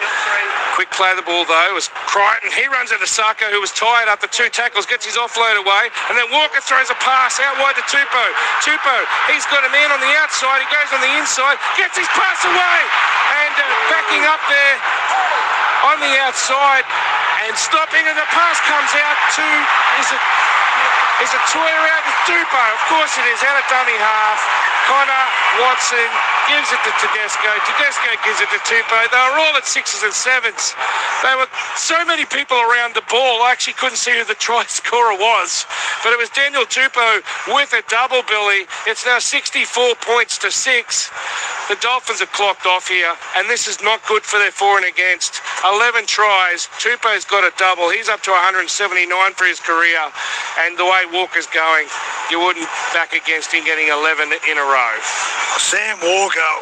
Quick play of the ball, though, was Crichton. He runs into Sako, who was tired after 2 tackles, gets his offload away, and then Walker throws a pass out wide to Tupou. Tupou, he's got a man on the outside. He goes on the inside, gets his pass away, and backing up there on the outside and stopping, and the pass comes out to... Is it Toyer out to Tupou? Of course it is, out of dummy half. Connor Watson gives it to Tedesco. Tedesco gives it to Tupou. They were all at 6s and 7s. There were so many people around the ball, I actually couldn't see who the try scorer was. But it was Daniel Tupou with a double, Billy. It's now 64 points to 6. The Dolphins have clocked off here, and this is not good for their for and against. 11 tries. Tupou's got a double. He's up to 179 for his career. And the way Walker's going, you wouldn't back against him getting 11 in a row. Sam Walker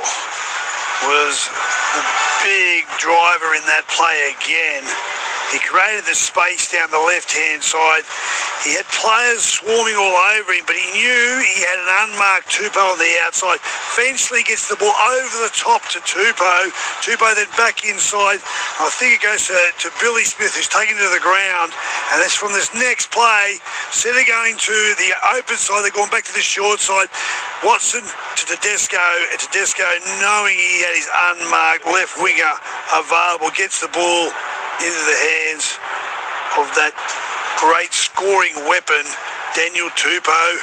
was the big driver in that play again. He created the space down the left-hand side. He had players swarming all over him, but he knew he had an unmarked Tupou on the outside. Eventually gets the ball over the top to Tupou. Tupou then back inside. I think it goes to Billy Smith, who's taken to the ground. And that's from this next play. Instead of going to the open side, they're going back to the short side. Watson to Tedesco. And Tedesco, knowing he had his unmarked left winger available, gets the ball into the hands of that great scoring weapon, Daniel Tupou.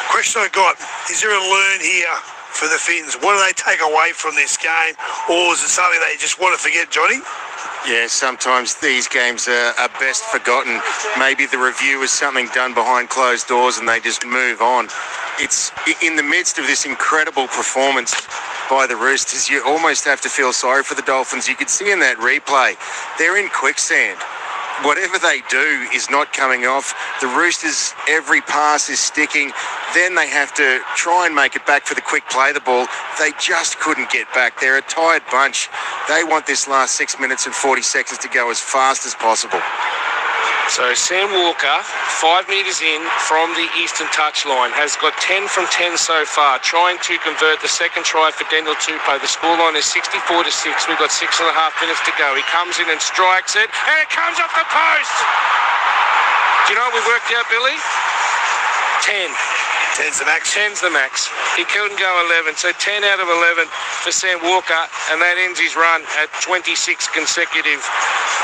Question I got, is there a learn here for the Finns? What do they take away from this game? Or is it something they just want to forget, Johnny? Yeah, sometimes these games are best forgotten. Maybe the review is something done behind closed doors and they just move on. It's in the midst of this incredible performance by the Roosters, you almost have to feel sorry for the Dolphins. You could see in that replay, they're in quicksand. Whatever they do is not coming off. The Roosters, every pass is sticking. Then they have to try and make it back for the quick play of the ball. They just couldn't get back. They're a tired bunch. They want this last 6 minutes and 40 seconds to go as fast as possible. So Sam Walker, 5 metres in from the eastern touchline, has got 10 from 10 so far, trying to convert the second try for Daniel Tupou. The scoreline is 64 to 6. We've got 6.5 minutes to go. He comes in and strikes it, and it comes off the post. Do you know what we worked out, Billy? 10. 10's the max. 10's the max. He couldn't go 11, so 10 out of 11 for Sam Walker, and that ends his run at 26 consecutive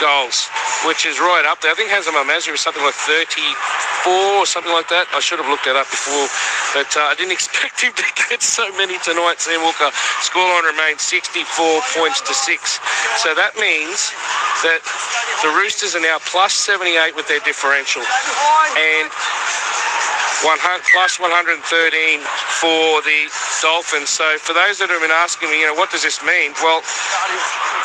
goals, which is right up there. I think Hazem Mazri was something like 34 or something like that. I should have looked that up before, but I didn't expect him to get so many tonight. Sam Walker scoreline remains 64 points to 6. So that means that the Roosters are now plus 78 with their differential, and plus 113 for the Dolphins. So for those that have been asking me, what does this mean? Well,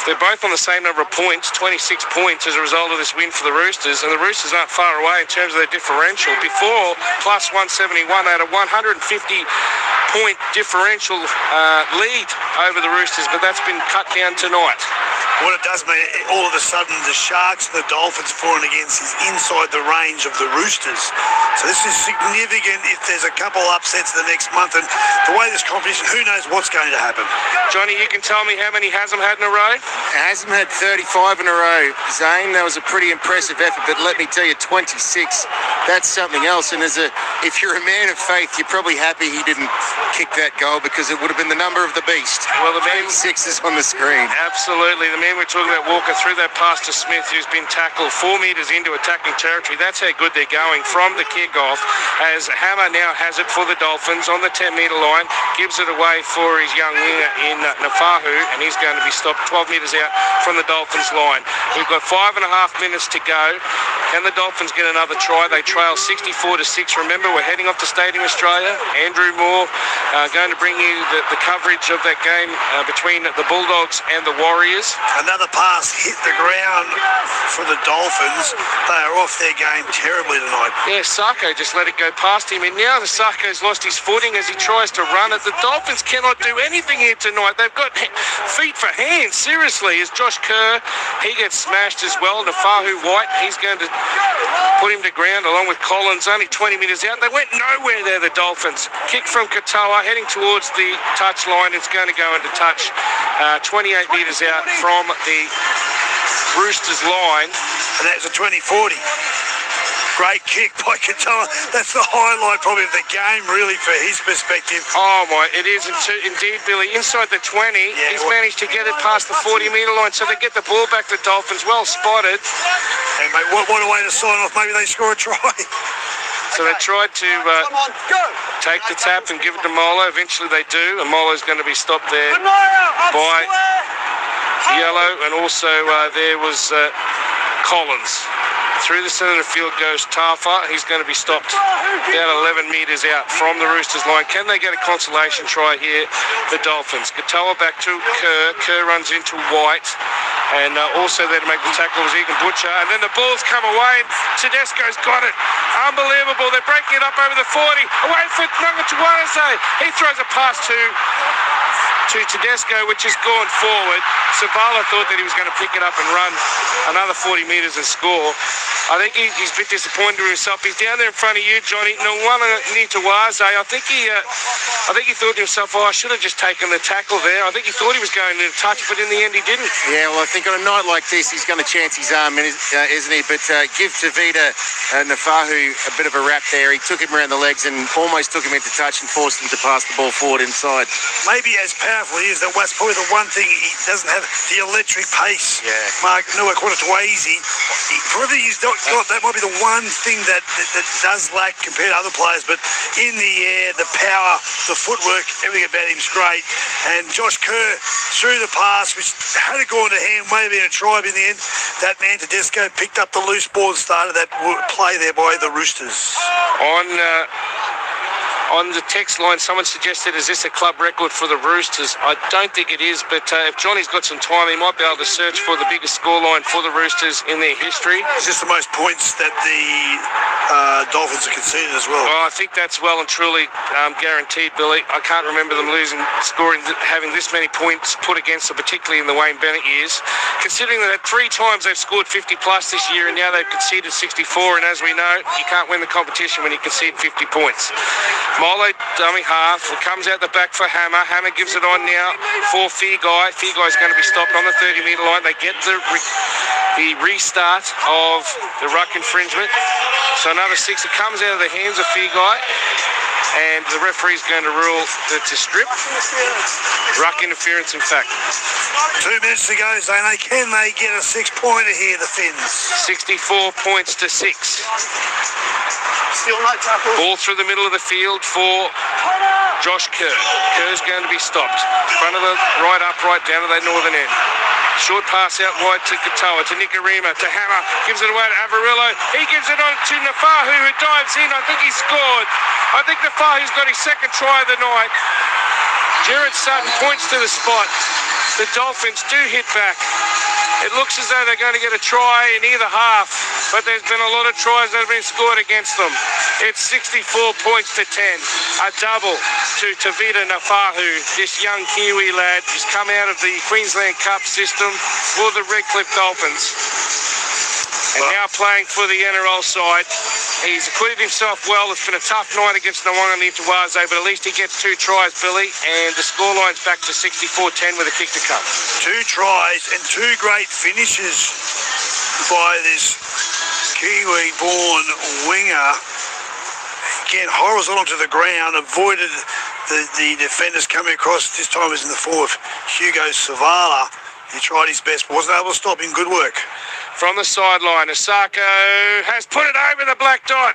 they're both on the same number of points, 26 points as a result of this win for the Roosters, and the Roosters aren't far away in terms of their differential. Before, plus 171, they had a 150-point differential lead over the Roosters, but that's been cut down tonight. What it does mean, all of a sudden, the Sharks and the Dolphins falling against is inside the range of the Roosters. So this is significant if there's a couple upsets the next month. And the way this competition, who knows what's going to happen. Johnny, you can tell me how many Hazem had in a row? Hazem had 35 in a row. Zane, that was a pretty impressive effort, but let me tell you, 26, that's something else. And if you're a man of faith, you're probably happy he didn't kick that goal, because it would have been the number of the beast. Well, the man 6 is on the screen. Absolutely. The man we're talking about, Walker, threw that pass to Smith, who's been tackled 4 metres into attacking territory. That's how good they're going from the kickoff, as Hammer now has it for the Dolphins on the 10-metre line, gives it away for his young winger in Nafahu, and he's going to be stopped 12 metres out from the Dolphins line. We've got 5.5 minutes to go. Can the Dolphins get another try? They trail 64-6. Remember, we're heading off to Stadium Australia. Andrew Moore going to bring you the coverage of that game between the Bulldogs and the Warriors. Another pass hit the ground for the Dolphins. They are off their game terribly tonight. Yeah, Sarko just let it go past him, and now the Sarko's lost his footing as he tries to run it. The Dolphins cannot do anything here tonight. They've got feet for hands, seriously, as Josh Kerr, he gets smashed as well. Nafahu White, he's going to put him to ground along with Collins, only 20 metres out. They went nowhere there, the Dolphins. Kick from Katoa, heading towards the touch line. It's going to go into touch 28 metres out from the Roosters line. And that's a 20-40. Great kick by Katoa. That's the highlight probably of the game, really, for his perspective. Oh, my, it is indeed, Billy. Inside the 20, he's managed to get it past the 40-metre line, so they get the ball back to Dolphins. Well spotted. And, mate, what a way to sign off. Maybe they score a try. So they tried to take the tap and give it to Molo. Eventually they do, and Molo's going to be stopped there by Yellow, and also there was Collins. Through the centre of the field goes Tafa. He's going to be stopped about 11 metres out from the Roosters line. Can they get a consolation try here, the Dolphins? Katoa back to Kerr. Kerr runs into White. And also there to make the tackle was Egan Butcher. And then the ball's come away, and Tedesco's got it. Unbelievable. They're breaking it up over the 40. Away for Nunga Tuanase. He throws a pass to Tedesco, which has gone forward. Savala thought that he was going to pick it up and run another 40 metres and score. I think he's a bit disappointed with himself. He's down there in front of you, Johnny. Nituwaze. I think he thought to himself, I should have just taken the tackle there. I think he thought he was going to touch, but in the end he didn't. Yeah, well, I think on a night like this, he's going to chance his arm, isn't he? But give Tavita Nafahu a bit of a rap there. He took him around the legs and almost took him into touch and forced him to pass the ball forward inside. Maybe as powerful he is, that's probably the one thing he doesn't have, the electric pace. Yeah. Mark Nuakwanatuwaze, whether he's got, that might be the one thing that does lack compared to other players, but in the air, the power, the footwork, everything about him's great. And Josh Kerr threw the pass, which had it gone to hand, may have been a try, but in the end, that man Tedesco picked up the loose ball and started that play there by the Roosters. On the text line, someone suggested, is this a club record for the Roosters? I don't think it is, but if Johnny's got some time, he might be able to search for the biggest scoreline for the Roosters in their history. Is this the most points that the Dolphins have conceded as well? Oh, I think that's well and truly guaranteed, Billy. I can't remember them having this many points put against them, particularly in the Wayne Bennett years. Considering that 3 times they've scored 50 plus this year, and now they've conceded 64, and as we know, you can't win the competition when you concede 50 points. Molo, dummy half, comes out the back for Hammer. Hammer gives it on now for Feagai. Feagai's going to be stopped on the 30-metre line. They get the restart of the ruck infringement. So another 6. It comes out of the hands of Feagai. and the referee's going to rule that it's a strip. Ruck interference, in fact. 2 minutes to go, Zane. Can they get a 6-pointer here, the Finns? 64 points to 6. Still no tackle. Ball through the middle of the field for Josh Kerr. Kerr's going to be stopped. Front of the right upright down to the northern end. Short pass out wide to Katoa, to Nikarima, to Hammer. Gives it away to Avarillo. He gives it on to Nafahu, who dives in. I think he scored. I think Nafahu's got his second try of the night. Jared Sutton points to the spot. The Dolphins do hit back. It looks as though they're going to get a try in either half, but there's been a lot of tries that have been scored against them. It's 64 points to 10. A double to Tavita Nafahu, this young Kiwi lad who's come out of the Queensland Cup system for the Redcliffe Dolphins. And now playing for the NRL side. He's acquitted himself well. It's been a tough night against Nawanga Nitawaze, but at least he gets 2 tries, Billy, and the scoreline's back to 64-10 with a kick to come. 2 tries and 2 great finishes by this Kiwi-born winger. Again, horizontal to the ground, avoided the defenders coming across. This time was in the form of Hugo Savala. He tried his best, but wasn't able to stop him. Good work. From the sideline, Osako has put it over the black dot.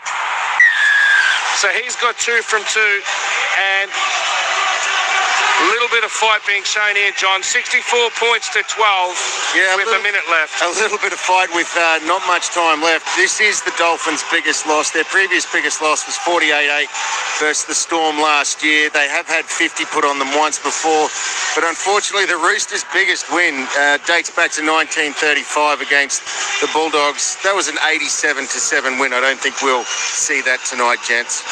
So he's got 2 from 2, and a little bit of fight being shown here, John. 64 points to 12 with a minute left. A little bit of fight with not much time left. This is the Dolphins' biggest loss. Their previous biggest loss was 48-8 versus the Storm last year. They have had 50 put on them once before, but unfortunately the Roosters' biggest win dates back to 1935 against the Bulldogs. That was an 87-7 win. I don't think we'll see that tonight, gents.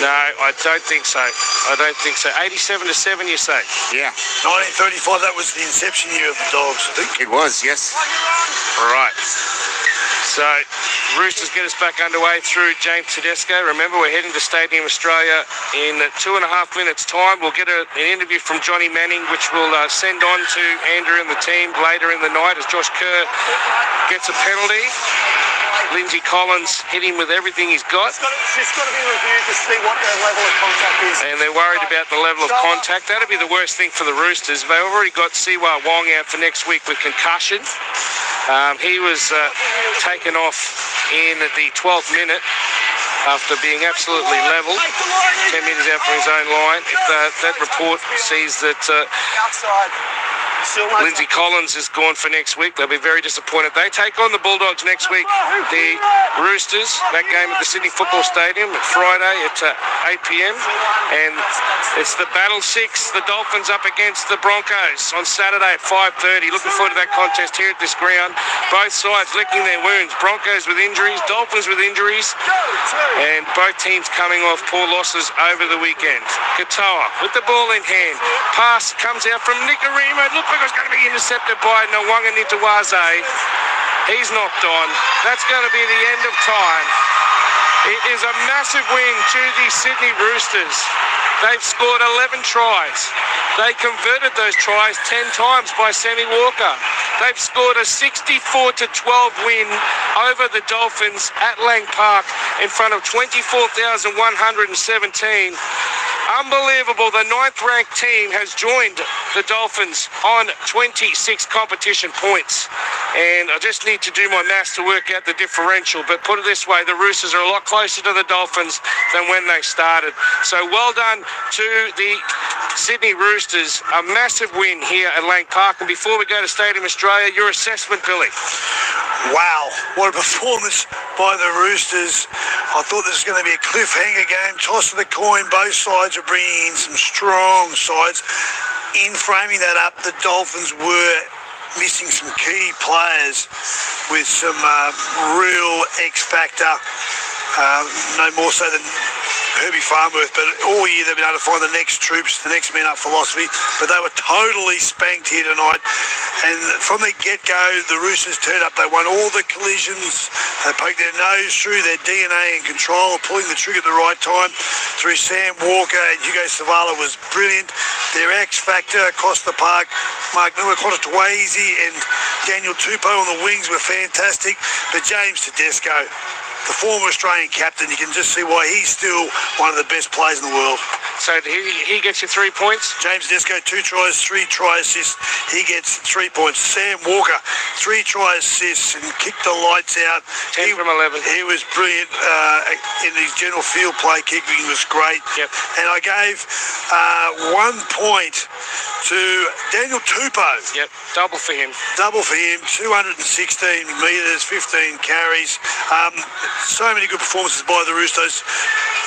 No, I don't think so. 87-7, you say? Yeah. 1935, that was the inception year of the Dogs, I think. It was, yes. Right. So, Roosters get us back underway through James Tedesco. Remember, we're heading to Stadium Australia in 2.5 minutes' time. We'll get an interview from Johnny Manning, which we'll send on to Andrew and the team later in the night as Josh Kerr gets a penalty. Lindsay Collins hit him with everything he's got. It's got to be reviewed to see what their level of contact is. And they're worried about the level of contact. That'll be the worst thing for the Roosters. They've already got Siwa Wong out for next week with concussion. He was taken off in the 12th minute after being absolutely level, 10 metres out from his own line. If that report sees that Lindsay Collins is gone for next week, they'll be very disappointed. They take on the Bulldogs next week. The Roosters, that game at the Sydney Football Stadium at Friday at 8 p.m. And it's the Battle 6, the Dolphins up against the Broncos on Saturday at 5:30. Looking forward to that contest here at this ground. Both sides licking their wounds. Broncos with injuries, Dolphins with injuries, and both teams coming off poor losses over the weekend. Katoa with the ball in hand. Pass comes out from Nikarima. Looked like it was going to be intercepted by Nawanga Nitawaze. He's knocked on. That's going to be the end of time. It is a massive win to the Sydney Roosters. They've scored 11 tries. They converted those tries 10 times by Sammy Walker. They've scored a 64-12 win over the Dolphins at Lang Park in front of 24,117. Unbelievable. The 9th-ranked team has joined the Dolphins on 26 competition points. And I just need to do my maths to work out the differential. But put it this way, the Roosters are a lot closer to the Dolphins than when they started. So well done to the Sydney Roosters. A massive win here at Lang Park. And before we go to Stadium Australia, your assessment, Billy. Wow, what a performance by the Roosters. I thought this was going to be a cliffhanger game. Toss of the coin, both sides are bringing in some strong sides. In framing that up, the Dolphins were missing some key players with some real X-factor. No more so than Herbie Farnworth, but all year they've been able to find the next troops, the next men up philosophy, but they were totally spanked here tonight. And from the get-go, the Roosters turned up. They won all the collisions. They poked their nose through, their DNA and control, pulling the trigger at the right time through Sam Walker, and Hugo Savala was brilliant. Their X-factor across the park, Mark Nua, Konatawase and Daniel Tupou on the wings were fantastic. But James Tedesco, the former Australian captain. You can just see why he's still one of the best players in the world. So he gets you 3 points. James Tedesco, 2 tries, 3 try assists. He gets 3 points. Sam Walker, 3 try assists and kicked the lights out. 10 from 11. He was brilliant in his general field play. Kicking was great. Yep. And I gave 1 point to Daniel Tupou. Yep, double for him. Double for him, 216 metres, 15 carries. So many good performances by the Roosters.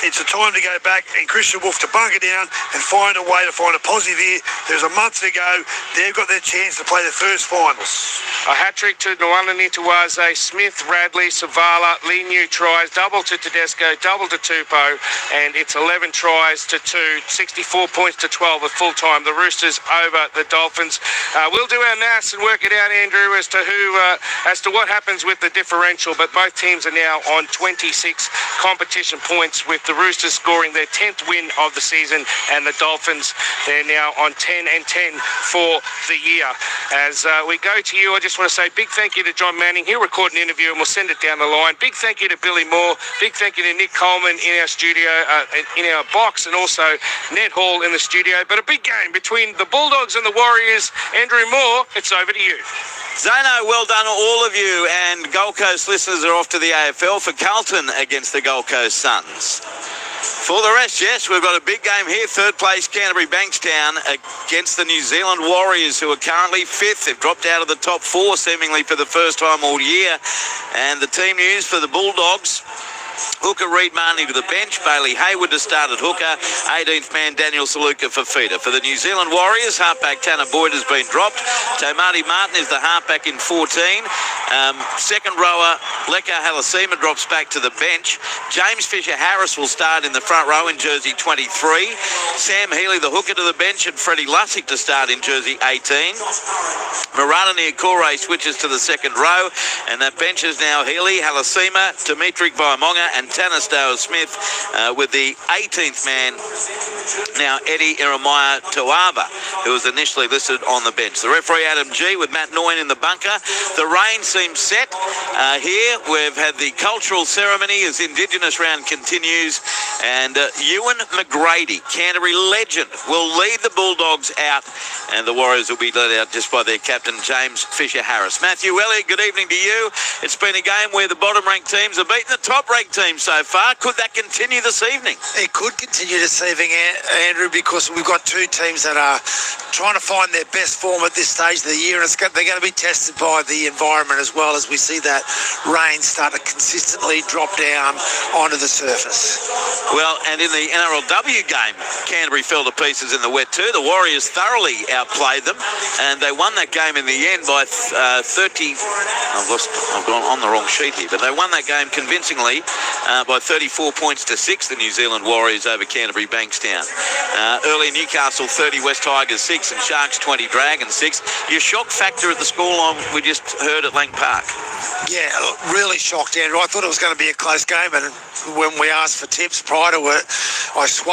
It's a time to go back and Christian Wolf to bunker down and find a way to find a positive here. There's a month to go. They've got their chance to play their first finals. A hat-trick to Nwalani Tuwaze, Smith, Radley, Savala, Leniu tries, double to Tedesco, double to Tupou, and it's 11 tries to 2, 64 points to 12 at full time. The Roosters over the Dolphins. We'll do our maths and work it out, Andrew, as to what happens with the differential, but both teams are now on 26 competition points, with the Roosters scoring their 10th win of the season, and the Dolphins, they're now on 10-10 for the year. As we go to you, I just want to say big thank you to John Manning. He'll record an interview and we'll send it down the line. Big thank you to Billy Moore. Big thank you to Nick Coleman in our studio, in our box, and also Ned Hall in the studio. But a big game between the Bulldogs and the Warriors. Andrew Moore, it's over to you. Zano, well done all of you, and Gold Coast listeners are off to the AFL for Carlton against the Gold Coast Suns. For the rest, yes, we've got a big game here. Third place, Canterbury Bankstown against the New Zealand Warriors, who are currently 5th. They've dropped out of the top 4 seemingly for the first time all year. And the team news for the Bulldogs: hooker Reid Marnie to the bench, Bailey Hayward to start at hooker, 18th man Daniel Saluka for feeder. For the New Zealand Warriors, halfback Tanner Boyd has been dropped. Tomati Martin is the halfback in 14. Second rower Leka Halasima drops back to the bench. James Fisher-Harris will start in the front row in jersey 23. Sam Healy, the hooker, to the bench, and Freddie Lussick to start in jersey 18. Murata Niokore switches to the second row, and that bench is now Healy, Halasima, Dimitri Vaimonga, and Tanner Smith, with the 18th man now Eddie Iremaya Tuava, who was initially listed on the bench. The referee Adam G with Matt Noyen in the bunker. The rain seems set here. We've had the cultural ceremony as Indigenous round continues, and Ewan McGrady, Canterbury legend, will lead the Bulldogs out, and the Warriors will be led out just by their captain James Fisher-Harris. Matthew Elliott, good evening to you. It's been a game where the bottom-ranked teams have beaten the top-ranked teams so far. Could that continue this evening? It could continue this evening, Andrew, because we've got two teams that are trying to find their best form at this stage of the year, and they're going to be tested by the environment as well, as we see that rain start to consistently drop down onto the surface. Well, and in the NRLW game, Canterbury fell to pieces in the wet too. The Warriors thoroughly outplayed them, and they won that game in the end by 30. I've gone on the wrong sheet here, but they won that game convincingly by 34 points to 6, the New Zealand Warriors over Canterbury Bankstown. Early Newcastle 30, West Tigers 6, and Sharks 20, Dragons 6. Your shock factor at the scoreline we just heard at Lang Park? Yeah, really shocked, Andrew. I thought it was going to be a close game, and when we asked for tips prior to it, I swung